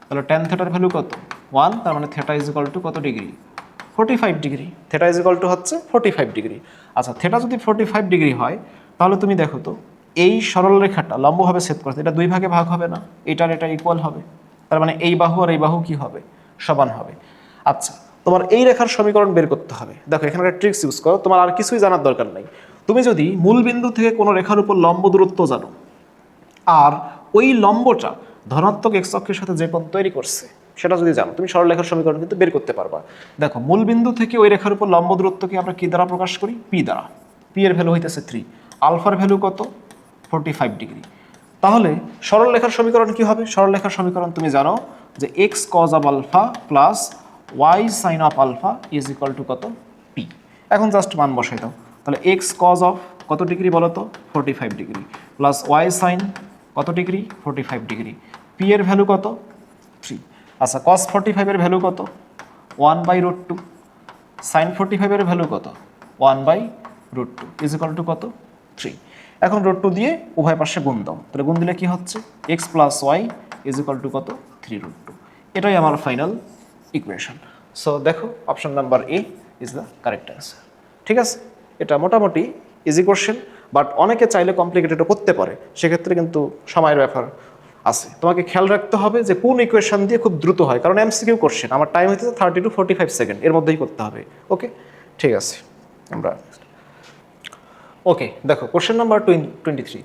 [SPEAKER 1] তাহলে ট্যান থেটার ভ্যালু কত 1, তার মানে থেটা ইজ ইকুয়াল টু কত degree 45 degree. Theta is equal two হচ্ছে 45 ডিগ্রি। আচ্ছা থেটা যদি 45 ডিগ্রি হয় তাহলে তুমি দেখো তো এই সরল রেখাটা লম্বভাবে ছেদ করছে, এটা দুই ভাগে ভাগ হবে না, এটার এটা ইকুয়াল হবে, তার মানে এই বাহু আর এই বাহু কি হবে, সমান হবে। আচ্ছা তোমার এই রেখার সমীকরণ বের করতে হবে। দেখো এখানে একটা ট্রিক্স ইউজ করো, তোমার আর কিছুই জানার দরকার নাই। তুমি যদি মূল বিন্দু থেকে কোনো রেখার উপর লম্ব দূরত্ব জানো আর ওই লম্বটা ধনাত্মক এক্স অক্ষের সাথে যে কোণ তৈরি করছে সেটা যদি জানো, তুমি সরলরেখার সমীকরণ কিন্তু বের করতে পারবা। দেখো মূল বিন্দু থেকে ওই রেখার উপর লম্ব দূরত্বকে আমরা কি দ্বারা প্রকাশ করি, পি দ্বারা। পি এর ভ্যালু হইতেছে 3, আলফার ভ্যালু কত 45 ডিগ্রি। তাহলে সরলরেখার সমীকরণ কি হবে, সরলরেখার সমীকরণ তুমি জানো যে x cos of alpha plus y sine of alpha is equal to কত পি। এখন জাস্ট মান বসাই দাও, তাহলে এক্স কজ অফ কত ডিগ্রি বলো তো 45 ডিগ্রি প্লাস ওয়াই সাইন কত ডিগ্রি 45 ডিগ্রি, পি এর ভ্যালু কত 3। আচ্ছা কস 45 এর ভ্যালু কত 1/√2, সাইন 45 এর ভ্যালু কত 1/√2 ইজ ইকুয়াল টু কত 3। এখন √2 দিয়ে উভয় পাশে গুণ দাও, তাহলে গুণ দিলে কি হচ্ছে x plus y is equal to কত 3√2। এটাই আমার ফাইনাল ইকুয়েশন। সো দেখো option number A is the correct answer. ঠিক আছে, এটা মোটামুটি ইজি কোশ্চেন, বাট অনেকে চাইলে কমপ্লিকেটেডও করতে পারে, সেক্ষেত্রে কিন্তু সময়ের ব্যাপার আছে। তোমাকে খেয়াল রাখতে হবে যে কোন ইকুয়েশন দিয়ে খুব দ্রুত হয়, কারণ এমসিকিউ কোশ্চেন, আমার টাইম হইতেছে 30 to 45 সেকেন্ড, এর মধ্যেই করতে হবে। ওকে ঠিক আছে, আমরা ওকে দেখো কোশ্চেন নাম্বার 23।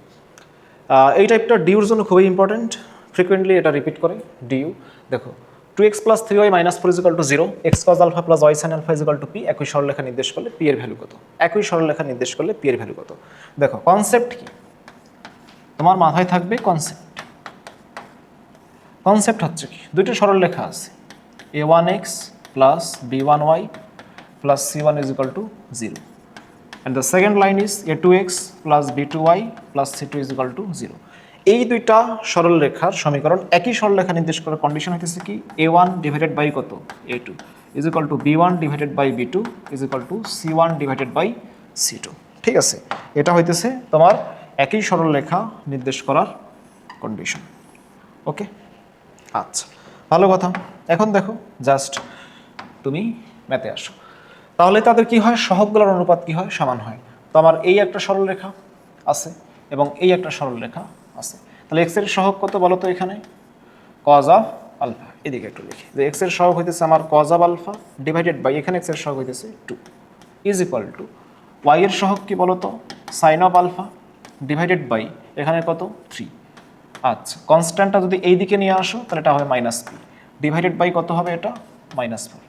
[SPEAKER 1] এই টাইপটা ডিউর জন্য খুবই ইম্পর্টেন্ট, ফ্রিকুয়েন্টলি এটা রিপিট করে ডিউ। দেখো 2x + 3y - 4 = 0, x cos alpha প্লাস y sin আলফা = p। একই সরলরেখা নির্দেশ করলে p এর ভ্যালু কত, একই সরলরেখা নির্দেশ করলে p এর ভ্যালু কত। দেখো কনসেপ্ট কি, তোমার মাথায় থাকবে কনসেপ্ট। কনসেপ্ট হচ্ছে কি, দুইটা সরলরেখা আছে, a1x plus b1y plus c1 = 0, and the second line is a2x plus b2y plus c2 = 0। এই দুইটা সরলরেখার সমীকরণ একই সরলরেখা নির্দেশ করার কন্ডিশন হইতেছে কি a1 ডিভাইডেড বাই কত a2 = b1 divided by b2 = c1 divided by c2। ঠিক আছে, এটা হইতেছে তোমার একই সরলরেখা নির্দেশ করার কন্ডিশন। ওকে আচ্ছা ভালো কথা। এখন দেখো জাস্ট তুমি ম্যাথে আসো, তাহলে তাদের কি হয়, সহগগুলোর অনুপাত কি হয়, সমান হয়। তো আমার এই একটা সরলরেখা আছে এবং এই একটা সরলরেখা আছে, তাহলে এক্স এর সহগ কত বলো তো, এখানে কজ অফ আলফা, এদিকে একটু লিখি যে এক্স এর সহগ হইতেছে আমার cos of alpha divided by এখানে এক্স এর সহগ হইতেছে 2 ইজ ইকুয়াল টু ওয়াই এর সহগ কি বলো তো sine of alpha divided by এখানে কত 3। আচ্ছা কনস্ট্যান্টটা যদি এই দিকে নিয়ে আসো তাহলে এটা হবে -p ডিভাইডেড বাই কত হবে, এটা -4।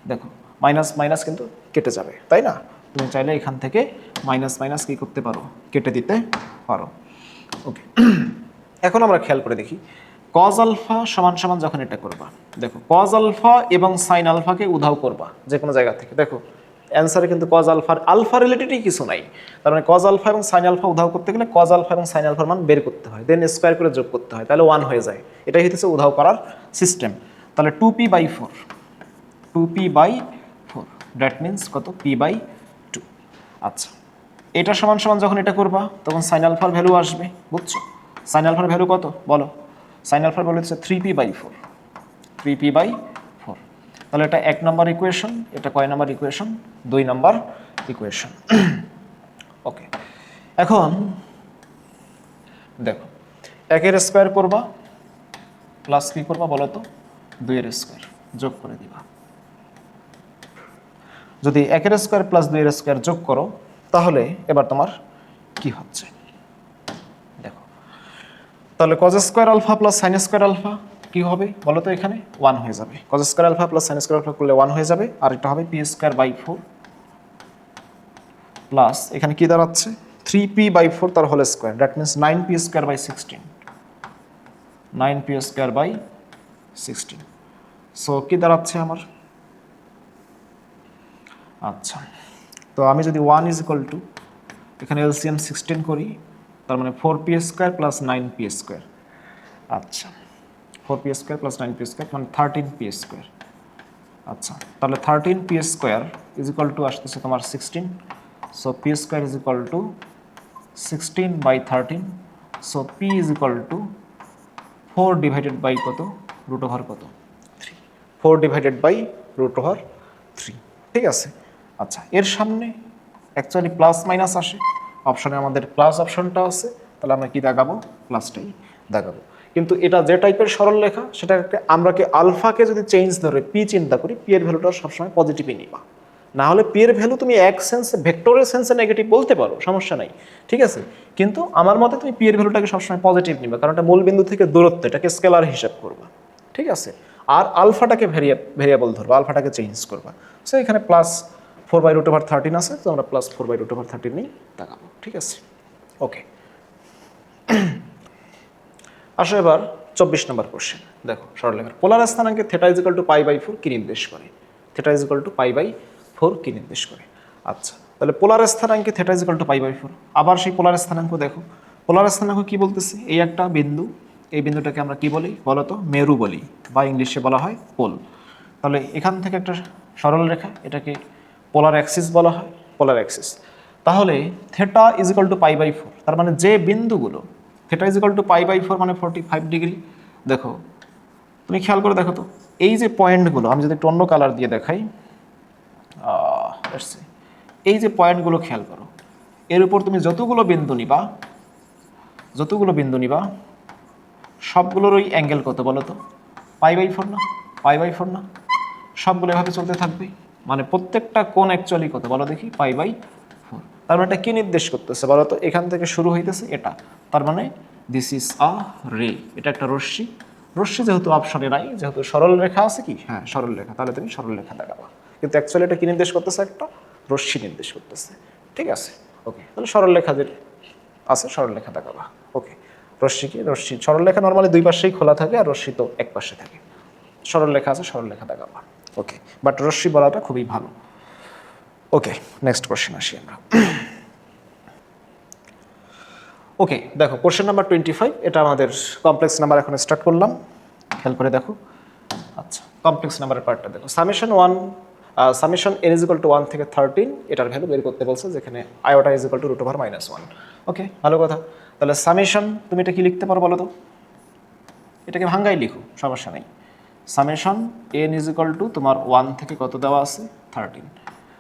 [SPEAKER 1] দেখো মাইনাস মাইনাস কিন্তু কেটে যাবে, তাই না? তুমি চাইলে এখান থেকে মাইনাস মাইনাস কি করতে পারো, কেটে দিতে পারো। ওকে এখন আমরা খেয়াল করে দেখি কজ আলফা সমান সমান যখন এটা করবা, দেখো কজ আলফা এবং সাইন আলফাকে উধাও করবা যে কোনো জায়গা থেকে। দেখো অ্যান্সারে কিন্তু কজ আলফা রিলেটেডই কিছু নাই, তার মানে কজ আলফা এবং সাইন আলফা উধাও করতে গেলে কজ আলফা এবং সাইন আলফার মান বের করতে হয়, দেন স্কোয়ার করে যোগ করতে হয়, তাহলে 1 হয়ে যায়। এটাই হচ্ছে উধাও করার সিস্টেম। তাহলে 2p/4, 2p/4 দ্যাট মিনস কত p/2। আচ্ছা এটা সমান সমান যখন এটা করবা তখন সাইন আলফার ভ্যালু আসবে, বুঝছো? সাইন আলফার ভ্যালু কত বলো, সাইন আলফার ভ্যালু হচ্ছে 3p/4, 3p/4। তাহলে এটা 1 নম্বর ইকুয়েশন, এটা কয় নম্বর ইকুয়েশন, 2 নম্বর ইকুয়েশন। ওকে এখন দেখো 1 এর স্কোয়ার করবা প্লাস কি করবা বলো তো 2 এর স্কোয়ার যোগ করে দিবা। যদি 1 এর স্কোয়ার প্লাস 2 এর স্কোয়ার যোগ করো তাহলে এবার তোমার কি হচ্ছে দেখো, তাহলে cos square alpha plus sine square alpha কি হবে বলো তো, এখানে 1 হয়ে যাবে। cos square alpha plus sine square alpha করলে 1 হয়ে যাবে, আর এটা হবে p²/4 প্লাস এখানে কি দাঁড়াচ্ছে 3p/4 তার whole square, that means 9p²/16, 9p²/16। So কি দাঁড়াচ্ছে আমার, আচ্ছা তো আমি যদি 1 = এখানে এলসিএম 16 করি, তার মানে 4p² প্লাস 9p²। আচ্ছা 4p² প্লাস 9p² মানে 13p²। আচ্ছা তাহলে 13p² আসতেছে তোমার 16। So p² = 16/13 so p is equal to 4 divided by কত, রুট ওভার কত, 3, 4 ডিভাইডেড বাই রুট ওভার 3, ঠিক আছে। আচ্ছা, এর সামনে অ্যাকচুয়ালি প্লাস মাইনাস আসে, অপশনে আমাদের প্লাস অপশনটা আছে, তাহলে আমরা কি দাগাবো, প্লাসটাই দাগাবো। কিন্তু এটা যে টাইপের সরল লেখা, সেটাকে আমরা কি আলফাকে যদি চেঞ্জ ধরে পি চিন্তা করি, পি এর ভ্যালুটা সবসময় পজিটিভই নিবা। না হলে পি এর ভ্যালু তুমি এক সেন্সে ভেক্টরের সেন্সে নেগেটিভ বলতে পারো, সমস্যা নাই, ঠিক আছে। কিন্তু আমার মতে তুমি পি এর ভ্যালুটাকে সবসময় পজিটিভ নিবা, কারণ এটা মূল বিন্দু থেকে দূরত্ব, এটাকে স্কেলার হিসাব করবা, ঠিক আছে। আর আলফাটাকে ভেরিয়েবল ধরবা, আলফাটাকে চেঞ্জ করবা। সো এখানে প্লাস 4/√13 আছে, তো আমরা প্লাস 4/√13 নিই, দেখাবো, ঠিক আছে। ওকে, আসো এবার 24 নম্বর কোশ্চেন। দেখো সরলরেখার পোলার স্থানাঙ্কে থিটা ইজ ইকুয়াল টু π/4 কি নির্দেশ করে? থিটা ইজ ইকুয়াল টু π/4 কি নির্দেশ করে? আচ্ছা, তাহলে পোলার স্থানাঙ্কে থিটা ইজ ইকুয়াল টু π/4, আবার সেই পোলার স্থানাঙ্ক দেখো। পোলার স্থানাঙ্ক কি বলতেছে? এই একটা বিন্দু, এই বিন্দুটাকে আমরা কি বলি বলো তো? মেরু বলি, বা ইংলিশে বলা হয় পোল। তাহলে এখান থেকে একটা সরল রেখা, এটাকে পোলার অ্যাক্সিস বলা হয়, পোলার অ্যাক্সিস। তাহলে থিটা ইজ ইকুয়াল টু π/4, তার মানে যে বিন্দুগুলো, থিটা ইজ ইকুয়াল টু π/4 মানে 45 ডিগ্রি। দেখো তুমি খেয়াল করে দেখো তো, এই যে পয়েন্টগুলো, আমি যদি একটু অন্য কালার দিয়ে দেখাই, এই যে পয়েন্টগুলো খেয়াল করো, এর উপর তুমি যতগুলো বিন্দু নিবা সবগুলোর ওই অ্যাঙ্গেল কত বলো তো? π/4 না, π/4 না, সবগুলো এভাবে চলতে থাকবে, মানে প্রত্যেকটা কোণ অ্যাকচুয়ালি কত বলো দেখি? π/4। তার মানে এটা কি নির্দেশ করতেছে বলো তো? এখান থেকে শুরু হইতেছে এটা, তার মানে দিস ইজ আ রে, এটা একটা রশ্মি। রশ্মি যেহেতু অপশনে নাই, যেহেতু সরল রেখা আছে, কি হ্যাঁ সরল রেখা, তাহলে তুমি সরল রেখা দেখাবা। কিন্তু অ্যাকচুয়ালি এটা কি নির্দেশ করতেছে? একটা রশ্মি নির্দেশ করতেছে, ঠিক আছে। ওকে, তাহলে সরল রেখা যে আছে, সরল রেখা দেখাবা। ওকে, রশ্মি কি? রশ্মি সরল রেখা নর্মালি দুই পাশেই খোলা থাকে, আর রশ্মি তো এক পাশে থাকে। সরল রেখা আছে, সরল রেখা দেখাবা। ওকে, বাট রশ্মি বলাটা খুবই ভালো। ওকে, নেক্সট কোশ্চেন আসি আমরা। ওকে, দেখো কোশ্চেন নাম্বার 25, এটা আমাদের কমপ্লেক্স নাম্বার এখন স্টার্ট করলাম, খেয়াল করে দেখো। আচ্ছা, কমপ্লেক্স নাম্বারের পার্টটা দেখো। Summation n is equal to 1 থেকে 13, এটার ভ্যালু বের করতে বলছে, যেখানে আয়োটা ইজ ইকুয়াল টু √−1। ওকে, ভালো কথা। তাহলে সামেশন তুমি এটা কি লিখতে পারো বলো তো? এটাকে ভাঙ্গাই লিখো, সমস্যা নেই। Summation n is equal two তোমার 1 থেকে কত দেওয়া আছে? 13।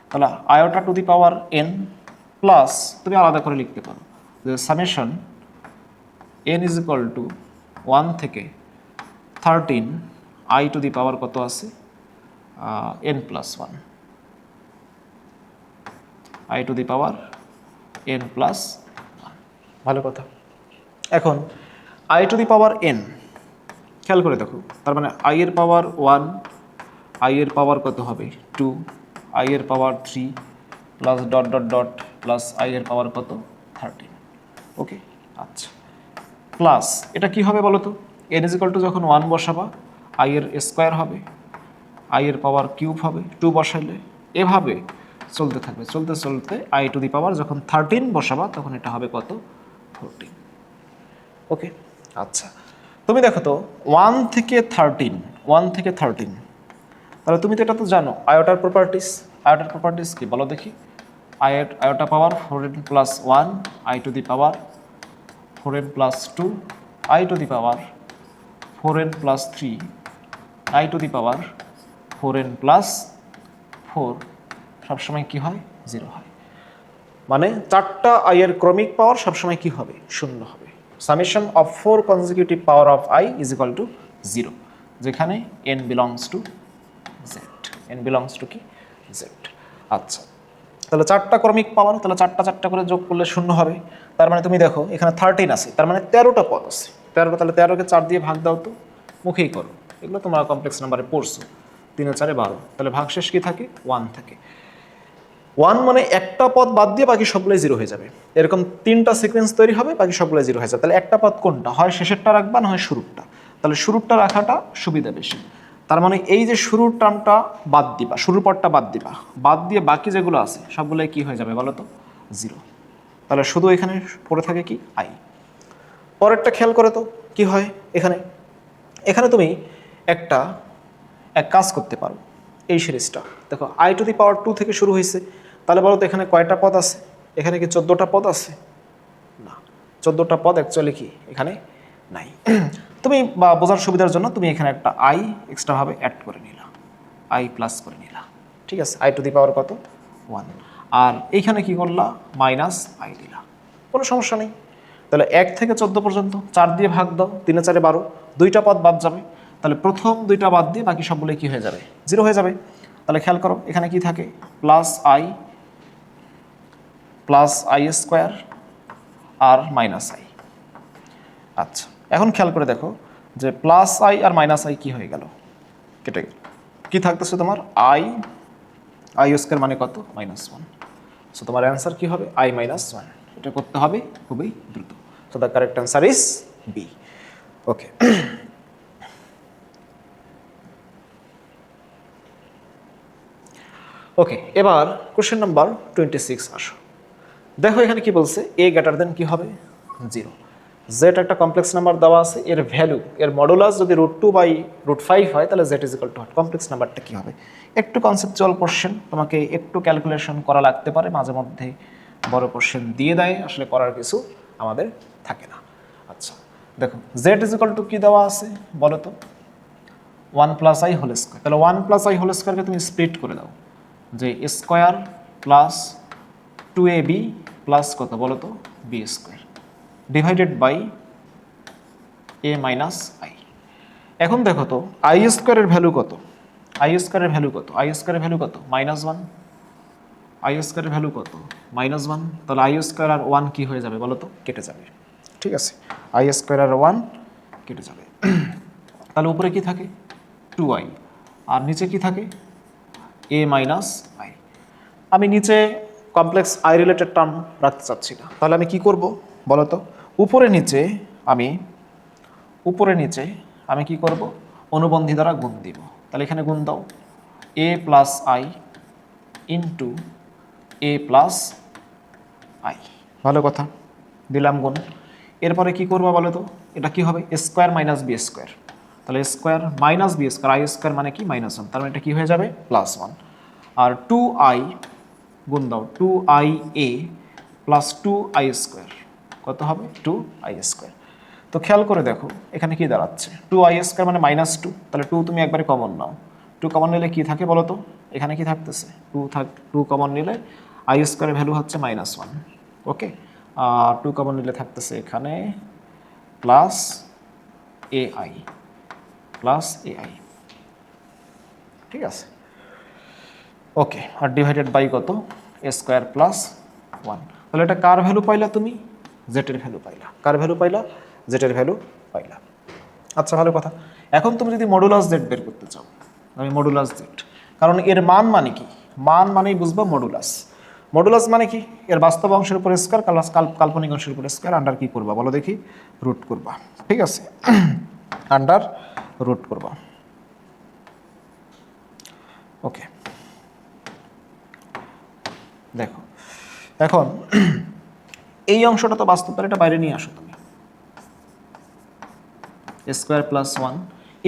[SPEAKER 1] তাহলে iota two the power n plus তুমি আলাদা করে লিখতে পারো যে summation n is equal to 1 থেকে 13 i টু দি পাওয়ার কত আছে? n+1, i two the power n+1। ভালো কথা। এখন i two the power n খেয়াল করে দেখো, তার মানে i এর পাওয়ার 1, i এর পাওয়ার কত হবে? 2, i এর পাওয়ার 3 plus dot dot dot plus i এর পাওয়ার কত? 13। ওকে, আচ্ছা, প্লাস এটা কি হবে বলো তো? n ইজ ইকুয়াল টু যখন 1 বসাবা, i এর স্কোয়ার হবে, i এর পাওয়ার কিউব হবে 2 বসাইলে, এভাবে চলতে থাকবে, চলতে চলতে i টু দি পাওয়ার যখন 13 বসাবা, তখন এটা হবে কত? 14। ওকে, আচ্ছা, তুমি দেখো তো 1 থেকে 13, তাহলে তুমি তো এটা তো জানো আয়োটার প্রপার্টিস কি বলো দেখি? Iota power 4n+1, i two the power 4n+2, i two the power 4n+3, i two the power 4n+4 সবসময় কি হয়? 0 হয়। মানে চারটা i এর ক্রমিক পাওয়ার সবসময় কি হবে? 0 হবে। Summation of 4 consecutive power of i is equal to 0, যেখানে n বিলংস টু কি? z। আচ্ছা, তাহলে চারটা ক্রমিক পাওয়ার, তাহলে চারটা করে যোগ করলে 0 হবে। তার মানে তুমি দেখো এখানে 13 আছে, তার মানে 13টা পদ আছে। 13টা, তাহলে 13কে 4 দিয়ে ভাগ দাও তো, মুখেই করো, এগুলো তোমরা কমপ্লেক্স নাম্বারে পড়ছো। 3 4 12, তাহলে ভাগশেষ কি থাকে? 1 থাকে। 1 মানে একটা পদ বাদ দিয়ে বাকি সবগুলোই 0 হয়ে যাবে। এরকম 3টা সিকোয়েন্স তৈরি হবে, বাকি সবগুলোই 0 হয়ে যাবে। তাহলে একটা পদ কোনটা? হয় শেষেরটা রাখবা, না হয় শুরুরটা। তাহলে শুরুরটা রাখাটা সুবিধা বেশি। তার মানে এই যে শুরুর টার্মটা বাদ দিবা, শুরুর পদটা বাদ দিবা, বাদ দিয়ে বাকি যেগুলো আছে সবগুলোই কি হয়ে যাবে বলো তো? 0। তাহলে শুধু এখানে পড়ে থাকে কি? i। পরেরটা খেয়াল করে তো কি হয় এখানে তুমি এক কাজ করতে পারো। এই সিরিজটা দেখো, i টু দি পাওয়ার 2 থেকে শুরু হয়েছে, তাহলে বলো তো এখানে কয়টা পদ আছে? এখানে কি 14টা পদ আছে? না, 14টা পদ অ্যাকচুয়ালি কি এখানে নাই। তুমি বোঝার সুবিধার জন্য তুমি এখানে একটা আই এক্সট্রাভাবে অ্যাড করে নিলা, আই প্লাস করে নিলা, ঠিক আছে, আই টু দি পাওয়ার কত 1। আর এইখানে কি করলা, মাইনাস আই দিলা, কোনো সমস্যা নেই। তাহলে 1 থেকে 14 পর্যন্ত 4 দিয়ে ভাগ দাও, 3 4 12, 2টা পদ বাদ যাবে। তাহলে প্রথম 2টা বাদ দিয়ে বাকি সবগুলো কি হয়ে যাবে, 0 হয়ে যাবে। তাহলে খেয়াল করো এখানে কি থাকে, প্লাস আই স্কোয়ার আর মাইনাস আই। আচ্ছা, এখন খেয়াল করে দেখো যে প্লাস আই আর মাইনাস আই কি হয়ে গেল, কেটে গেল। কি থাকতেছে তোমার, আই স্কোয়ার মানে কত, -1। সো তোমার অ্যান্সার কি হবে, I-1। এটা করতে হবে খুবই দ্রুত। So the correct answer is B. Okay, okay, এবার কোশ্চেন নাম্বার 26 আসো। দেখো এখানে কি বলছে, এ গ্রেটার দেন কি হবে 0। জেড একটা কমপ্লেক্স নাম্বার দেওয়া আছে, এর ভ্যালু, এর মডুলাস যদি √2/√5 হয়, তাহলে Z is equal two what, complex নাম্বারটা কি হবে। একটু কনসেপচুয়াল কোশ্চেন, তোমাকে একটু ক্যালকুলেশন করা লাগতে পারে, মাঝে মধ্যে বড় কোশ্চেন দিয়ে দেয়, আসলে করার কিছু আমাদের থাকে না। আচ্ছা দেখো, জেড ইজ ইকুয়াল টু কি দেওয়া আছে বলো তো, 1 + i হোল স্কোয়ার। তাহলে 1 + i হোল স্কোয়ারকে তুমি স্প্লিট করে দাও, যে স্কোয়ার প্লাস 2ab প্লাস কত বলো তো, b square divided by a minus i. এখন দেখো তো আই স্কোয়ারের ভ্যালু কত, আই স্কোয়ারের ভ্যালু কত, আই স্কোয়ারের ভ্যালু কত, -1। আই স্কোয়ারের ভ্যালু কত, -1। তাহলে আই স্কোয়ার আর 1 কি হয়ে যাবে বলো তো, কেটে যাবে, ঠিক আছে, আই স্কোয়ার আর 1 কেটে যাবে। তাহলে উপরে কি থাকে 2i, আর নিচে কি থাকে a মাইনাস আই। আমি নিচে কমপ্লেক্স আই রিলেটেড টার্ম রাখতে চাচ্ছি না, তাহলে আমি কি করব বলো তো, উপরে নিচে আমি কি করব, অনুবন্ধী দ্বারা গুণ দিব। তাহলে এখানে গুণ দাও, a plus i into a plus I, ভালো কথা, দিলাম গুণ। এরপরে কি করবো বলো তো, এটা কি হবে, স্কোয়ার মাইনাস বি স্কোয়ার। তাহলে square minus b square, i square মানে কি -1, তার মানে এটা কি হয়ে যাবে +1। আর 2i গুণ দাও, 2ia প্লাস 2i স্কোয়ার কত হবে, 2i স্কোয়ার। তো খেয়াল করে দেখো এখানে কি দাঁড়াচ্ছে, 2i স্কোয়ার মানে -2, তাহলে 2 তুমি একবারে কমন নাও, 2 কমন নিলে কি থাকে বলো তো, এখানে কি থাকতেছে 2 কমন নিলে আই স্কোয়ারের ভ্যালু হচ্ছে -1। ওকে, আর 2 কমন নিলে থাকতেছে এখানে প্লাস ai, ঠিক আছে। ওকে, আর ডিভাইডেড বাই কত, a স্কোয়ার প্লাস 1। তাহলে এটা কার ভ্যালু পাইলা তুমি, জেটের ভ্যালু পাইলা, কার ভ্যালু পাইলা, জেটের ভ্যালু পাইলা। আচ্ছা ভালো কথা, এখন তুমি যদি মডুলাস জেড বের করতে চাও, আমি মডুলাস জেড, কারণ এর মান মানে কি, মান মানেই বুঝবো মডুলাস। মডুলাস মানে কি, এর বাস্তব অংশের উপর স্কোয়ার প্লাস কাল্পনিক অংশের উপর স্কোয়ার, আন্ডার কি করবা বলো দেখি, রুট করবা, ঠিক আছে, আন্ডার রুট করবা। ওকে, দেখো এখন এই অংশটা তো বাস্তব, এটা বাইরে নিয়ে আসো তুমি, স্কোয়ার প্লাস 1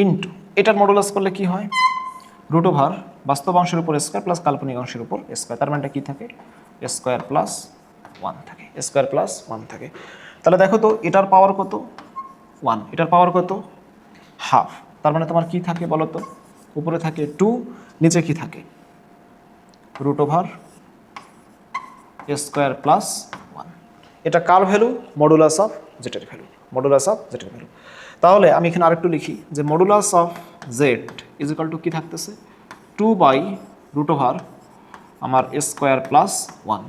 [SPEAKER 1] ইন্টু এটার মডুলাস করলে কি হয়, √, বাস্তব অংশের উপর স্কোয়ার প্লাস কাল্পনিক অংশের উপর স্কোয়ার, তার মানেটা কি থাকে, স্কোয়ার প্লাস 1 থাকে, স্কোয়ার প্লাস 1 থাকে। তাহলে দেখো তো এটার পাওয়ার কত 1, এটার পাওয়ার কত ½ তার মানে তোমার কি থাকে বলো তো, উপরে থাকে 2, নিচে কি থাকে √, স্কোয়ার প্লাস 1। এটা কার ভ্যালু, মডুলাস অফ জেটের ভ্যালু, মডুলাস অফ জেটের ভ্যালু। তাহলে আমি এখানে আরেকটু লিখি যে modulus of z is equal to কি থাকতেছে, 2/√, আমার স্কোয়ার প্লাস 1,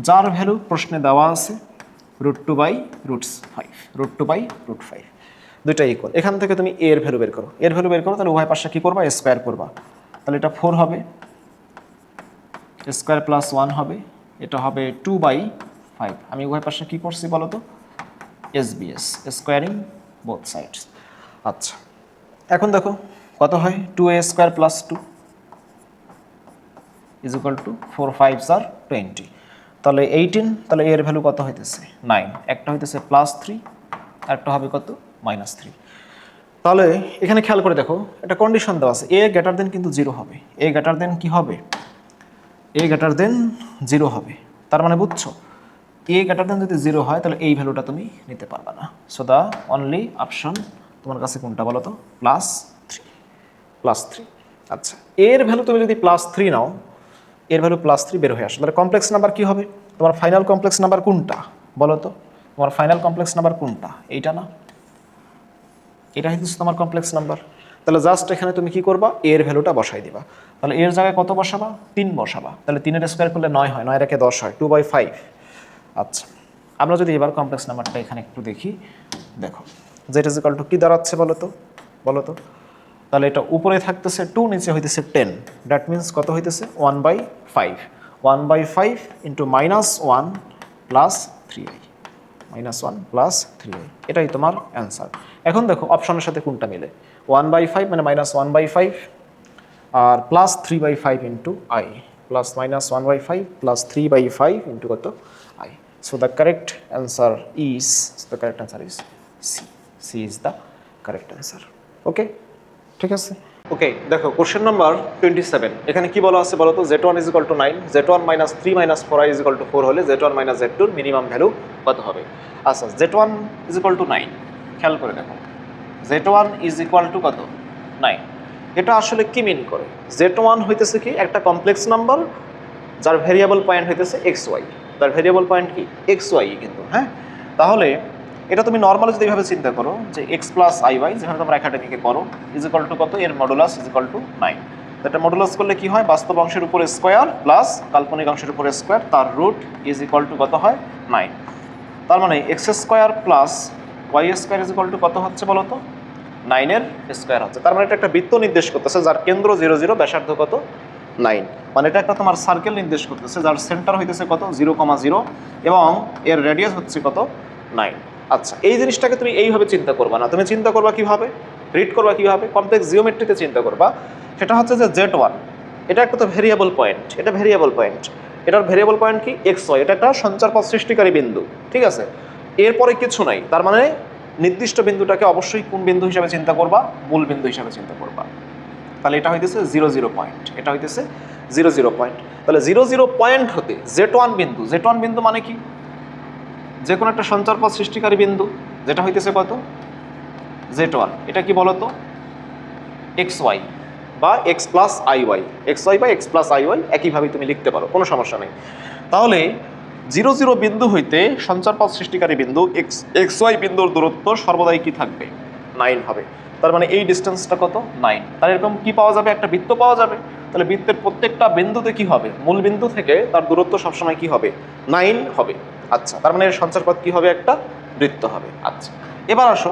[SPEAKER 1] যার ভ্যালু প্রশ্নে দেওয়া আছে √2/√5, দুইটা ইকুয়াল। এখান থেকে তুমি এর ভ্যালু বের করো, এর ভ্যালু বের করো, তাহলে উভয় পাশে কি করবা, স্কোয়ার করবা, তাহলে এটা 4 হবে, স্কোয়ার প্লাস 1 হবে, এটা হবে 2/5। আমি উভয় পাশে কি করছি বলো তো, SBS, স্কোয়ারিং বোথ সাইডস। আচ্ছা এখন দেখো কত হয়, 2a square plus 2 is equal to 4 5 আর 20, তাহলে 18, তাহলে এর ভ্যালু কত হইতেছে 9, একটা হইতেছে +3 আর একটা হবে কত -3। তাহলে এখানে খেয়াল করে দেখো একটা কন্ডিশন দেওয়া আছে, a গ্রেটার দেন কিন্তু 0 হবে, a গ্রেটার দেন কি হবে, a গ্রেটার দেন 0 হবে, তার মানে বুঝছো এ গ্রেটার দেন যদি 0 হয় তাহলে এই ভ্যালুটা তুমি নিতে পারবে না। সো দ্য অনলি অপশন তোমার কাছে কোনটা বলো তো? +3। আচ্ছা, এর ভ্যালু তুমি যদি +3 নাও, এর ভ্যালু +3 বের হয়ে আসে, তাহলে কমপ্লেক্স নাম্বার কি হবে? তোমার ফাইনাল কমপ্লেক্স নাম্বার কোনটা বলো তো? তোমার ফাইনাল কমপ্লেক্স নাম্বার কোনটা? এইটা না? এটা হচ্ছে তোমার কমপ্লেক্স নাম্বার। তাহলে জাস্ট এখানে তুমি কি করবা? এর ভ্যালুটা বসাই দিবা। তাহলে এর জায়গায় কত বসাবা? 3 বসাবা। তাহলে 3 এর স্কোয়ার করলে 9 হয়, 9 এর একে 10 হয়, 2/5। আচ্ছা, আমরা যদি এবার কমপ্লেক্স নাম্বারটা এখানে একটু দেখি, দেখো জেড ইজ ইকুয়াল টু কি দাঁড়াচ্ছে বলো তো? বলো তো। তাহলে এটা উপরে থাকতেছে 2, নিচে হইতেছে 10। দ্যাট মিনস কত হইতেছে? 1/5। 1/5 into -1 plus 3i, -1 plus 3i, এটাই তোমার অ্যান্সার। এখন দেখো অপশনের সাথে কোনটা মিলে? 1/5 মানে -1/5 আর plus 3/5 into i, plus -1/5 plus 3/5 into কত? I. So the correct answer is, C. C is the correct answer. Okay, ঠিক আছে। ওকে, দেখো কোশ্চেন নাম্বার 27, এখানে কি বলা আছে বলো তো? z1 is equal two 9, z1 minus 3 minus 4i is equal to 4 হলে z1 মাইনাস z2 এর মিনিমাম ভ্যালু কত হবে? আচ্ছা, z1 ইজ ইকুয়াল টু 9, খেয়াল করে দেখো z1 ইজ ইকুয়াল টু কত? 9। এটা আসলে কি মিন করে? z1 হইতেছে কি? একটা কমপ্লেক্স নাম্বার যার ভেরিয়েবল পয়েন্ট হইতেছে xy, তার ভেরিয়েবল পয়েন্ট কি? xy কিন্তু, হ্যাঁ। তাহলে এটা তুমি নর্মালি যদি এইভাবে চিন্তা করো যে x প্লাস iy, যেখানে তোমরা একাডেমিকে করো, ইজ ইকুয়াল টু কত? এর মডুলাস ইজ ইকুয়াল টু 9। এটা মডুলাস করলে কি হয়? বাস্তব অংশের উপরে স্কোয়ার প্লাস কাল্পনিক অংশের উপরে স্কোয়ার, তার রুট ইজ ইকুয়াল টু কত হয়? 9। তার মানে x square plus y square is equal to কত হচ্ছে বলো তো? 9 এর স্কোয়ার হচ্ছে। তার মানে এটা একটা বৃত্ত নির্দেশ করতেছে যার কেন্দ্র 0 0, ব্যাসার্ধ কত? 9। মানে এটা একটা তোমার সার্কেল নির্দেশ করতেছে যার সেন্টার হইতেছে কত? 0,0 এবং এর রেডিয়াস হচ্ছে কত? 9। আচ্ছা, এই জিনিসটাকে তুমি এইভাবে চিন্তা করবা না, তুমি চিন্তা করবা কিভাবে? রিড করবা কিভাবে? কমপ্লেক্স জিওমেট্রিতে চিন্তা করবা। সেটা হচ্ছে যে z1, এটা একটা তো ভেরিয়েবল পয়েন্ট, এটা ভেরিয়েবল পয়েন্ট, এটার ভেরিয়েবল পয়েন্ট কি? xy, এটা একটা সঞ্চারপথ সৃষ্টিকারী বিন্দু, ঠিক আছে। এরপরে কিছু নাই, তার মানে নির্দিষ্ট বিন্দুটাকে অবশ্যই কোন বিন্দু হিসাবে চিন্তা করবা? মূল বিন্দু হিসাবে চিন্তা করবা। তাহলে এটা হইতেছে 0 0 পয়েন্ট, এটা হইতেছে 0 0 পয়েন্ট। তাহলে 0 0 পয়েন্ট হতে z1 বিন্দু, z1 বিন্দু মানে কি? যে কোনো একটা সঞ্চারপথ সৃষ্টিকারী বিন্দু, যেটা হইতেছে কত? z1। এটা কি বলতো? xy বা x প্লাস iy, xy বা x প্লাস iy একইভাবে তুমি লিখতে পারো, কোনো সমস্যা নেই। তাহলে 0 0 বিন্দু হইতে সঞ্চারপথ সৃষ্টিকারী বিন্দু xy বিন্দুর দূরত্ব সর্বদাই কি থাকবে? 9 হবে। তার মানে এই ডিস্টেন্সটা কত? 9। তার এরকম কি পাওয়া যাবে? একটা বৃত্ত পাওয়া যাবে। তাহলে বৃত্তের প্রত্যেকটা বিন্দুতে কি হবে? মূল বিন্দু থেকে তার দূরত্ব সবসময় কি হবে? 9 হবে। আচ্ছা, তার মানে এর সঞ্চারপথ কি হবে? একটা বৃত্ত হবে। আচ্ছা, এবার আসো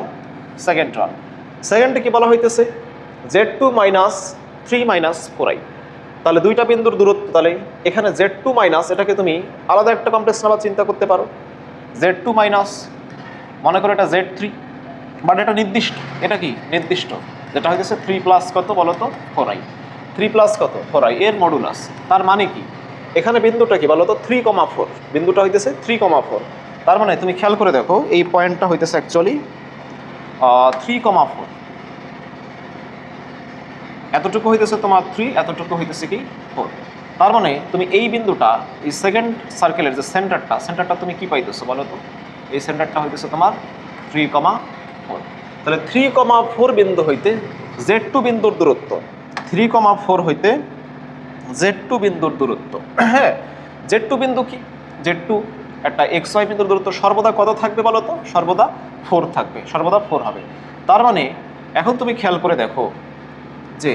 [SPEAKER 1] সেকেন্ড রান। সেকেন্ডে কি বলা হইতেছে? z2 minus 3 minus 4i। তাহলে দুইটা বিন্দুর দূরত্ব, তাহলে এখানে z2 মাইনাস, এটাকে তুমি আলাদা একটা কমপ্লেক্স নাম্বার চিন্তা করতে পারো। z2 মাইনাস, মনে করো এটা z3, বাট এটা নির্দিষ্ট, এটা কি নির্দিষ্ট, যেটা হইতেছে 3 প্লাস কত বলো তো? 4i। 3 প্লাস কত? 4i এর মডুলাস। তার মানে কি? এখানে বিন্দুটা কি বলো তো? 3,4, বিন্দুটা হইতেছে 3,4। তার মানে তুমি খেয়াল করে দেখো এই পয়েন্টটা হইতেছে অ্যাকচুয়ালি 3,4, এতটুকু হইতেছে তোমার 3, এতটুকু হইতেছে কি 4। তার মানে তুমি এই বিন্দুটা, এই সেকেন্ড সার্কেলের যে সেন্টারটা তুমি কি পাইতেছো বলো তো? এই সেন্টারটা হইতেছে তোমার 3,4। তাহলে 3,4 বিন্দু হইতে z2 বিন্দুর দূরত্ব, 3,4 হইতে z2 বিন্দুর দূরত্ব, হ্যাঁ, z2 বিন্দু কি? z2 একটা xy বিন্দুর দূরত্ব সর্বদা কত থাকবে বলো তো? সর্বদা 4 থাকবে, সর্বদা 4 হবে। তার মানে এখন তুমি খেয়াল করে দেখো যে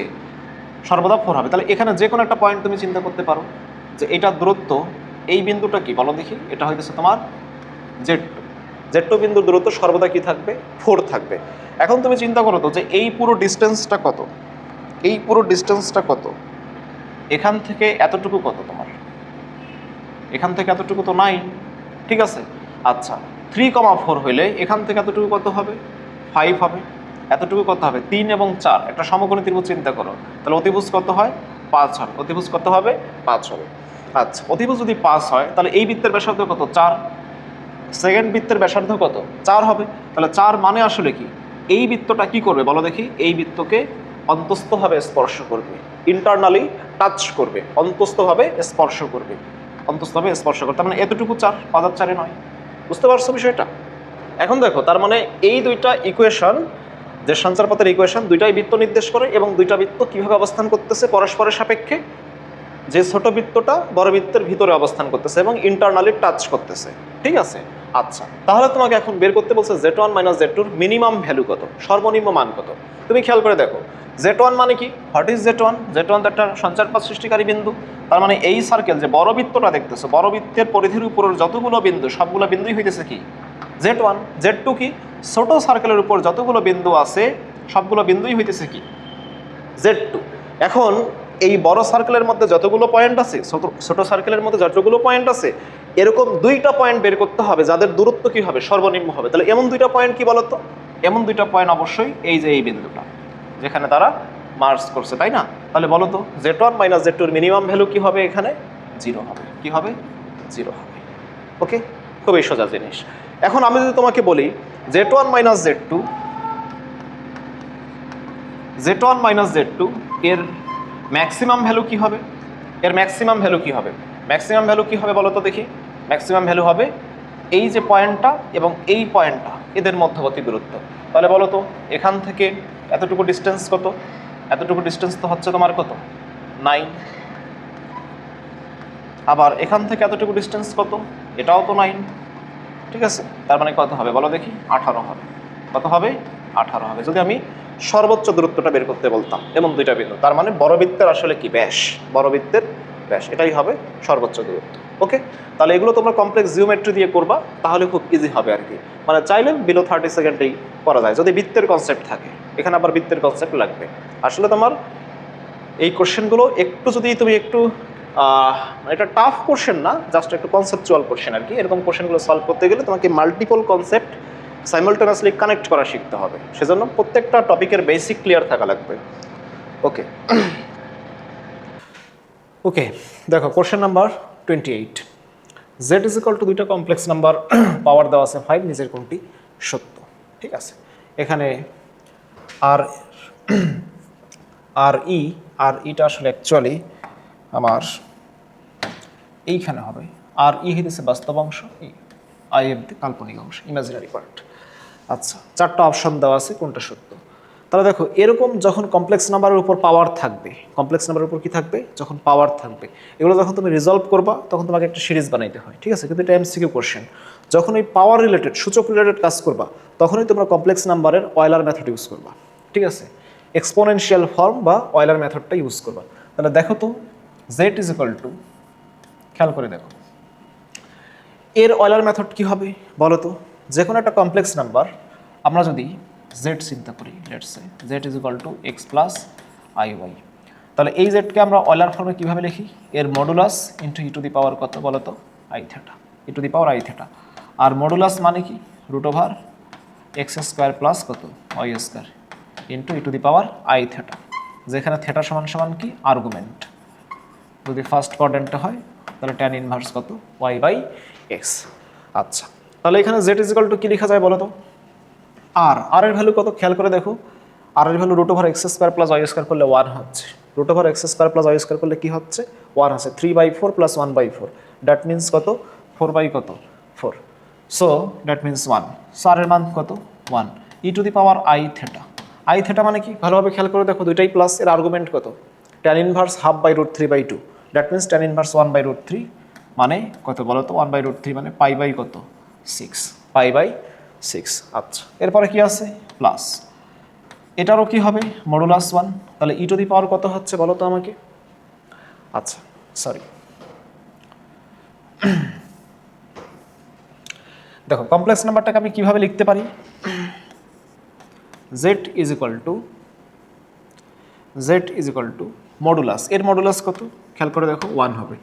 [SPEAKER 1] সর্বদা 4 হবে। তাহলে এখানে যে কোনো একটা পয়েন্ট তুমি চিন্তা করতে পারো যে এটার দূরত্ব, এই বিন্দুটা কি বলো দেখি? এটা হইতেছে তোমার z2 বিন্দুর দূরত্ব সর্বদা কি থাকবে? 4 থাকবে। এখন তুমি চিন্তা করো তো যে এই পুরো ডিস্টেন্সটা কত? এই পুরো ডিস্টেন্সটা কত? এখান থেকে এতটুকু কত তোমার? এখান থেকে এতটুকু তো 9, ঠিক আছে। আচ্ছা, 3,4 হইলে এখান থেকে এতটুকু কত হবে? 5 হবে। এতটুকু কত হবে? 3 এবং 4, একটা সমকোণী ত্রিভুজ চিন্তা করো, তাহলে অতিভুজ কত হয়? 5 হবে। অতিভুজ কত হবে? 5 হবে। আচ্ছা, অতিভুজ যদি 5 হয় তাহলে এই বৃত্তের ব্যাসার্ধ কত? 4। সেকেন্ড বৃত্তের ব্যাসার্ধ কত? 4 হবে। তাহলে 4 মানে আসলে কি? এই বৃত্তটা কি করবে বলো দেখি? এই বৃত্তকে অন্তস্থভাবে স্পর্শ করবে, ইন্টারনালি টাচ করবে, অন্তস্থভাবে স্পর্শ করবে। অন্তঃস্থবে স্পর্শ করে, তার মানে এতটুকু 4, 5 আর 4 9। বুঝতে পারছো বিষয়টা? এখন দেখো, তার মানে এই দুইটা ইকুয়েশন, যে সঞ্চারপথের ইকুয়েশন, দুইটাই বৃত্ত নির্দেশ করে এবং দুইটা বৃত্ত কিভাবে অবস্থান করতেছে পরস্পরের সাপেক্ষে, যে ছোট বৃত্তটা বড় বৃত্তের ভিতরে অবস্থান করতেছে এবং ইন্টারনালি টাচ করতেছে। ঠিক আছে? আচ্ছা, তাহলে তোমাকে এখন বের করতে বলছে Z1 minus Z2 minimum value কত, সর্বনিম্ন মান কত। তুমি খেয়াল করে দেখো, Z1 মানে কি, হোয়াট ইজ Z1? Z1 তো একটা সঞ্চারপথ সৃষ্টিকারী বিন্দু। তার মানে এই সার্কেল, যে বড় বৃত্তটা দেখতেছো, বড় বৃত্তের পরিধির উপরের যতগুলো বিন্দু, সবগুলো বিন্দুই হইতেছে কি Z1। Z2 কি, ছোট সার্কেলের উপর যতগুলো বিন্দু আছে সবগুলো বিন্দুই হইতেছে কি Z2। এখন এই বড় সার্কেলের মধ্যে যতগুলো পয়েন্ট আছে, ছোট সার্কেলের মধ্যে যতগুলো পয়েন্ট আছে, এরকম দুইটা পয়েন্ট বের করতে হবে যাদের দূরত্ব কি হবে, সর্বনিম্ন হবে। তাহলে এমন দুইটা পয়েন্ট কি বলতো? এমন দুইটা পয়েন্ট অবশ্যই এই যে এই বিন্দুটা যেখানে তারা মার্জ করছে, তাই না? তাহলে বলো তো Z1 মাইনাস Z2 এর মিনিমাম ভ্যালু কি হবে? এখানে 0 হবে। কি হবে? 0 হবে। ওকে, খুবই সোজা জিনিস। এখন আমি যদি তোমাকে বলি Z1 মাইনাস Z2 এর ম্যাক্সিমাম ভ্যালু কি হবে? এর ম্যাক্সিমাম ভ্যালু কি হবে? ম্যাক্সিমাম ভ্যালু কি হবে বলো তো দেখি? ম্যাক্সিমাম ভ্যালু হবে এই যে পয়েন্টটা এবং এই পয়েন্টটা, এদের মধ্যবর্তী দূরত্ব। তাহলে বলো তো এখান থেকে এতটুকু ডিস্টেন্স কত? এতটুকু ডিস্টেন্স তো হচ্ছে তোমার কত? 9। আবার এখান থেকে এতটুকু ডিস্টেন্স কত? এটাও তো 9। ঠিক আছে, তার মানে কত হবে বলো দেখি? 18 হবে। কত হবে? 18 হবে। যদি আমি সর্বোচ্চ দূরত্বটা বের করতে বলতাম এমন দুইটা বিন্দু, তার মানে বড় বৃত্তের আসলে কি ব্যাস, বড় বৃত্তের ব্যাস, এটাই হবে সর্বোচ্চ দূরত্ব। ওকে, তাহলে এগুলো তোমরা কমপ্লেক্স জিওমেট্রি দিয়ে করবা, তাহলে খুব ইজি হবে আর কি। মানে চাইলে বিলো 30 সেকেন্ডেই করা যায় যদি বৃত্তের কনসেপ্ট থাকে। এখানে আবার বৃত্তের কনসেপ্ট লাগবে। আসলে তোমার এই কোশ্চেনগুলো একটু যদি তুমি একটু এটা টাফ কোশ্চেন না, জাস্ট একটু কনসেপচুয়াল কোশ্চেন আর কি। এরকম কোশ্চেনগুলো সলভ করতে গেলে তোমাকে মাল্টিপল কনসেপ্ট সাইমালটেনিয়াসলি কানেক্ট করা শিখতে হবে। সেজন্য প্রত্যেকটা টপিকের বেসিক ক্লিয়ার থাকা লাগবে। ওকে ওকে, দেখো question number 28। Z is equal two দুইটা কমপ্লেক্স নাম্বার, পাওয়ার দেওয়া আছে 5, নিচের কোনটি সত্য? ঠিক আছে, এখানে আর ইটা আসলে অ্যাকচুয়ালি আমার এইখানে হবে। আর ই হইতেছে বাস্তব অংশ, আই এফ দি কাল্পনিক অংশ, ইমাজিনারি পার্ট। আচ্ছা, 4টা অপশন দেওয়া আছে, কোনটা সত্য? তাহলে দেখো, এরকম যখন কমপ্লেক্স নাম্বারের উপর পাওয়ার থাকবে, কমপ্লেক্স নাম্বারের উপর কি থাকবে? যখন পাওয়ার থাকবে, এগুলো যখন তুমি রিজলভ করবা তখন তোমাকে একটা সিরিজ বানাইতে হয়। ঠিক আছে, কিন্তু এটা এমসিকিউ কোশ্চেন। যখন এই পাওয়ার রিলেটেড, সূচক রিলেটেড কাজ করবা, তখনই তোমরা কমপ্লেক্স নাম্বারের অয়লার মেথড ইউজ করবা। ঠিক আছে, এক্সপোনেনশিয়াল ফর্ম বা অয়লার মেথডটা ইউজ করবা। তাহলে দেখো তো জেড ইজ ইকুয়াল টু, খেয়াল করে দেখো এর অয়লার মেথড কি হবে বলো তো? যে কোনো একটা কমপ্লেক্স নাম্বার আমরা যদি জেড চিন্তা করি, let's say z is equal to x plus i y, তাহলে এই জেডকে আমরা অয়লার ফর্মে কীভাবে লিখি? এর modulus into e to the power কত বলো তো? I theta, e to the power i theta. আর মডুলাস মানে কি? Root over x square plus কত? Y square into e to the power i theta, যেখানে থেটা সমান সমান কি? আর্গুমেন্ট। যদি ফার্স্ট কোয়াড্রেন্টে হয় তাহলে ট্যান ইনভার্স কত? Y by x. আচ্ছা, তাহলে এখানে জেড ইজ ইকুয়াল টু কী লেখা যায় বলো তো? আর এর ভ্যালু কত? খেয়াল করে দেখো, আর এর value root over x square plus y square করলে 1 হচ্ছে। Root over x square plus y square করলে কী হচ্ছে? 1 হচ্ছে। 3/4 প্লাস 1/4, দ্যাট মিনস কত? 4/4। So that means 1। So r এর মান কত? 1। E to the power i theta. I theta মানে কি? ভালোভাবে খেয়াল করে দেখো, দুইটাই প্লাস। এর আর্গুমেন্ট কত? Tan inverse half by root 3/2, that means tan inverse 1/√3 মানে কত বলো তো? 1/√3 মানে পাই বাই কত? 6, পাই/6। আচ্ছা, এরপরে কি আছে? প্লাস। এটারও কি হবে? মডুলাস 1। তাহলে ই টু দি পাওয়ার কত হচ্ছে বলো তো আমাকে? আচ্ছা সরি, দেখো কমপ্লেক্স নাম্বারটাকে আমি কিভাবে লিখতে পারি? Z is equal to modulus. এর মডুলাস কত? খেয়াল করে দেখো, 1 হবে।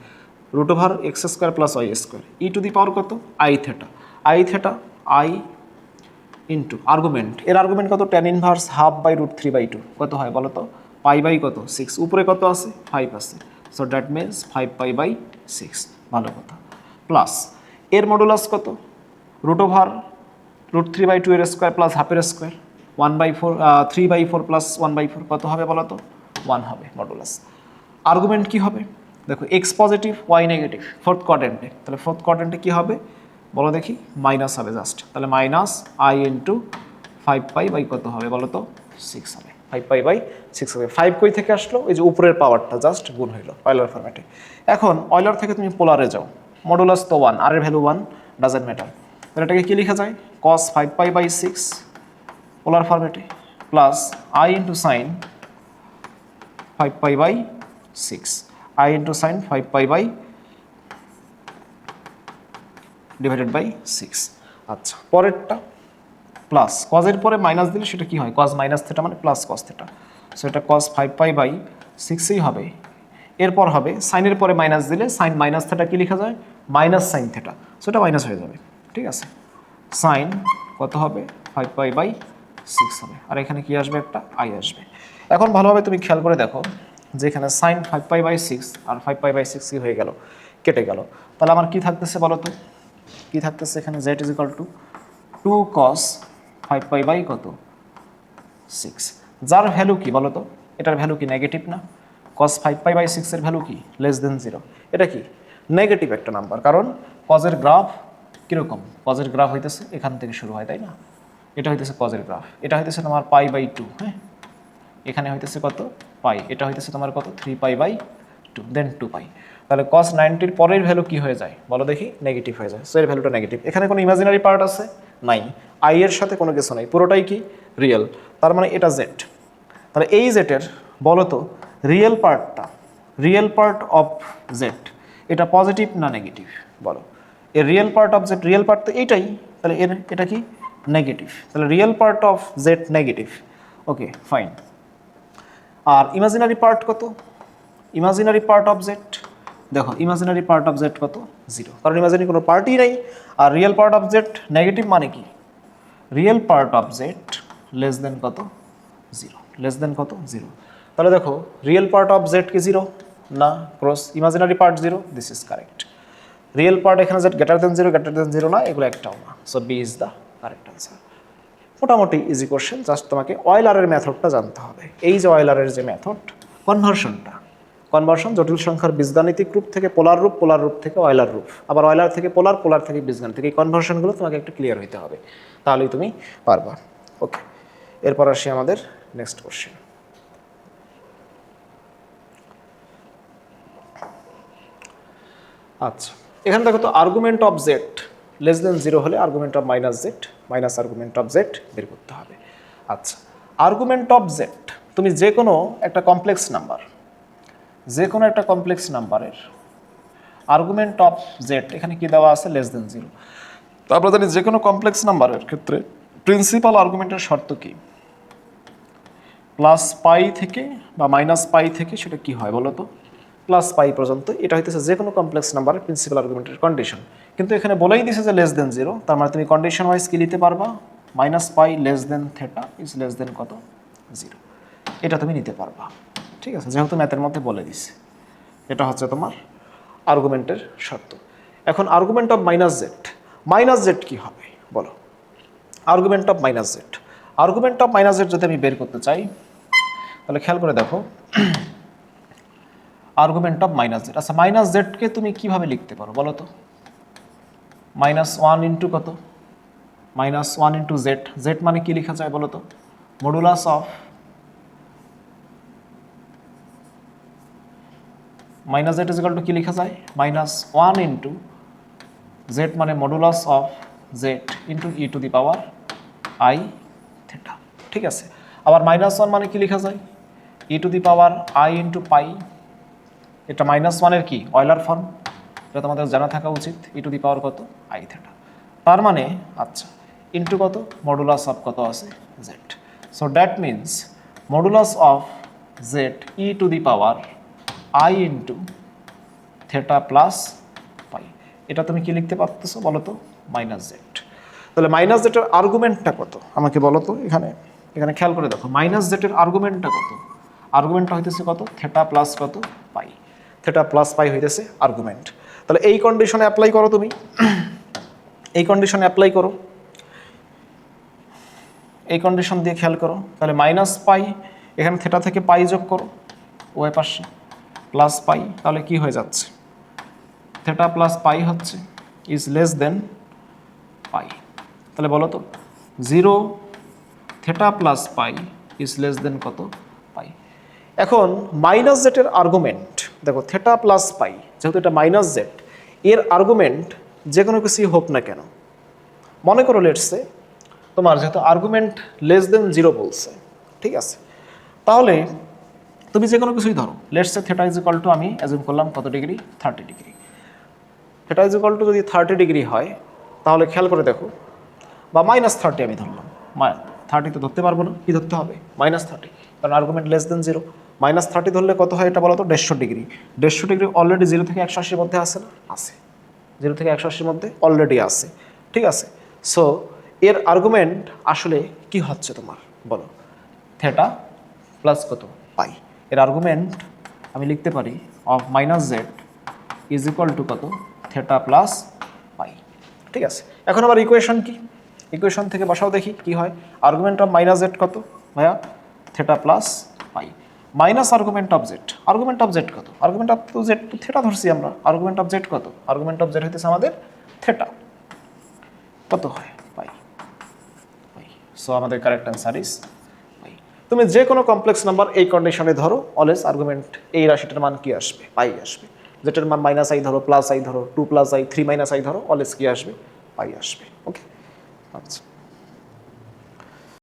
[SPEAKER 1] Root over x square plus y square, e to the power কত? I theta. I into argument. এর আর্গুমেন্ট কত? Tan inverse half by root 3/2 কত হয় বলো তো? পাই বাই কত? 6। উপরে কত আছে? 5 আছে। So that means 5π/6। ভালো কথা। প্লাস এর মডুলাস কত? রুট ওভার রুট 3/2 এর স্কোয়ার প্লাস হাফের স্কোয়ার, 1/4 3/4 প্লাস 1/4 কত হবে বলো তো? 1 হবে মডুলাস। আর্গুমেন্ট কি হবে? দেখো x positive y negative fourth কোয়াড্রেন্টে, তাহলে ফোর্থ কোয়াড্রেন্টে কী হবে বলো দেখি, মাইনাস হবে জাস্ট, তাহলে minus i into 5 pi by কত হবে বলো তো 6 হবে, 5 পাই বাই 6 হবে। 5 কই থেকে আসলো, এই যে উপরের পাওয়ারটা জাস্ট গুণ হইলো অয়লার ফরম্যাটে। এখন অয়লার থেকে তুমি পোলারে যাও, মডুলাস তো 1, আর এর ভ্যালু 1, ডাজেন্ট ম্যাটার, তাহলে এটাকে কী লেখা যায় cos 5 পাই বাই 6 পোলার ফরম্যাটে plus i into sine 5 pi by 6, i into sine 5 pi by divided by 6। আচ্ছা পরেরটা প্লাস কজের পরে মাইনাস দিলে সেটা কি হয়, কজ মাইনাস থেটা মানে প্লাস কজ থেটা, সো এটা কজ 5 পাই বাই 6ই হবে। এরপর হবে সাইনের পরে মাইনাস দিলে সাইন মাইনাস থেটা কি লেখা যায়, মাইনাস সাইন থেটা, সো এটা মাইনাস হয়ে যাবে, ঠিক আছে। সাইন কত হবে 5 পাই বাই 6 হবে, আর এখানে কি আসবে একটা আই আসবে। এখন ভালোভাবে তুমি খেয়াল করে দেখো যে এখানে সাইন 5 পাই বাই 6 আর 5 পাই বাই 6 কি হয়ে গেল, কেটে গেল, তাহলে আমার কি থাকতেছে বলো তো, কি থাকতেছে এখানে z is equal to 2 cos 5 pi by কত 6, যার ভ্যালু কি বলো তো, এটার ভ্যালু কি নেগেটিভ না, cos 5 পাই বাই 6 এর ভ্যালু কি লেস দেন 0, এটা কি নেগেটিভ একটা নাম্বার, কারণ কজের গ্রাফ কীরকম, কজের গ্রাফ হইতেছে এখান থেকে শুরু হয় তাই না, এটা হইতেছে কজের গ্রাফ, এটা হইতেছে তোমার পাই বাই 2, হ্যাঁ এখানে হইতেছে কত পাই, এটা হইতেছে তোমার কত 3 পাই বাই 2 দেন 2 পাই, তাহলে cos 90-র পরের ভ্যালু কি হয়ে যায় বলো দেখি, নেগেটিভ হয়ে যায়, সো এর ভ্যালুটা নেগেটিভ। এখানে কোনো ইমাজিনারি পার্ট আছে নাই, আই এর সাথে কোনো কিছু নাই, পুরোটাই কি রিয়েল, তার মানে এটা জেড, তাহলে এই জেটের বলো তো রিয়েল পার্টটা, রিয়েল পার্ট অফ জেড এটা পজিটিভ না নেগেটিভ বলো, এর real part of z, real part তো এইটাই, তাহলে এর এটা কি নেগেটিভ, তাহলে real part of z negative, okay fine. আর ইমাজিনারি পার্ট কত, ইমাজিনারি পার্ট অফ জেড, দেখো ইমাজিনারি পার্ট অফ জেড কত 0, কারণ ইমাজিনারি কোনো পার্টই নাই, আর real part of z negative মানে কি, real part of z less than কত 0, লেস দেন কত 0, তাহলে দেখো রিয়েল পার্ট অফ জেড কি 0 না, cross imaginary part 0, this is correct. Real part এখানে জেড গ্রেটার দেন 0 না, এগুলো একটাও না, so B is the correct answer. মোটামুটি ইজি কোশ্চেন, জাস্ট তোমাকে অয়লারের মেথডটা জানতে হবে। এই যে অয়লারের যে মেথড কনভার্সনটা, কনভার্সন জটিল সংখ্যার বীজগাণিতিক রূপ থেকে পোলার রূপ, পোলার রূপ থেকে অয়লার রূপ, আবার অয়লার থেকে পোলার, পোলার থেকে বীজগাণিতিক, এই কনভার্সনগুলো তোমাকে একটু ক্লিয়ার হইতে হবে, তাহলেই তুমি পারবা। ওকে, এরপর আসি আমাদের নেক্সট কোশ্চেন। আচ্ছা এখানে দেখো তো argument of z less than 0 হলে argument of minus Z minus argument of Z বের করতে হবে। আচ্ছা আর্গুমেন্ট অফ জেড, তুমি যে কোনো একটা কমপ্লেক্স নাম্বার, যে কোনো একটা কমপ্লেক্স নাম্বারের আর্গুমেন্ট অফ জেড এখানে কি দেওয়া আছে লেস দেন 0, তো আমরা জানি যে কোনো কমপ্লেক্স নাম্বারের ক্ষেত্রে প্রিন্সিপাল আর্গুমেন্টের শর্ত কি, প্লাস পাই থেকে বা মাইনাস পাই থেকে সেটা কি হয় বলো তো, প্লাস পাই পর্যন্ত, এটা হইতেছে যে কোনো কমপ্লেক্স নাম্বারের প্রিন্সিপাল আর্গুমেন্টের কন্ডিশন। কিন্তু এখানে বলেই দিছে যে লেস দেন 0, তার মানে তুমি কন্ডিশন ওয়াইজ কি নিতে পারবা, minus pi less than theta is less than কত 0, এটা তুমি নিতে পারবা, ঠিক আছে, যেহেতু ম্যাথের মধ্যে বলে দিছে। এটা হচ্ছে তোমার আর্গুমেন্টের শর্ত। এখন আর্গুমেন্ট অফ মাইনাস জেড কী হবে বলো, argument of minus Z, argument of minus Z যদি আমি বের করতে চাই তাহলে খেয়াল করে দেখো আর্গুমেন্ট অফ মাইনাস জেড, আচ্ছা মাইনাস জেডকে তুমি কিভাবে লিখতে পারো বলো তো, -1 ইন্টু কত, -1 ইন্টু জেড, জেড মানে কি লেখা যায় বলো তো, modulus of minus z is equal to কি লেখা যায়, -1 ইন্টু জেড মানে modulus of z into e to the power i theta, ঠিক আছে। আবার -1 মানে কি লেখা যায়, e to the power i into pi, এটা -1-এর কি অয়লার ফর্ম, এটা তোমাদের জানা থাকা উচিত, ই টু দি পাওয়ার কত আই থেটা, তার মানে আচ্ছা ইন্টু কত মডুলাস অফ কত আছে Z, so that means modulus of Z E to the power i into theta plus পাই, এটা তুমি কি লিখতে পারতেছো বলো তো মাইনাস জেড। তাহলে মাইনাস জেডের আর্গুমেন্টটা কত আমাকে বলো তো, এখানে এখানে খেয়াল করে দেখো মাইনাস জেডের আর্গুমেন্টটা কত, আর্গুমেন্টটা হইতেছে কত থেটা প্লাস কত পাই, থেটা প্লাস পাই হইতেছে আর্গুমেন্ট। তাহলে এই কন্ডিশনে অ্যাপ্লাই করো তুমি, এই কন্ডিশনে অ্যাপ্লাই করো, এই কন্ডিশন দিয়ে খেয়াল করো, তাহলে মাইনাস পাই এখানে থেটা থেকে পাই যোগ করো ওই পাশে, প্লাস পাই, তাহলে কি হয়ে যাচ্ছে থেটা প্লাস পাই হচ্ছে ইজ লেস দেন পাই। তাহলে বলো তো 0 theta plus pi is less than কত পাই। এখন মাইনাস জেটের আর্গুমেন্ট দেখো থেটা প্লাস পাই, যেহেতু এটা মাইনাস জেড, এর আর্গুমেন্ট যে কোনো কিছুই হোক না কেন, মনে করো লেটসে তোমার যেহেতু আর্গুমেন্ট লেস দেন 0 বলছে, ঠিক আছে, তাহলে তুমি যে কোনো কিছুই ধরো, let's say theta is equal two, আমি অ্যাজুম করলাম কত degree, 30 degree. Theta is equal two যদি 30 ডিগ্রি হয়, তাহলে খেয়াল করে দেখো, বা -30 আমি ধরলাম, 30 তো ধরতে পারবো না, কি ধরতে হবে -30, কারণ আর্গুমেন্ট লেস দেন 0। -30 ধরলে কত হয় এটা বলো তো, 150 ডিগ্রি। 150 ডিগ্রি অলরেডি 0 থেকে 180 মধ্যে আছে না, আছে, 0 থেকে 180 মধ্যে অলরেডি আছে, ঠিক আছে। সো এর আর্গুমেন্ট আসলে কি হচ্ছে তোমার বলো, থেটা প্লাস কত পাই। এর আর্গুমেন্ট আমি লিখতে পারি of minus z is equal to কত থেটা প্লাস পাই, ঠিক আছে। এখন আবার ইকুয়েশন কি, ইকুয়েশন থেকে বসাও দেখি কি হয়। আর্গুমেন্ট অফ মাইনাস জেড কত ভাইয়া, theta plus pi, minus argument of Z, argument of z কত, আর্গুমেন্ট অফ জেড তো থেটা ধরছি আমরা, আর্গুমেন্ট অফ জেড কত, আর্গুমেন্ট অফ জেড হইতেছে আমাদের থেটা, কত হয় পাই, পাই। সো আমাদের কারেক্ট অ্যান্সার ইজ পাই। তুমি যে কোনো কমপ্লেক্স নাম্বার এই কন্ডিশনে ধরো, অলওয়েজ আর্গুমেন্ট এই রাশিটার মান কি আসবে, পাই আসবে। যেটার মান -i ধরো, +i ধরো, 2 + i 3 - i ধরো, অলওয়েজ কি আসবে, পাই আসবে। ওকে, আচ্ছা।